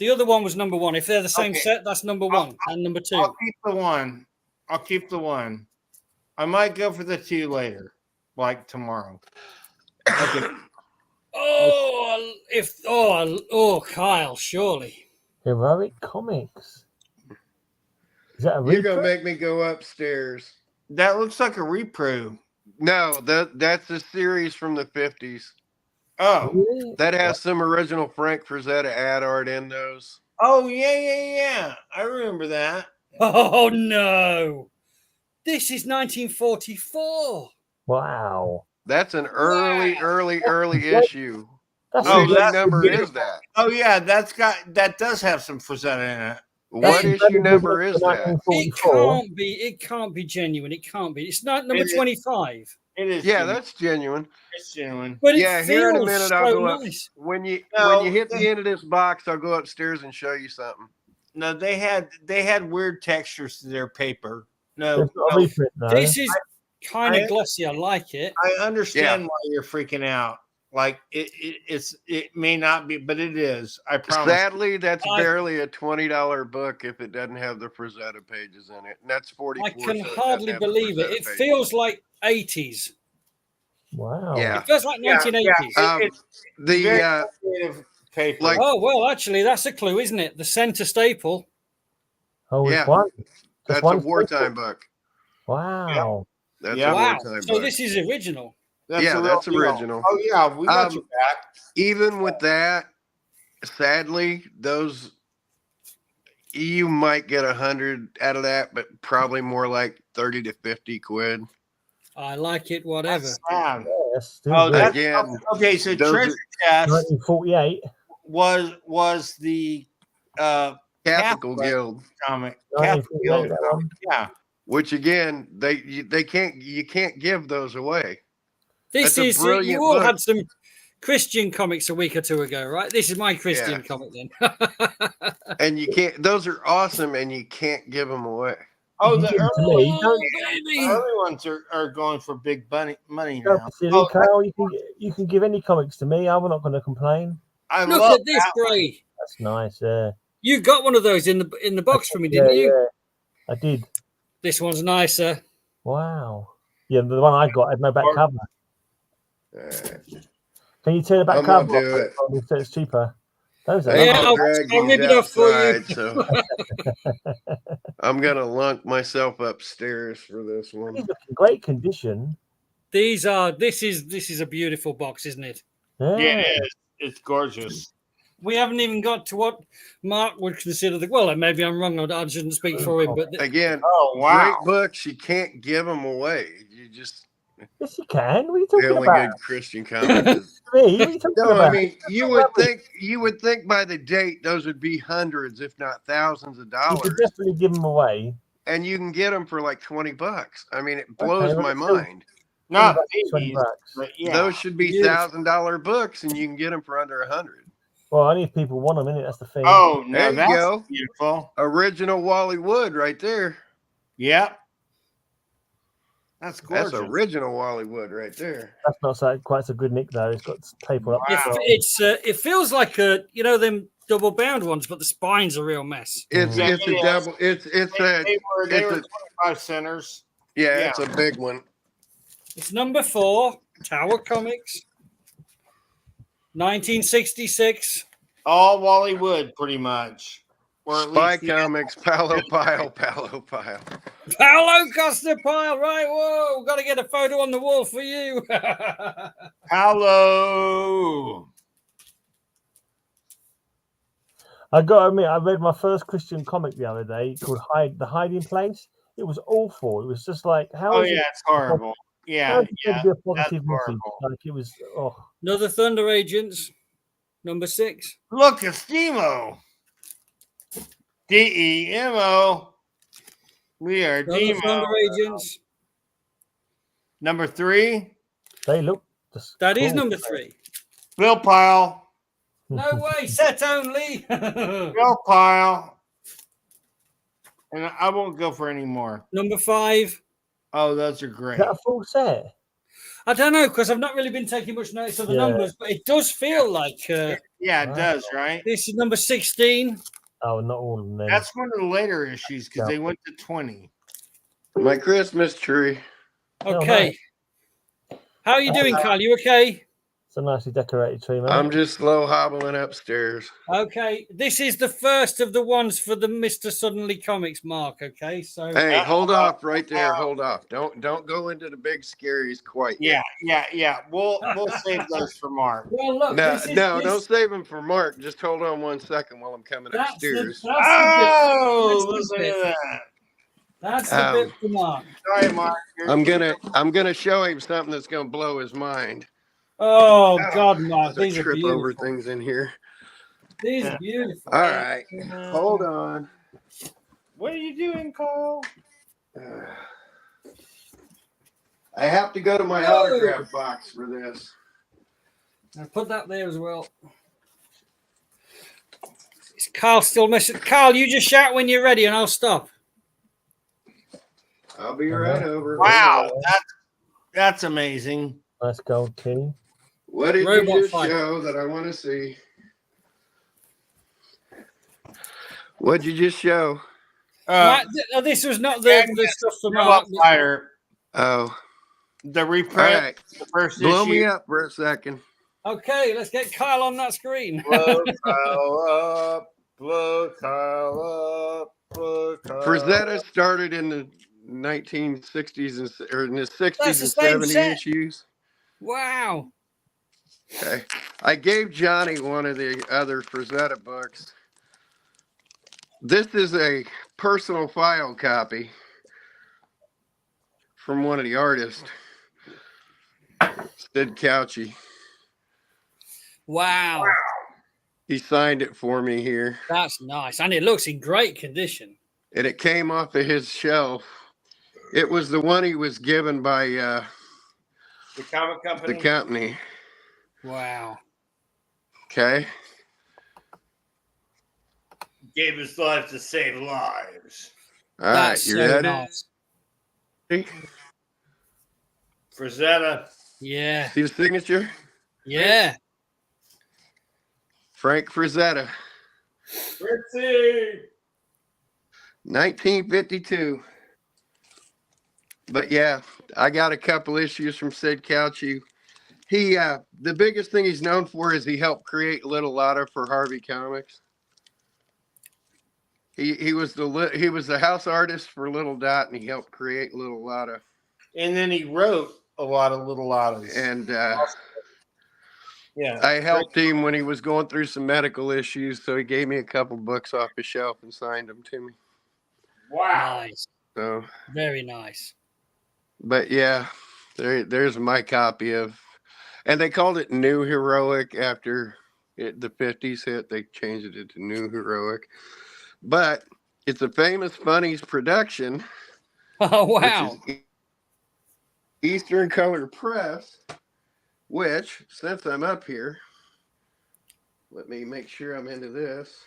The other one was number 1. If they're the same Okay. set, that's number 1 and number 2. I'll keep the one. I'll keep the one. I might go for the 2 later, like tomorrow. Okay. Kyle, surely. Heroic Comics. Is that a You're gonna reprint? make me go upstairs. That looks like a repro. No, that's a series from the 50s. Oh. Really? That has some original Frank Frazetta ad art in those. Oh, yeah. I remember that. Oh no. This is 1944. Wow. That's an early What? issue. That's Oh, What that's number beautiful. is that? Oh, yeah, that does have some Frazetta in it. What issue number is that? It can't be genuine. It can't be. It's not number It is. 25. It is. Yeah, genuine. that's genuine. It's genuine. But Yeah, it here in a feels minute so I'll go up. nice. When you No, hit the end of this box, I'll go upstairs and show you something. No, they had weird textures to their paper. No, There's not a reprint, though. This is kind I- of glossy. I like it. I understand why you're freaking out. Like it may not be, but it is. I promise. Sadly, that's I- barely a $20 book if it doesn't have the Frazetta pages in it. And that's 44. I can so it doesn't hardly have the believe it. Frazetta It pages. feels like 80s. Wow. Yeah. It feels like 1980s. It's The very creative paper. like- Oh, well, actually, that's a clue, isn't it? The center staple. Oh, it's Yeah. one. that's a one wartime book. Wow. That's Yeah. a Wow. wartime So book. this is original. Yeah, a real that's deal. original. Oh yeah, we got you back. Even with that, sadly, those you might get 100 out of that, but probably more like 30 to 50 quid. I like it, whatever. That's sad. Yeah, that's still Oh, good. that's Again, okay. So those treasure chest 1948. was the Catholic Catholic. Guild, comic. Catholic 1948, Guild that comic. Yeah. which again, you can't give those away. This That's a is brilliant you all book. had some Christian comics a week or two ago, right? This is my Christian Yeah. comic then. And you can't, those are awesome and you can't give them away. Oh, You the give it to early, me. baby. early ones are going for big money Don't now. be silly, Oh, Kyle. You can give any comics to me. I'm not going to complain. I Look love at this, that. Gray. That's nice. Yeah. You got one of those in the box for me, Yeah, didn't you? yeah. I did. This one's nicer. Wow. Yeah, the one I got had no back Or- cover. Can you tear the back I'm gonna cover do off it. for me so it's cheaper? Those are Yeah, I'm I'll- gonna drag I'll these rip it off for you. outside, so I'm gonna lunk myself upstairs for this one. These look in great condition. This is a beautiful box, isn't it? Yeah. Yeah, it is. It's gorgeous. We haven't even got to what Mark would consider and maybe I'm wrong. I shouldn't speak for him, but Again, Oh wow! great books. You can't give them away. You just Yes, you can. What are you the talking only about? good Christian comic. Is, Me? What are you talking no, about? I mean you would think by the date those would be hundreds, if not thousands of you dollars, could definitely give them away. and you can get them for like $20. I mean, it blows well, my it's still- mind. Not $20. babies, but yeah. Those should be Beautiful. $1,000 books, and you can get them for under 100. Well, only if people want them, innit? That's the thing. Oh, There now you that's go. beautiful. Original Wally Wood, right there. Yep. That's gorgeous. That's original Wally Wood, right there. That's not quite so good, Nick. Though it's got paper up. Wow. it feels like them double bound ones, but the spine's a real mess. It's Yeah, it's it a is. double. It's They were it's a- 25 centers. yeah, it's a big one. It's number 4, Tower Comics, 1966. All Wally Wood, pretty much. Or at Spy least the- Comics, Palo Pile. Paolo Costa Pile, right? Whoa, got to get a photo on the wall for you. Hello. I got to admit, I read my first Christian comic the other day called The Hiding Place. It was awful. It was just like, how Oh is yeah, it? it's horrible. How Yeah, is it yeah. going to be a positive that's message? horrible. Like it was. Oh, Another Thunder Agents, number 6. Look, it's Demo. Demo. We are Another Demo. Thunder Agents. Number 3, they look. Just That is cool. number 3. Bill Pile. No way, set only. Bill Pile. And I won't go for any more. Number 5. Oh, those are Is great. that a full set? I don't know because I've not really been taking much notice of the numbers, but it does feel like Yeah, it does, right? this is number 16. Oh, not all of them. Then. That's one of the later issues because they went to 20. My Christmas tree. Okay. How are you doing, Kyle? You okay? It's a nicely decorated tree, mate. I'm just slow hobbling upstairs. Okay. This is the first of the ones for the Mr. Suddenly Comics mark. Okay. So Hey, hold off right there. Hold off. Don't go into the big scaries quite yet. Yeah. We'll save those for Mark. well, look, Don't save them for Mark. Just hold on 1 second while I'm coming upstairs. Listen to that. That's the bit for Mark. Sorry, Mark. I'm gonna show him something that's gonna blow his mind. Oh God, Mark! There's These a are trip beautiful. over things in here. These are beautiful. All right, hold on. What are you doing, Cole? I have to go to my autograph box for this. I'll put that there as well. Is Carl still missing? Carl, you just shout when you're ready, and I'll stop. I'll be right over. Wow, that's amazing. Nice gold key. What did Robot you just fight. show that I want to see? What'd you just show? This was not the stuff for Mark. Fire. Oh, The all reprint. right. The first Blow issue. me up for a second. Okay, let's get Kyle on that screen. Blow Kyle up. Blow Kyle up. Blow Kyle Frazetta started in the 1960s or in the 60s That's the and same 70s set. issues. Wow. Okay. I gave Johnny one of the other Frazetta books. This is a personal file copy from one of the artists, Sid Couchy. Wow. He signed it for me here. That's nice. And it looks in great condition. And it came off of his shelf. It was the one he was given by the comic company. the company. Wow. Okay. Gave his life to save lives. All That's right. You so ready? nice. Frazetta. Yeah. See the signature? Yeah. Frank Frazetta, Fritzy. 1952. But yeah, I got a couple issues from Sid Couchy. He, the biggest thing he's known for is he helped create Little Lotta for Harvey Comics. He was the house artist for Little Dot, and he helped create Little Lotta. And then he wrote a lot of Little Lottas. And yeah, I helped him when he was going through some medical issues, so he gave me a couple books off his shelf and signed them to me. wow. Nice. So, Very nice. but yeah, there's my copy of, and they called it New Heroic after the 50s hit. They changed it to New Heroic, but it's a Famous Funnies production. Oh, wow. Which is Eastern Color Press, which, since I'm up here, let me make sure I'm into this.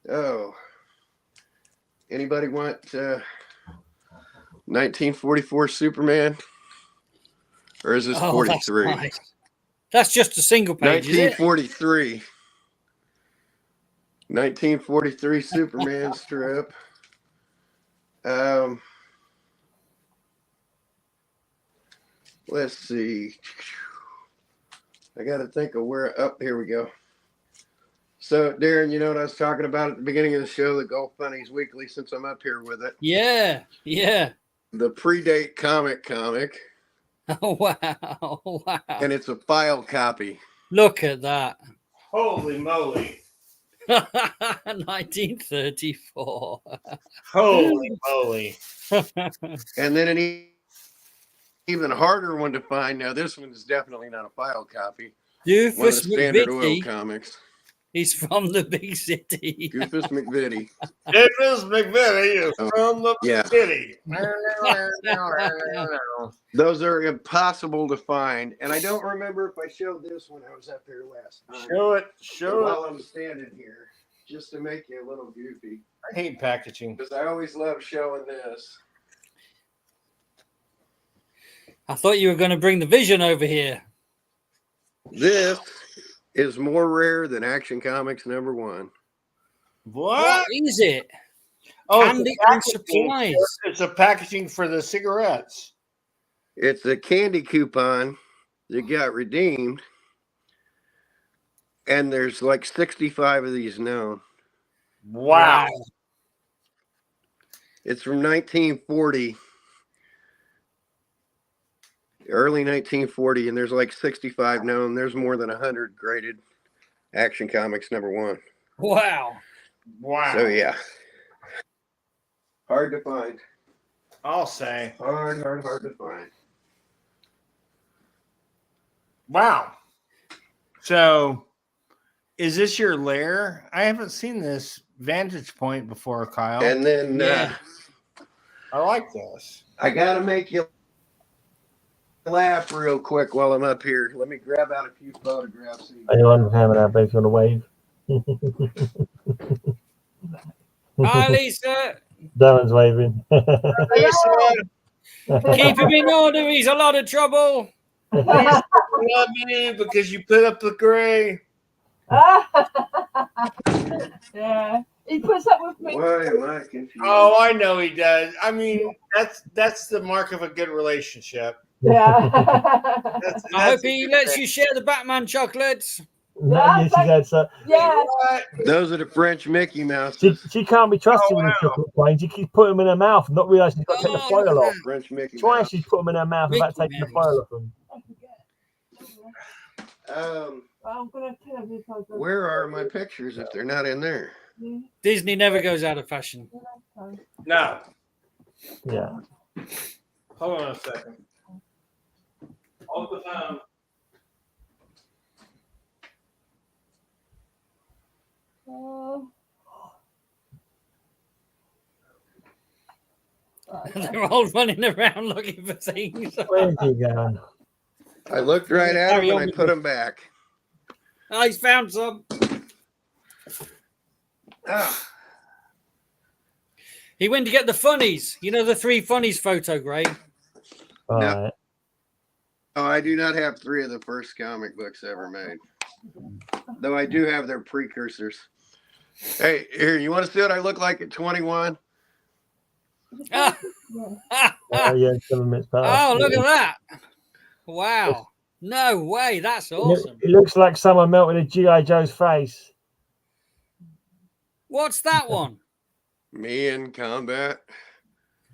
Oh, anybody want 1944 Superman? Or is this 43? That's nice. That's just a single page, is it? 1943. 1943 Superman strip. Let's see. I got to think of where. Up here we go. So, Darren, you know what I was talking about at the beginning of the show, the Golf Bunnies Weekly, since I'm up here with it. Yeah. Yeah. The Predate comic. Oh, wow. Wow. And it's a file copy. Look at that. Holy moly. 1934. Holy moly. And then an even harder one to find. Now, this one is definitely not a file copy. One of the Doofus Standard Oil McVitie. comics. He's from the big city. Goofus McVitie. Davis McVitie is from the Yeah. city. Those are impossible to find. And I don't remember if I showed this when I was up here last time. Show it. While I'm standing here, just to make you a little goofy. I hate packaging. Because I always love showing this. I thought you were going to bring the Vision over here. This is more rare than Action Comics #1. What is it? Oh, Candy and supplies. It's a packaging for the cigarettes. It's a candy coupon that got redeemed, and there's like 65 of these now. Wow. It's from 1940, early 1940, and there's like 65 now, and there's more than 100 graded Action Comics #1. Wow. Wow. So yeah, hard to find. I'll say. Hard to find. Wow. So, is this your lair? I haven't seen this vantage point before, Kyle. And then I like this. I gotta make you laugh real quick while I'm up here. Let me grab out a few photographs. Are you on camera now, baby? On the wave? Hi, Lisa. Darren's waving. Keep him in order. He's a lot of trouble. I love you because you put up the gray. Yeah, he puts up with me. Why am I confused? Oh, I know he does. I mean, that's the mark of a good relationship. Yeah. I hope he lets you share the Batman chocolates. Yes, she said so. Yeah. Those are the French Mickey Mouse. She can't be trusted with the chocolate planes. She keeps putting them in her mouth and not realising she's got to take the foil off. French Mickey Twice Mouse. she's put them in her mouth without taking the foil off them. I'm gonna tell you something. Where are my pictures if they're not in there? Disney never goes out of fashion. No. Yeah. Hold on a second. Hold the phone. They're all running around looking for things. Where's he going? I looked right at them and I put them back. Oh, he's found some. Ah, He went to get the funnies. You know the 3 funnies photo, Gray? All No. right. oh, I do not have 3 of the first comic books ever made. Though I do have their precursors. Hey, here, you want to see what I look like at 21? Ah. Oh, yeah, 7 minutes past. Oh, look at that. Wow. No way. That's awesome. It looks like someone melted a G.I. Joe's face. What's that one? Me in combat.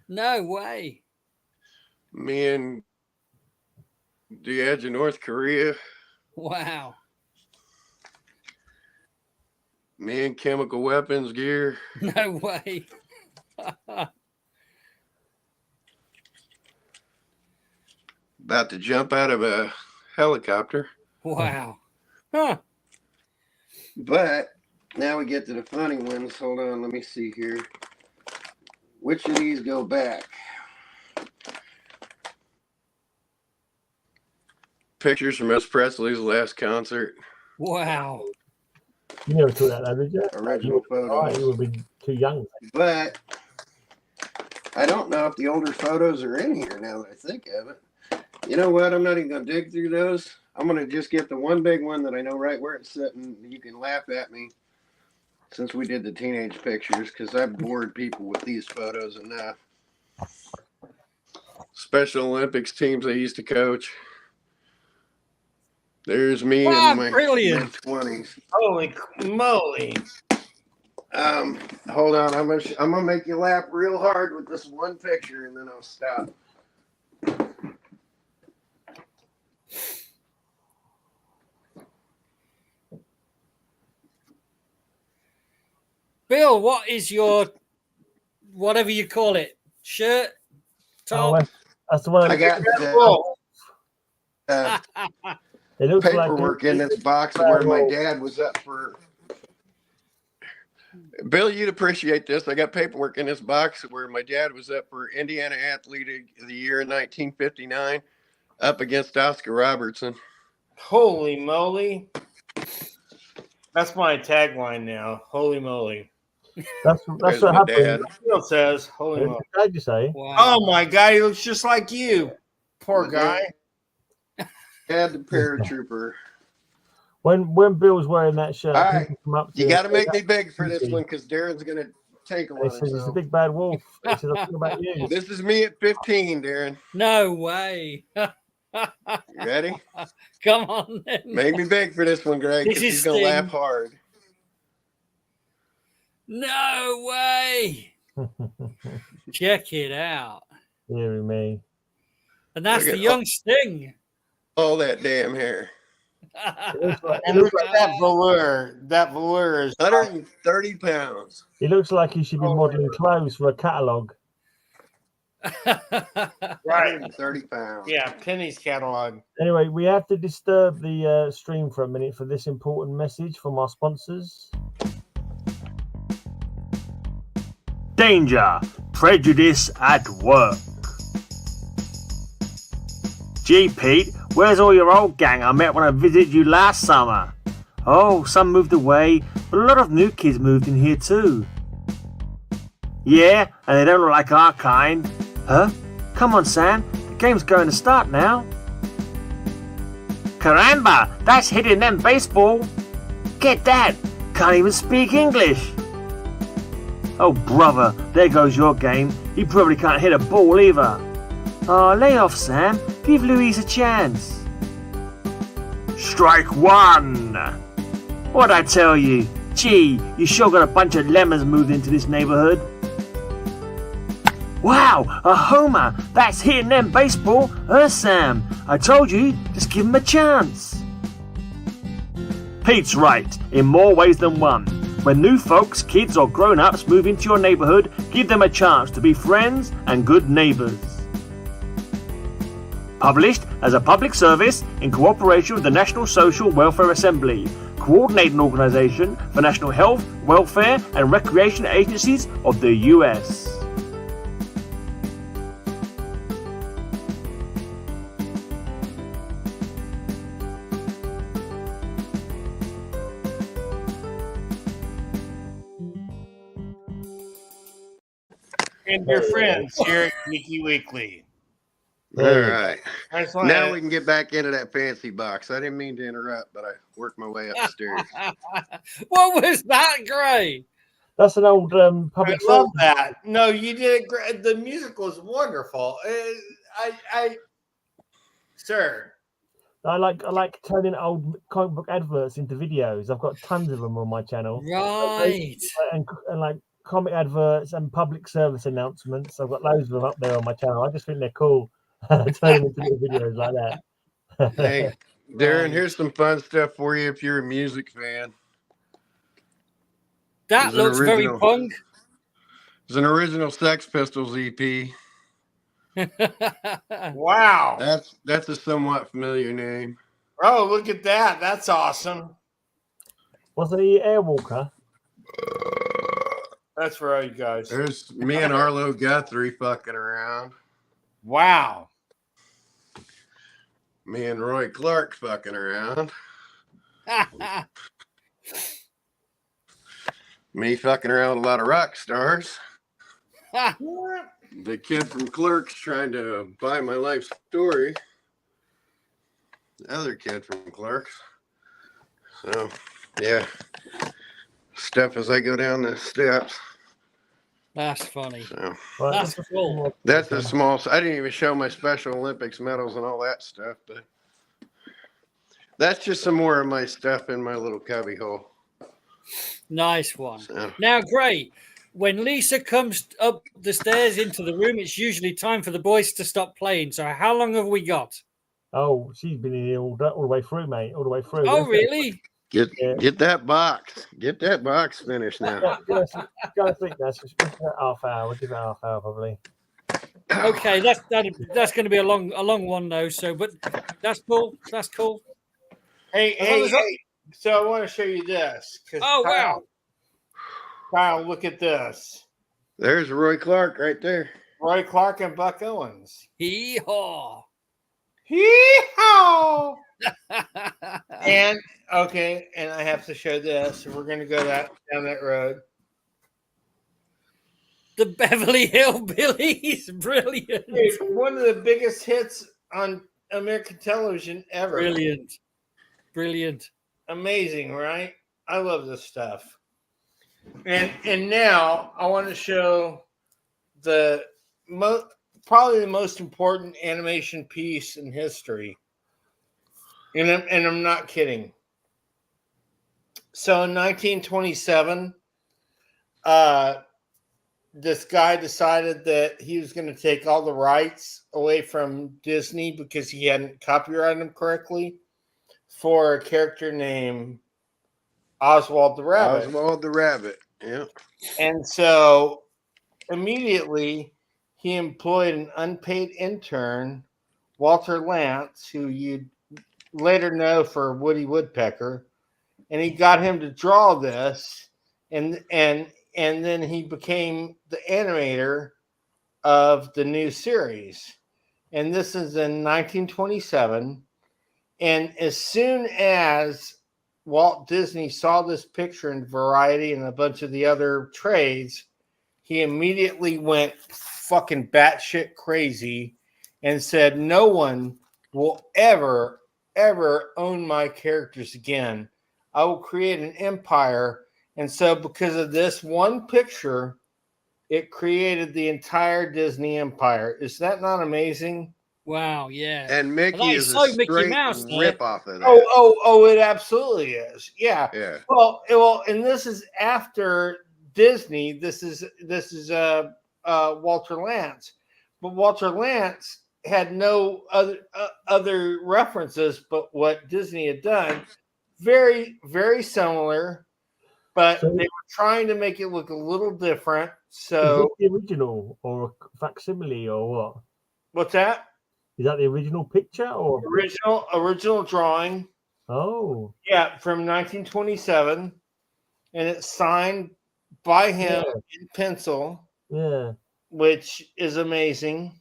No way. Me in the edge of North Korea. Wow. Me in chemical weapons gear. No way. About to jump out of a helicopter. Wow. Huh. But now we get to the funny ones. Hold on, let me see here. Which of these go back? Pictures from Elvis Presley's last concert. Wow. You never took that, did you? Original photos. You would be too young. But I don't know if the older photos are in here now that I think of it. You know what? I'm not even going to dig through those. I'm going to just get the one big one that I know right where it's sitting. You can laugh at me since we did the teenage pictures because I've bored people with these photos enough. Special Olympics teams I used to coach. There's me in my mid-20s. Holy moly. Hold on. I'm gonna make you laugh real hard with this one picture and then I'll stop. Bill, what is your, whatever you call it, shirt? Top? Oh, that's the one. I got It looks paperwork in this box where my dad was up for. Bill, you'd appreciate this. I got paperwork in this box where my dad was up for Indiana Athlete of the Year in 1959 up against Oscar Robertson. Holy moly. That's my tagline now. Holy moly. That's what happened. Bill says, holy moly. What did you say? Wow. Oh my God, he looks just like you. Poor guy. Had the paratrooper. When Bill's wearing that shirt, All right. people come up to You him got to and say, make me beg for this Geeky. one because Darren's going to take And one he says, it's a himself. big bad wolf. He says, I think about you. This is me at 15, Darren. No way. You ready? Come on then. Make me beg for this one, Greg, This because is he's going to Sting. laugh hard. No way. Check it out. Dear me. And that's Look the at young Sting. all that damn hair. It looks like, And look at that velour. That velour is 130 pounds. he looks like he should be modeling clothes for a catalogue. right. 130 pounds. Yeah, Penny's catalog. Anyway, we have to disturb the stream for a minute for this important message from our sponsors. Danger! Prejudice at work. Gee, Pete, where's all your old gang I met when I visited you last summer? Oh, some moved away, but a lot of new kids moved in here too. Yeah, and they don't look like our kind. Huh? Come on, Sam, the game's going to start now. Caramba, that's hitting them baseball. Get that, can't even speak English. Oh, brother, there goes your game. He probably can't hit a ball either. Oh, lay off, Sam. Give Louise a chance. Strike one. What'd I tell you? Gee, you sure got a bunch of lemons moved into this neighborhood. Wow, a homer. That's hitting them baseball. Sam, I told you, just give him a chance. Pete's right, in more ways than one. When new folks, kids or grown-ups move into your neighborhood, give them a chance to be friends and good neighbors. Published as a public service in cooperation with the National Social Welfare Assembly, coordinating organization for national health, welfare and recreation agencies of the U.S. And your friends here at Geeky Weekly. All right. That's why Now we can get back into that fancy box. I didn't mean to interrupt, but I worked my way upstairs. What was that, Gray? That's an old I public love service. that. No, you did it great. The music was wonderful. Sir. I like turning old comic book adverts into videos. I've got tons of them on my channel. Right. And like comic adverts and public service announcements. I've got loads of them up there on my channel. I just think they're cool. Turn them into little videos like that. Hey, Darren, here's some fun stuff for you if you're a music fan. That Is it looks very original? punk. It's an original Sex Pistols EP. Wow. That's a somewhat familiar name. Oh, look at that. That's awesome. Was the Airwalker? That's for all you guys. There's me and Arlo Guthrie fucking around. Wow. Me and Roy Clark fucking around. Me fucking around with a lot of rock stars. The kid from Clerks trying to buy my life story. The other kid from Clerks. So, yeah. Stuff as I go down the steps. That's funny. So, Right, That's cool. that's a small. I didn't even show my Special Olympics medals and all that stuff, but that's just some more of my stuff in my little cubby hole. Nice one. So, Now, Gray, when Lisa comes up the stairs into the room, it's usually time for the boys to stop playing. So how long have we got? Oh, she's been in here all the way through, mate. All the way through. Oh, really? get that box. Get that box finished now. Go to sleep, Ness. We'll give it half hour. We'll give it half hour, probably. Okay, that's going to be a long one though. So, but that's cool. That's cool. Hey. So I want to show you this. Oh, wow. Kyle, look at this. There's Roy Clark right there. Roy Clark and Buck Owens. Hee-haw. Hee-haw! And I have to show this. We're going to go down that road. The Beverly Hillbillies. Brilliant. Dude, one of the biggest hits American television ever. Brilliant. Amazing, right? I love this stuff. And now I want to show probably the most important animation piece in history. And I'm not kidding. So in 1927, this guy decided that he was going to take all the rights away from Disney because he hadn't copyrighted them correctly for a character named Oswald the Rabbit. Oswald the Rabbit, yeah. And so immediately he employed an unpaid intern, Walter Lantz, who you'd later know for Woody Woodpecker, and he got him to draw this, and then he became the animator of the new series. And this is in 1927. And as soon as Walt Disney saw this picture in Variety and a bunch of the other trades, he immediately went fucking batshit crazy and said, no one will ever own my characters again. I will create an empire. And so because of this one picture, it created the entire Disney empire. Is that not amazing? Wow, yeah. And Mickey That is so a Mickey straight Mouse, rip off of that. Oh, it absolutely is. Yeah. Yeah. Well, and this is after Disney. This is Walter Lantz, but Walter Lantz had no other references but what Disney had done. Very, very similar, but they were trying to make it look a little different. So, is it the original or a facsimile or what? What's that? Is that the original picture or original drawing? Oh, yeah, from 1927, and it's signed by him in pencil. Yeah, which is amazing.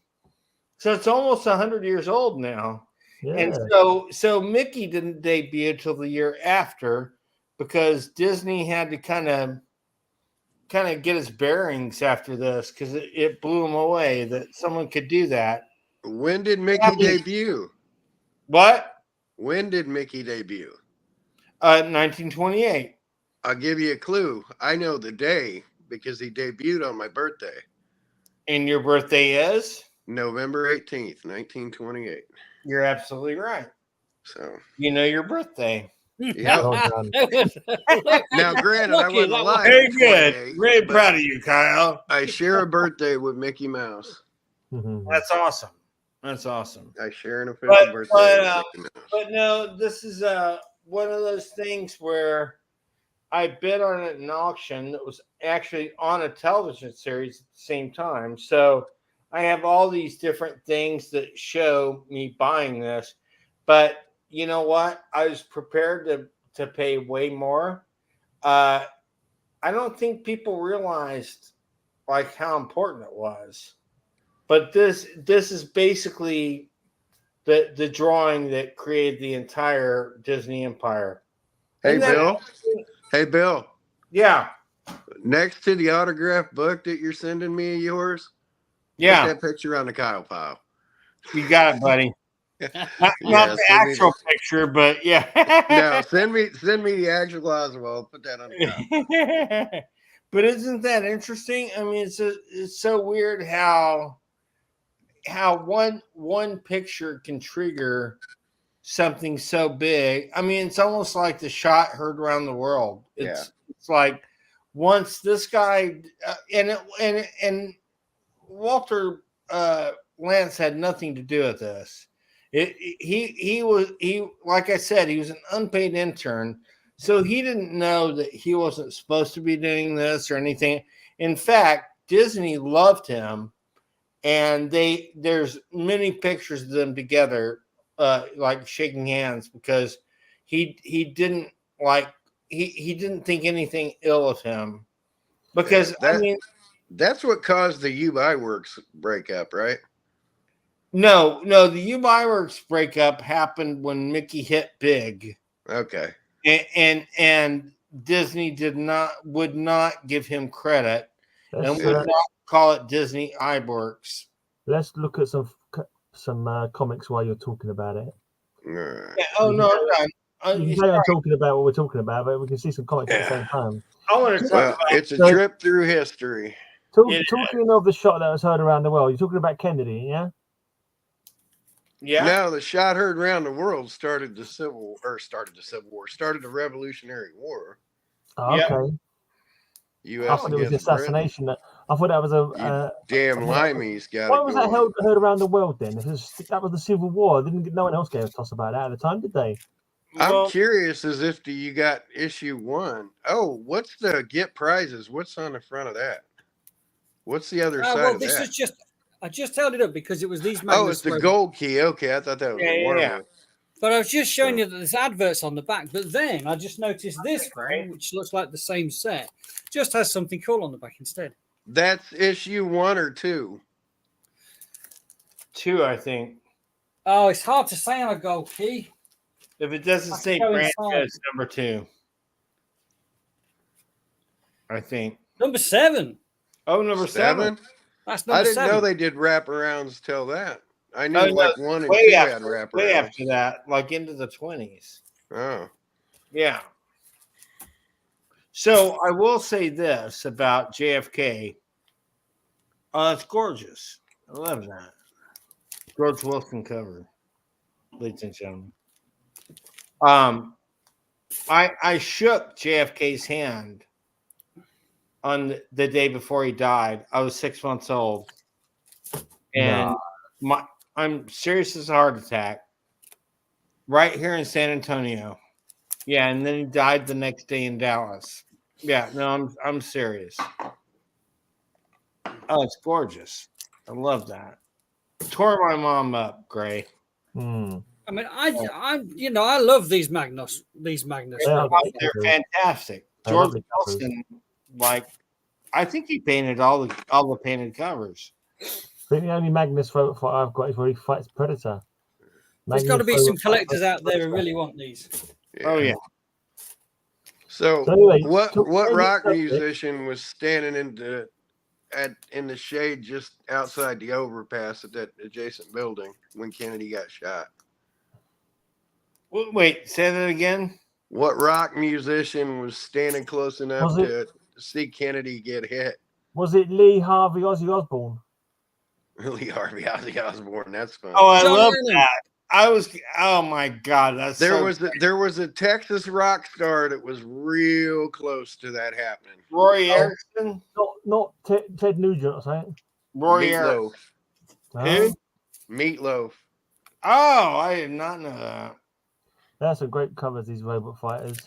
So it's almost 100 years old now. yeah. And so Mickey didn't debut till the year after because Disney had to kind of get his bearings after this because it blew him away that someone could do that. When did Mickey debut? What? When did Mickey debut? 1928. I'll give you a clue. I know the day because he debuted on my birthday. And your birthday is? November 18th, 1928. You're absolutely right. So you know your birthday. Yeah. Now, granted, I wasn't alive. Very good. Very proud of you, Kyle. I share a birthday with Mickey Mouse. That's awesome. That's awesome. I share an official birthday with Mickey Mouse. But no, this is one of those things where I bid on it in an auction that was actually on a television series at the same time. So I have all these different things that show me buying this. But you know what? I was prepared to pay way more. I don't think people realized like how important it was. But this is basically the drawing that created the entire Disney empire. Hey, Bill. Yeah. Next to the autograph book that you're sending me of yours, yeah, put that picture on the Kyle pile. You got it, buddy. Not the actual picture, but yeah. No, send me the actual Oswald. Put that on the pile. But isn't that interesting? I mean, it's so weird how one picture can trigger something so big. I mean, it's almost like the shot heard around the world. It's like once this guy and Walter Lantz had nothing to do with this. He was like I said, he was an unpaid intern, so he didn't know that he wasn't supposed to be doing this or anything. In fact, Disney loved him, and there's many pictures of them together, like shaking hands, because he didn't think anything ill of him, because that's what caused the U-Buy Works breakup, right? No, the U-Buy Works breakup happened when Mickey hit big. Okay. And Disney would not give him credit and would not call it Disney Eyeworks. Let's look at some some comics while you're talking about it. Yeah, oh no, I'm done. You can carry on talking about what we're talking about, but we can see some comics at the same time. I want to talk Well, about. it's a trip through history. Talking of the shot that was heard around the world, you're talking about Kennedy, yeah? Yeah. No, the shot heard around the world started the Revolutionary War. Oh, Yeah. okay. U.S. I thought it was against assassination. I thought that was You damn limeys got why it was that going. heard around the world then? If that was the Civil War, no one else gave a toss about that at the time, did they? I'm curious as if you got issue 1. Oh, what's the get prizes? What's on the front of that? What's the other side of this that? was just I just held it up because it was these Oh, Magnus it's the slogans. gold key. Okay, I thought that was a werewolf. But I was just showing you that there's adverts on the back. But then I just noticed this one, which looks like the same set, just has something cool on the back instead. That's issue 1 or 2. 2, I think. Oh, it's hard to say on a gold key. If it doesn't say brand, it's number 2. I think. Number 7. Oh, number 7. That's number 7. I didn't know they did wraparounds till that. I knew 1 and 2 had wraparounds. Way after that, like into the 20s. Oh. Yeah. So I will say this about JFK. It's gorgeous. I love that. George Wilson cover, ladies and gentlemen. I shook JFK's hand on the day before he died. I was 6 months old, and I'm serious as a heart attack. Right here in San Antonio. Yeah, and then he died the next day in Dallas. Yeah, no, I'm serious. Oh, it's gorgeous. I love that. Tore my mom up, Gray. I mean, I love these Magnus. They're fantastic. George Wilson, I think he painted all the painted covers. I think the only Magnus photo I've got is where he fights Predator. There's got to be some collectors out there who really want these. Yeah. Oh yeah. So anyway, what rock musician was standing in the shade just outside the overpass at that adjacent building when Kennedy got shot? Wait, say that again. What rock musician was standing close enough to see Kennedy get hit? Was it Lee Harvey Ozzy Osbourne? Lee Harvey Ozzy Osbourne. That's fun. Oh, I love that. Oh my God, there was a Texas rock star that was real close to that happening. Roy Erickson, not Ted Nugent, I think. Roy Erickson. Who? Meatloaf. Oh, I did not know that. That's some great covers, these robot fighters.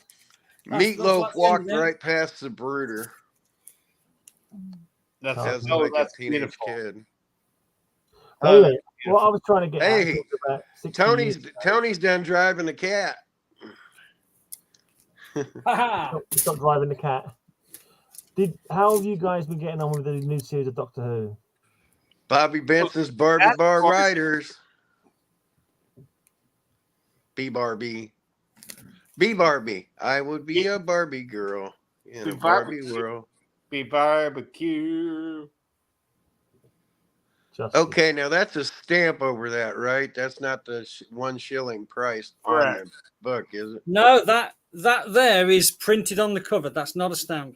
Meatloaf walked right past the Brooder. That's a teenage beautiful. kid. Anyway, what I was trying to get Tony's done driving the cat. Stop driving the cat. How have you guys been getting on with the new series of Doctor Who? Bobby Benson's Barbie Bar Riders. Be Barbie. I would be a Barbie girl in a Barbie world. Be barbecue. Okay, now that's a stamp over that, right? That's not the 1 shilling price on the book, is it? No, that there is printed on the cover. That's not a stamp.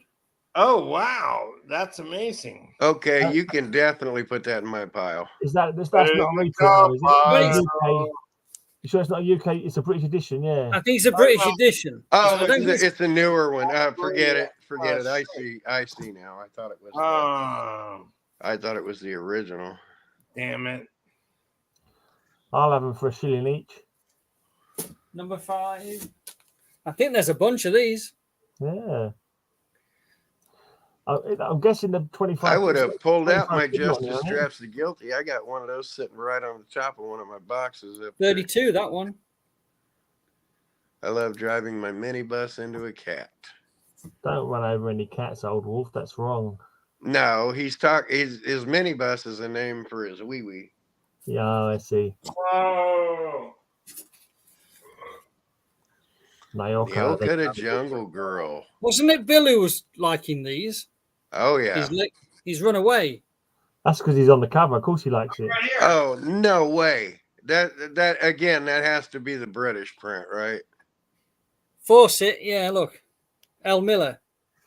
Oh wow, that's amazing. Okay, you can definitely put that in my pile. That's not a retail, is it? You sure it's not a UK? It's a British edition, yeah. I think it's a British edition. Oh, it's a newer one. Forget it. I see now. I thought it was. I thought it was the original. Damn it! I'll have them for $1 shilling each. Number 5. I think there's a bunch of these. Yeah. I'm guessing the 25. I would have pulled out my Justice Straps the Guilty. I got one of those sitting right on the top of one of my boxes. 32, that one. I love driving my minibus into a cat. Don't run over any cats, old wolf. That's wrong. No, his minibus is a name for his wee-wee. Yeah, I see. Oh. Nayoka the Jungle Girl. Wasn't it Bill who was liking these? Oh, yeah. He's run away. That's because he's on the cover. Of course he likes it. Right here. Oh, no way. That again, that has to be the British print, right? Force it, yeah. Look, L. Miller.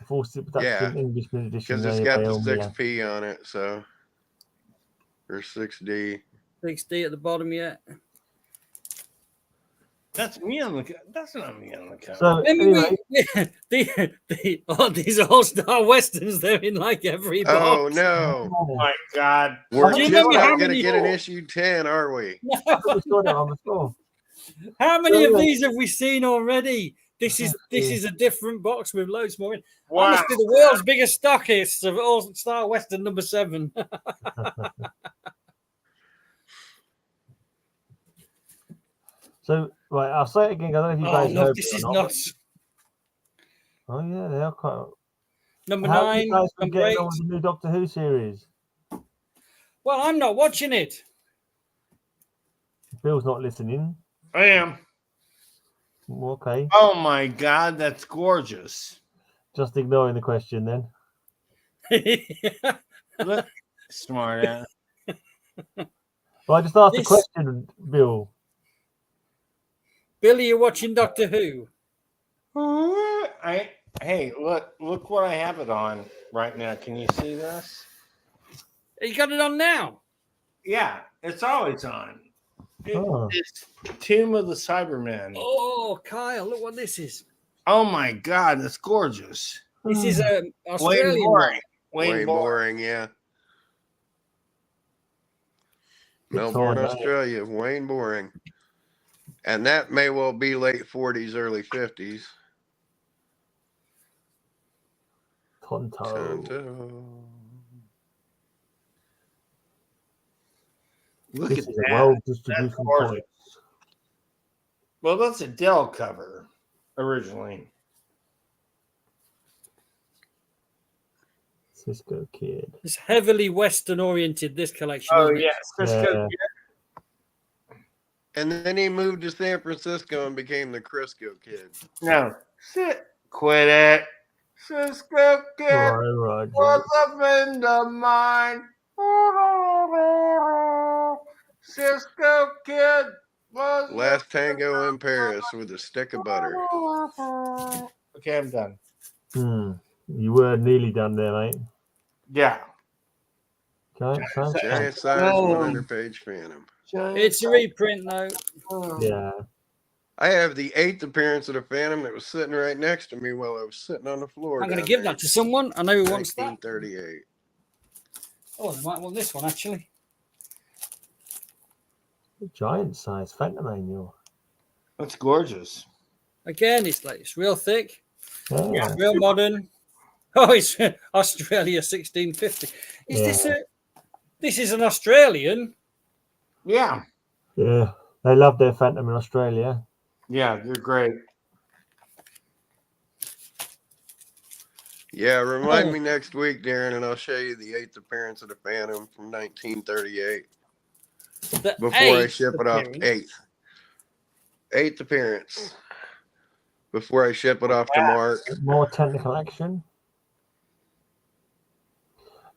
Forced it production English edition. Because it's got the 6P on it, so or 6D. 6D at the bottom, yeah. That's me on the. That's not me on the cover. So anyway, these all-star westerns, they're in like every box. Oh no! Oh my God! We're Do you just remember how not going to many- get an issue 10, are we? How many of these have we seen already? This is a different box with loads more in. Wow. I must be the world's biggest stockist of all-star western number 7. So right, I'll say it again. I don't know if you Oh guys no, heard this it or is not. nuts. Oh yeah, they are quite. Number How 9, you guys been number getting 8. on with the new Doctor Who series? Well, I'm not watching it. Bill's not listening. I am. Okay, Oh my God, that's gorgeous. just ignoring the question then. Look, smart ass. Well, I just asked This- the question, Bill. Billy, you're watching Doctor Who. Hey, look what I have it on right now. Can you see this? You got it on now. Yeah, it's always on. Oh. It's Tomb of the Cybermen. Oh, Kyle, look what this is. Oh my God, that's gorgeous. This is an Wayne Australian one. Boring. Way Wayne Boring. boring, yeah. Melbourne, Australia. Wayne Boring. And that may well be late 40s, early 50s. Tonto. Look This at is a that. world That's distribution gorgeous. point. Well, that's a Dell cover originally. Cisco Kid. It's heavily Western oriented, this collection. Oh isn't it? yeah, Cisco. Yeah. And then he moved to San Francisco and became the Crisco Kid. No, quit it. Cisco Kid Right. was a friend of mine. Cisco Kid was Last Tango in Paris with a stick of butter. Okay, I'm done. You were nearly done there, mate. Yeah. Okay, so- Giant size 100-page Phantom. It's a reprint, though. yeah. I have the 8th appearance of the Phantom that was sitting right next to me while I was sitting on the floor. I'm going to down give there that to someone. I know who wants that. 1938. Oh, they might want this one, actually. Giant size Phantom Annual. That's gorgeous. Again, it's real thick. Yeah. It's real modern. Oh, it's Australia 1650. This is an Australian? Yeah. Yeah. They love their Phantom in Australia. Yeah, they're great. Yeah, remind me next week, Darren, and I'll show you the 8th appearance of the Phantom from 1938. The Before I 8th ship it off, appearance. 8th appearance. Before I ship it off to Mark. More technical action.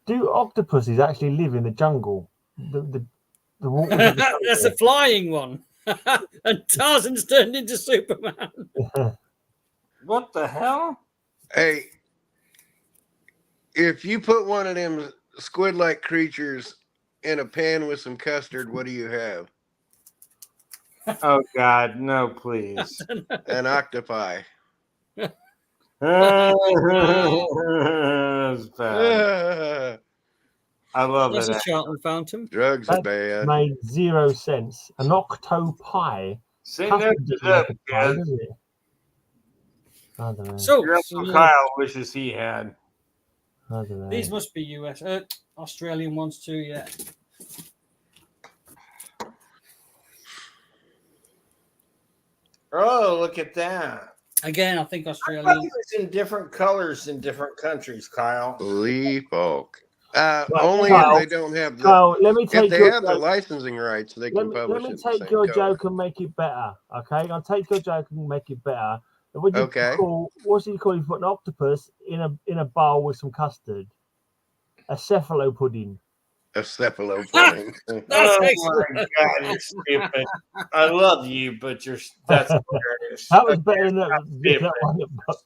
Do octopuses actually live in the jungle? The waters of the That's a flying one. And Tarzan's turned into Superman. jungle? What the hell? Hey, if you put one of them squid-like creatures in a pan with some custard, what do you have? Oh God, no, please. An octopi. That's bad. I love That's it. a Charlton Phantom. Drugs are That bad. made 0 sense. An octopi. See, Custard that's doesn't up, make a pie, guys. does it? I don't know. So, Your Uncle Kyle wishes he had. I don't know. these must be US, Australian ones too, yeah. Oh, look at that. Again, I think I thought Australian. it was in different colors in different countries, Kyle. Lee Falk. Right, Only Kyle, if they don't have the. Kyle, let me If take they your have the joke. licensing rights, they can Let publish me it. in the take same your color. joke and make it better. Okay, I'll take your joke and make it better. And what do you Okay. call? What's it called? You put an octopus in a bowl with some custard. A cephalo pudding. A cephalopods. That's Oh excellent. my God, you're stupid. I love you, but that's hilarious. That was better than stupid. that one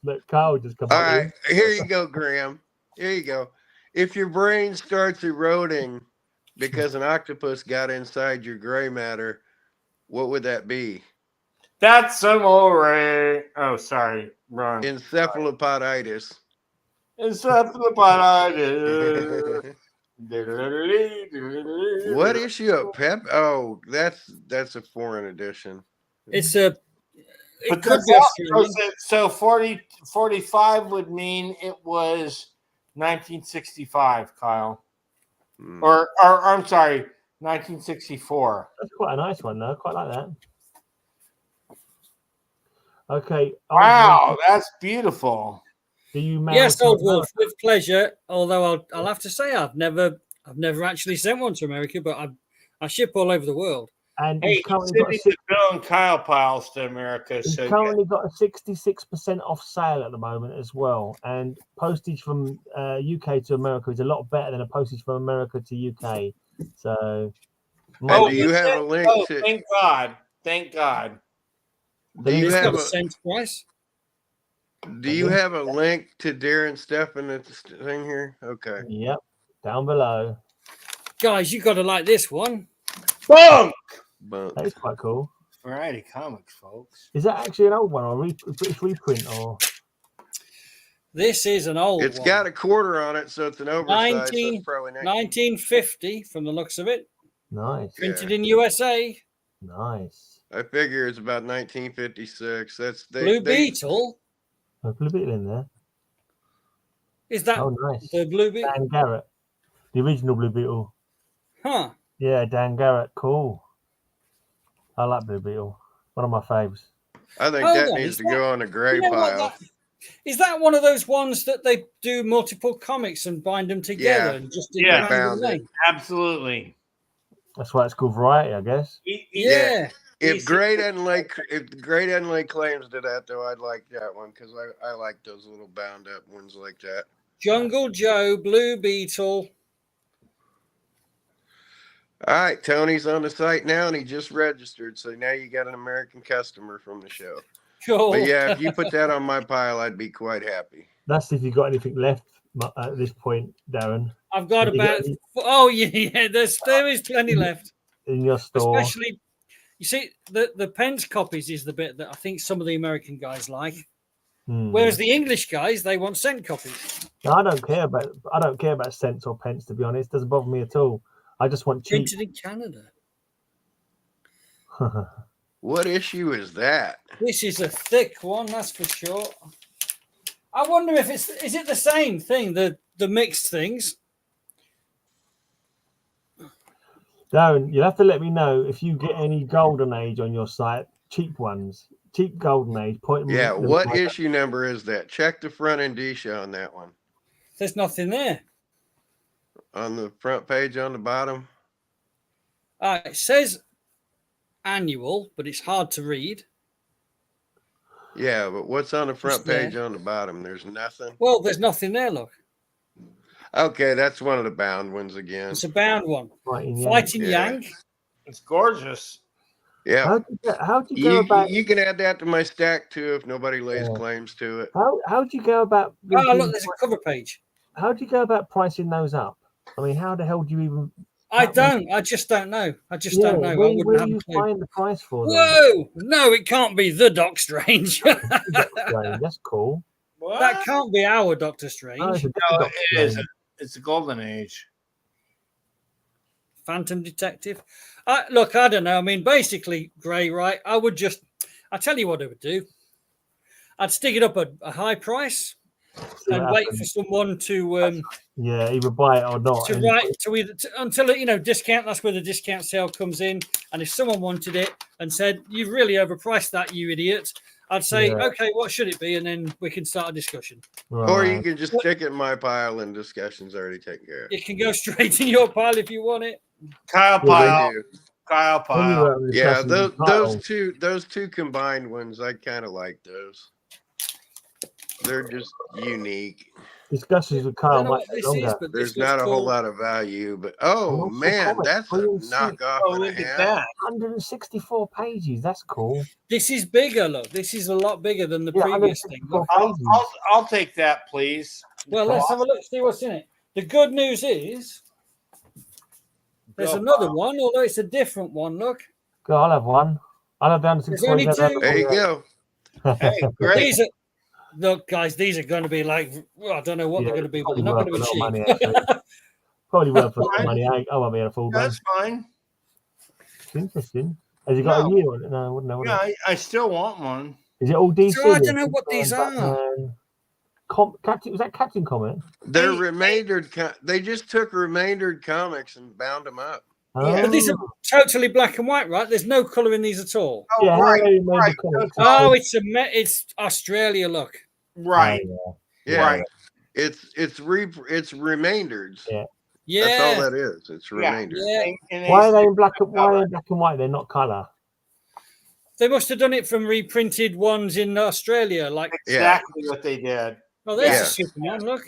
that Carl just come All up right, with. here you go, Graham. Here you go. If your brain starts eroding because an octopus got inside your gray matter, what would that be? That's some alright. Oh, sorry, wrong. Encephalopoditis. Encephalopods. What issue of Pep? Oh, that's a foreign edition. It's a. It But could that's be also, Australian. so 45 would mean it was 1965, Kyle. Hmm. Or I'm sorry, 1964. That's quite a nice one, though. Quite like that. Okay. Wow, that's beautiful. Do you mail Yes, to Old Wolf, America? with pleasure. Although I'll have to say I've never actually sent one to America, but I ship all over the world. And Hey, he's currently got sending the Bill and Kyle piles to America. he's So currently got a 66% off sale at the moment as well. And postage from UK to America is a lot better than a postage from America to UK. So, And do you is have it? a link Oh, to? thank God. Thank God. Do you It's have got a a? cent price. Do you have a link to Darren Stefan at the thing here? Okay. yep, down below. Guys, you got to like this one. Boom! Bunk. That is quite cool. Variety Comics, folks. Is that actually an old one or a British reprint or? This is an old It's one. got a quarter on it, so it's an oversized. So 19 it's probably 1950 from the looks of it. Nice, Printed in USA. nice. I figure it's about 1956. That's Blue Beetle. A Blue Beetle in there. Is that Oh, nice. the Blue Beetle? Dan Garrett, the original Blue Beetle. Huh. Yeah, Dan Garrett, cool. I like Blue Beetle. One of my faves. I think Hold that on, needs is to that- go on the gray You know what pile. is that one of those ones that they do multiple comics and bind them together Yeah. and just Yeah. Found it. Absolutely. That's why it's called Variety, I guess. Yeah. If Gray doesn't like claims to that though, I'd like that one because I like those little bound up ones like that. Jungle Joe, Blue Beetle. All right, Tony's on the site now and he just registered, so now you got an American customer from the show. Cool. But yeah, if you put that on my pile, I'd be quite happy. That's if you got anything left at this point, Darren, I've got Have you about. got any- Oh yeah, there is plenty left. in your store. Especially, you see, the Pence copies is the bit that I think some of the American guys like. Hmm. Whereas the English guys, they want cent copies. I don't care about cents or pence, to be honest. Doesn't bother me at all. I just want cheap. Printed in Canada. What issue is that? This is a thick one, that's for sure. I wonder if is it the same thing, the mixed things? Darren, you'll have to let me know if you get any Golden Age on your site. Cheap ones, cheap Golden Age. Point them. Yeah, what issue number is that? Check the front indicia on that one. There's nothing there. On the front page on the bottom. It says annual, but it's hard to read. Yeah, but what's on the front Just there. page on the bottom? There's nothing. Well, there's nothing there, look. Okay, that's one of the bound ones again. It's a bound one. Fighting Fighting Yeah. Yang. It's gorgeous. Yeah. How do you go about? You can add that to my stack too if nobody lays Yeah. claims to it. How do you go about? Oh, look, there's a cover page. How do you go about pricing those up? I mean, how the hell do you even? I just don't know. I just don't know. I Where wouldn't have do you a clue. find the price for them? Whoa! No, it can't be the Doc Strange. That's cool. What? That can't be our Doctor Strange. Oh, it's a No, different Doctor it is. Strange. It's a golden age. Phantom Detective. Look, I don't know. I mean, basically, Gray, right? I tell you what I would do. I'd stick it up at a high price See what and wait happens. for someone to Yeah, either buy it or not. to and- write to either until discount. That's where the discount sale comes in. And if someone wanted it and said you've really overpriced that, you idiot, I'd say Yeah. okay, what should it be, and then we can start a discussion. Or you Right. can just stick it in my pile and discussion's already taken care of. It can go straight in your pile if you want it. Kyle They Pile. do. Kyle When you Pile. were Yeah, discussing the title, those two combined ones, I kind of like those. They're just unique. discussions with I Kyle don't know might what take this is, longer. but There's this looks not a whole cool. lot of value, but And oh also man, comics, that's a 3 and 6. knockoff Oh, and a look at half. that. 164 pages. That's cool. This is bigger. Look, this is a lot bigger than the Yeah, previous thing. 164 Look. pages. I'll take that, please. Well, let's have a look, see what's in it. The good news is there's another one, although it's a different one. Look, Go, I'll have one. I'll have the there's 164. only You don't two. There you go. have Hey, to- great. These are look, guys. These are going to be like, well, I don't know what Yeah, they're going to be, but probably they're not going to worth be a lot of cheap. money, actually. Probably worth a lot of Fine. money. I won't be able to afford one. That's fine. It's interesting. Has he got No. a year on it? No, I wouldn't know. Yeah, I still want one. Is it all DC? So I don't know what these are. Batman, Captain, was that Captain Comet? They're Hey, remaindered. They just took remaindered comics and bound them up. Yeah. But these are Oh, totally black and white, right? There's no color in these at all. Oh, yeah, right, Harry made right. the comics. Oh, it's Australia. Look, right. Oh, Yeah, Right. it's remainders. Yeah. That's all yeah, that is. It's Yeah. remainders. yeah. And Why are they in black? Why are they in black and white? They're not color. They must have done it from reprinted ones in Australia. Like, exactly what they did. oh, there's Yeah. a Superman. Look,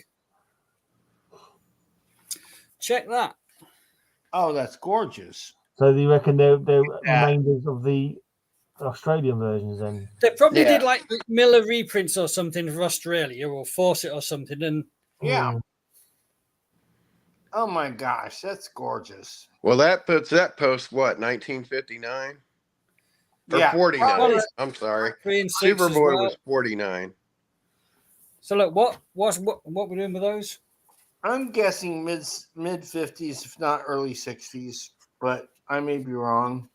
check that. Oh, that's gorgeous. So do you reckon they're Yeah. remainders of the Australian versions then? They probably Yeah. did like Miller reprints or something for Australia or Fawcett or something. And Yeah. Mm. Oh my gosh, that's gorgeous. Well, that puts that post what 1959 or Yeah. 49. Well, it's- I'm sorry. 3 and 6 as Superboy well. was 49. So look, what we're doing with those? I'm guessing mid 50s, if not early 60s, but I may be wrong.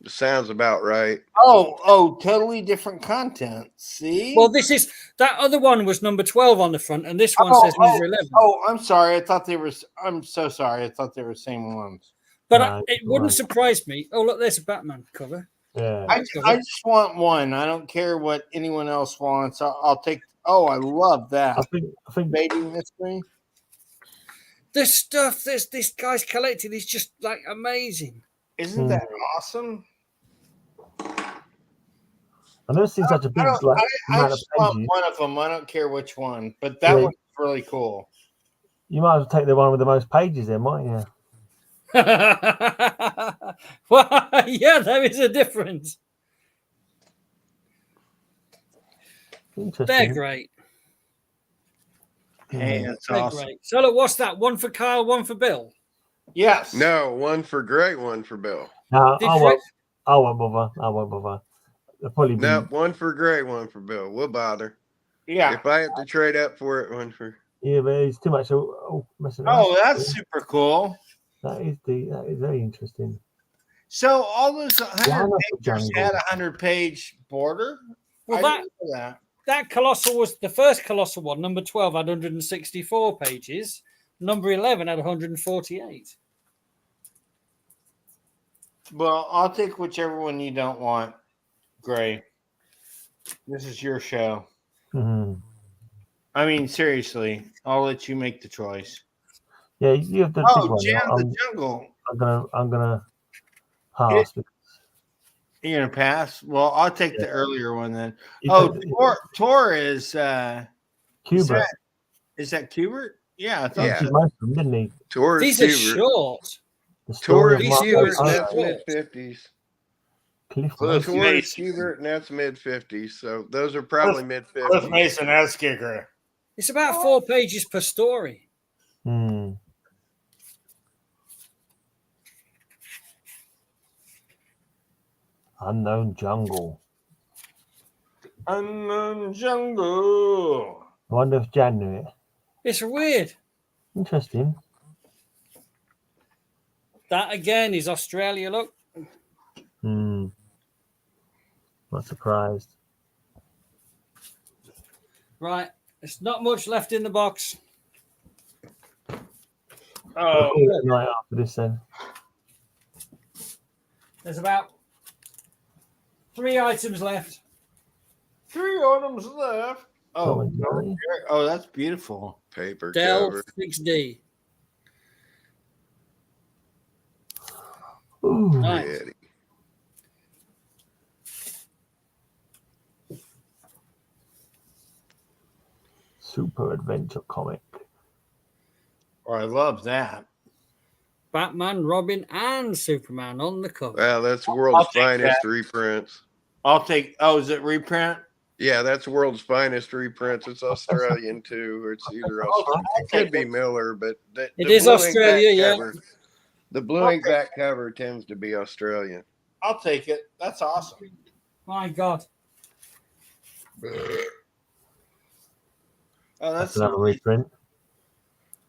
Sounds about right. Oh, totally different content. See? Well, this is that other one was number 12 on the front, and this one Oh, says number 11. Oh, I'm sorry. I thought they were. I'm so sorry. I thought they were the same ones. But No, it it's wouldn't right. surprise me. Oh, look, there's a Batman cover. Yeah. I just want one. I don't care what anyone else wants. I'll take. Oh, I love that. I think Baby mystery. The stuff this guy's collected is just like amazing. Isn't that awesome? I've never seen such a big I amount of just want pages. one of them. I don't care which one, but that Yeah. one's really cool. You might as well take the one with the most pages then, mightn't you? Well, yeah, there is a difference. Interesting. They're great. Hey, that's They're awesome. great. So look, what's that? One for Kyle, one for Bill. Yes. No, one for Greg, one for Bill. No, Did I you- won't. I won't bother. I won't bother. They'll probably be. No, one for Greg, one for Bill. We'll bother. Yeah. If I have to trade up for it, one for. Yeah, but it's too much. Messing Oh, around. that's super cool. That is very interesting. So all those 100 Yeah, I love the pages jungle. had a 100-page border. Well, I that didn't know that. that Colossal was the first Colossal one. Number 12 had 164 pages. Number 11 had 148. Well, I'll take whichever one you don't want, Gray. This is your show. Mhm. I mean, seriously, I'll let you make the choice. Yeah, you have the big Oh, one. Jam I'm, the Jungle. I'm gonna pass. You're gonna pass? Well, I'll take the earlier one then. You Oh, can- Tor is Cuba. is that Kubert? Yeah, I thought Yeah. He most of them, didn't he? Taurus These are Hubert. short. The story of Taurus Mark Hubert, Mark that's Mark. mid-50s. Cliff Cliff Mason. Taurus Mason. Hubert, and that's mid-50s. So those are probably Cliff mid-50s. Mason, ass kicker. It's about 4 pages per story. Hmm. Unknown Jungle. Unknown Jungle. I wonder if Jan knew it. It's weird. Interesting. That again is Australia. Look, Hmm. Not surprised. right. There's not much left in the box. Oh, We'll call it a night after this then. There's about 3 items left. 3 items left. Oh, Tom and Jerry. oh, that's beautiful. Paper Dell cover. 6D. Ooh. Nice. Pretty. Super adventure comic. Oh, I love that. Batman, Robin, and Superman on the cover. Well, that's I'll World's take Finest that. reprints. I'll take. Oh, is it reprint? Yeah, that's World's Finest reprints. It's Australian too, or it's either Australian. It could be Miller, but It is blue ink Australia, back yeah. cover, the blue ink back cover tends to be Australian. I'll take it. That's awesome. My God. Oh, That's that's another reprint.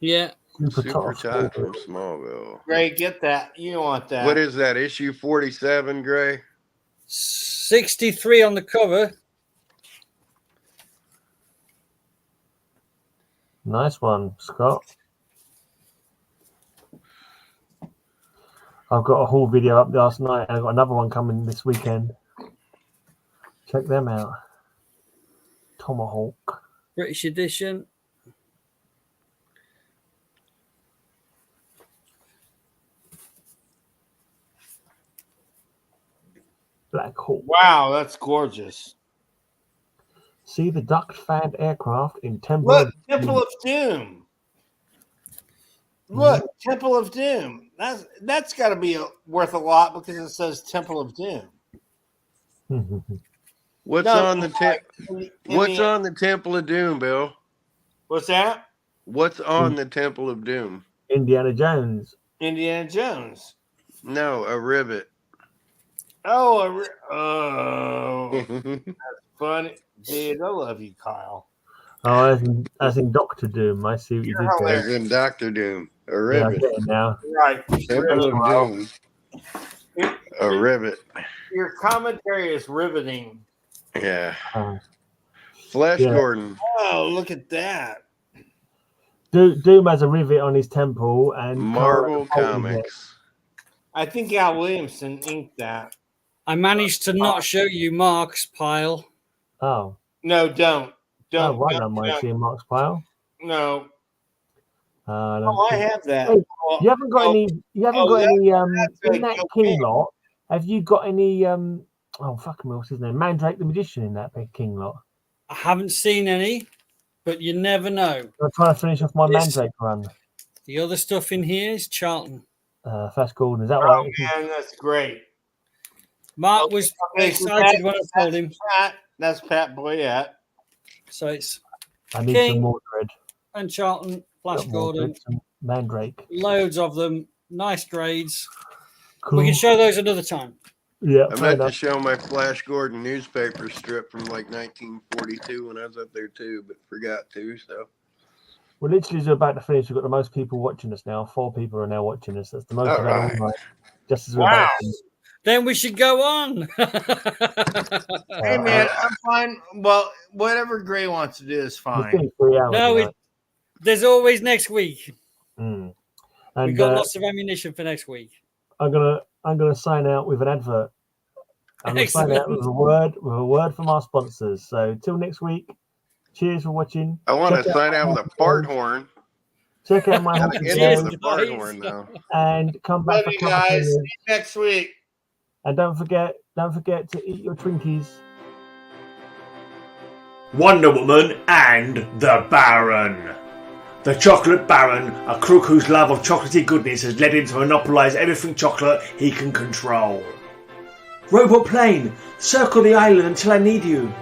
Yeah. Super Tight from Smallville. Gray. Get that. You want that? What is that? Issue 47, Gray? 63 on the cover. Nice one, Scott. I've got a haul video up last night, and I've got another one coming this weekend. Check them out. Tomahawk. British edition. Black Hawk. Wow, that's gorgeous. See the duck-fanned aircraft in Temple Look, of Temple of Doom. Look, Temple of Doom. That's got to be worth a lot because it says Temple of Doom. What's No, on the What's on the Temple of Doom, Bill? What's that? What's on the Temple of Doom? Indiana Jones. Indiana Jones. No, a rivet. Oh, that's funny. Dude, I love you, Kyle. Oh, as in Doctor Doom. I see what you You're did there. As in Doctor Doom. A Yeah, I rivet. get it now. Right. Temple of Doom. A rivet. Your commentary is riveting. Yeah. Uh, Flash Yeah. Gordon. Oh, look at that. Doom has a rivet on his temple, and Marvel Kal-El Comics. I think Al Williamson inked that. I managed to not show you Mark's pile. Oh, No, don't. Don't. right. I don't, might don't. see Mark's pile. No. I don't Oh, I think- have that. Hey, Oh, You haven't got Oh, any. You haven't oh, got that- any. that's In a that cocaine. King lot, have you got any? Oh, fucking what's his name? Mandrake the Magician in that big King lot. I haven't seen any, but you never know. I'm trying to finish off my This- Mandrake run. The other stuff in here is Charlton. Flash Gordon, is that Oh, right? man, that's great. Mark was Okay, so excited when I told him. That's Pat Boyette. So it's I need King. some Mordred. and Charlton, Flash Got Gordon, Mordred, some Mandrake. loads of them, nice grades. Cool. We can show those another time. Yeah, I fair meant to enough. show my Flash Gordon newspaper strip from like 1942 when I was up there too, but forgot to. So We're literally about to finish. We've got the most people watching us now. 4 people are now watching us. That's the most All we've had all right. night. Just as we're Wow. about to finish. Then we should go on. Hey, man, I'm fine. Well, whatever Gray wants to do is It's fine. been 3 hours. No, tonight. There's always next week. Mm. We've And got lots of ammunition for next week. I'm gonna sign out with an advert. I'm gonna sign out with a word from our sponsors. So till next week. Cheers for watching. I want Check to out sign out my with a fart episodes. horn. Check out my Gotta hosting get Cheers, into shows the fart guys. horn now. and come back Love for you Club guys. See Opinions. you next week. And don't forget to eat your Twinkies. Wonder Woman and the Baron. The Chocolate Baron, a crook whose love of chocolatey goodness has led him to monopolise everything chocolate he can control. Robot plane, circle the island until I need you.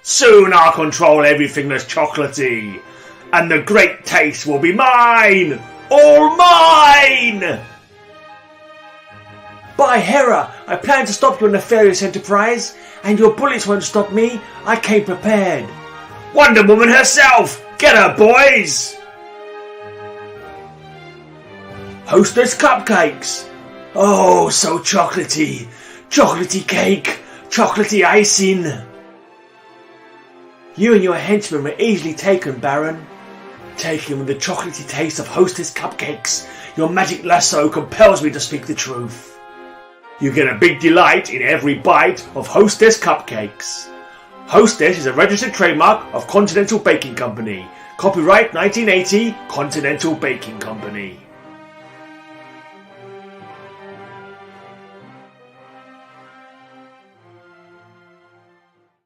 Soon I'll control everything that's chocolatey, and the great taste will be mine! All mine! By Hera, I plan to stop your nefarious enterprise, and your bullets won't stop me. I came prepared. Wonder Woman herself! Get her, boys! Hostess cupcakes! Oh, so chocolatey. Chocolatey cake. Chocolatey icing. You and your henchmen were easily taken, Baron. Taken with the chocolatey taste of Hostess cupcakes. Your magic lasso compels me to speak the truth. You get a big delight in every bite of Hostess cupcakes. Hostess is a registered trademark of Continental Baking Company. Copyright 1980, Continental Baking Company.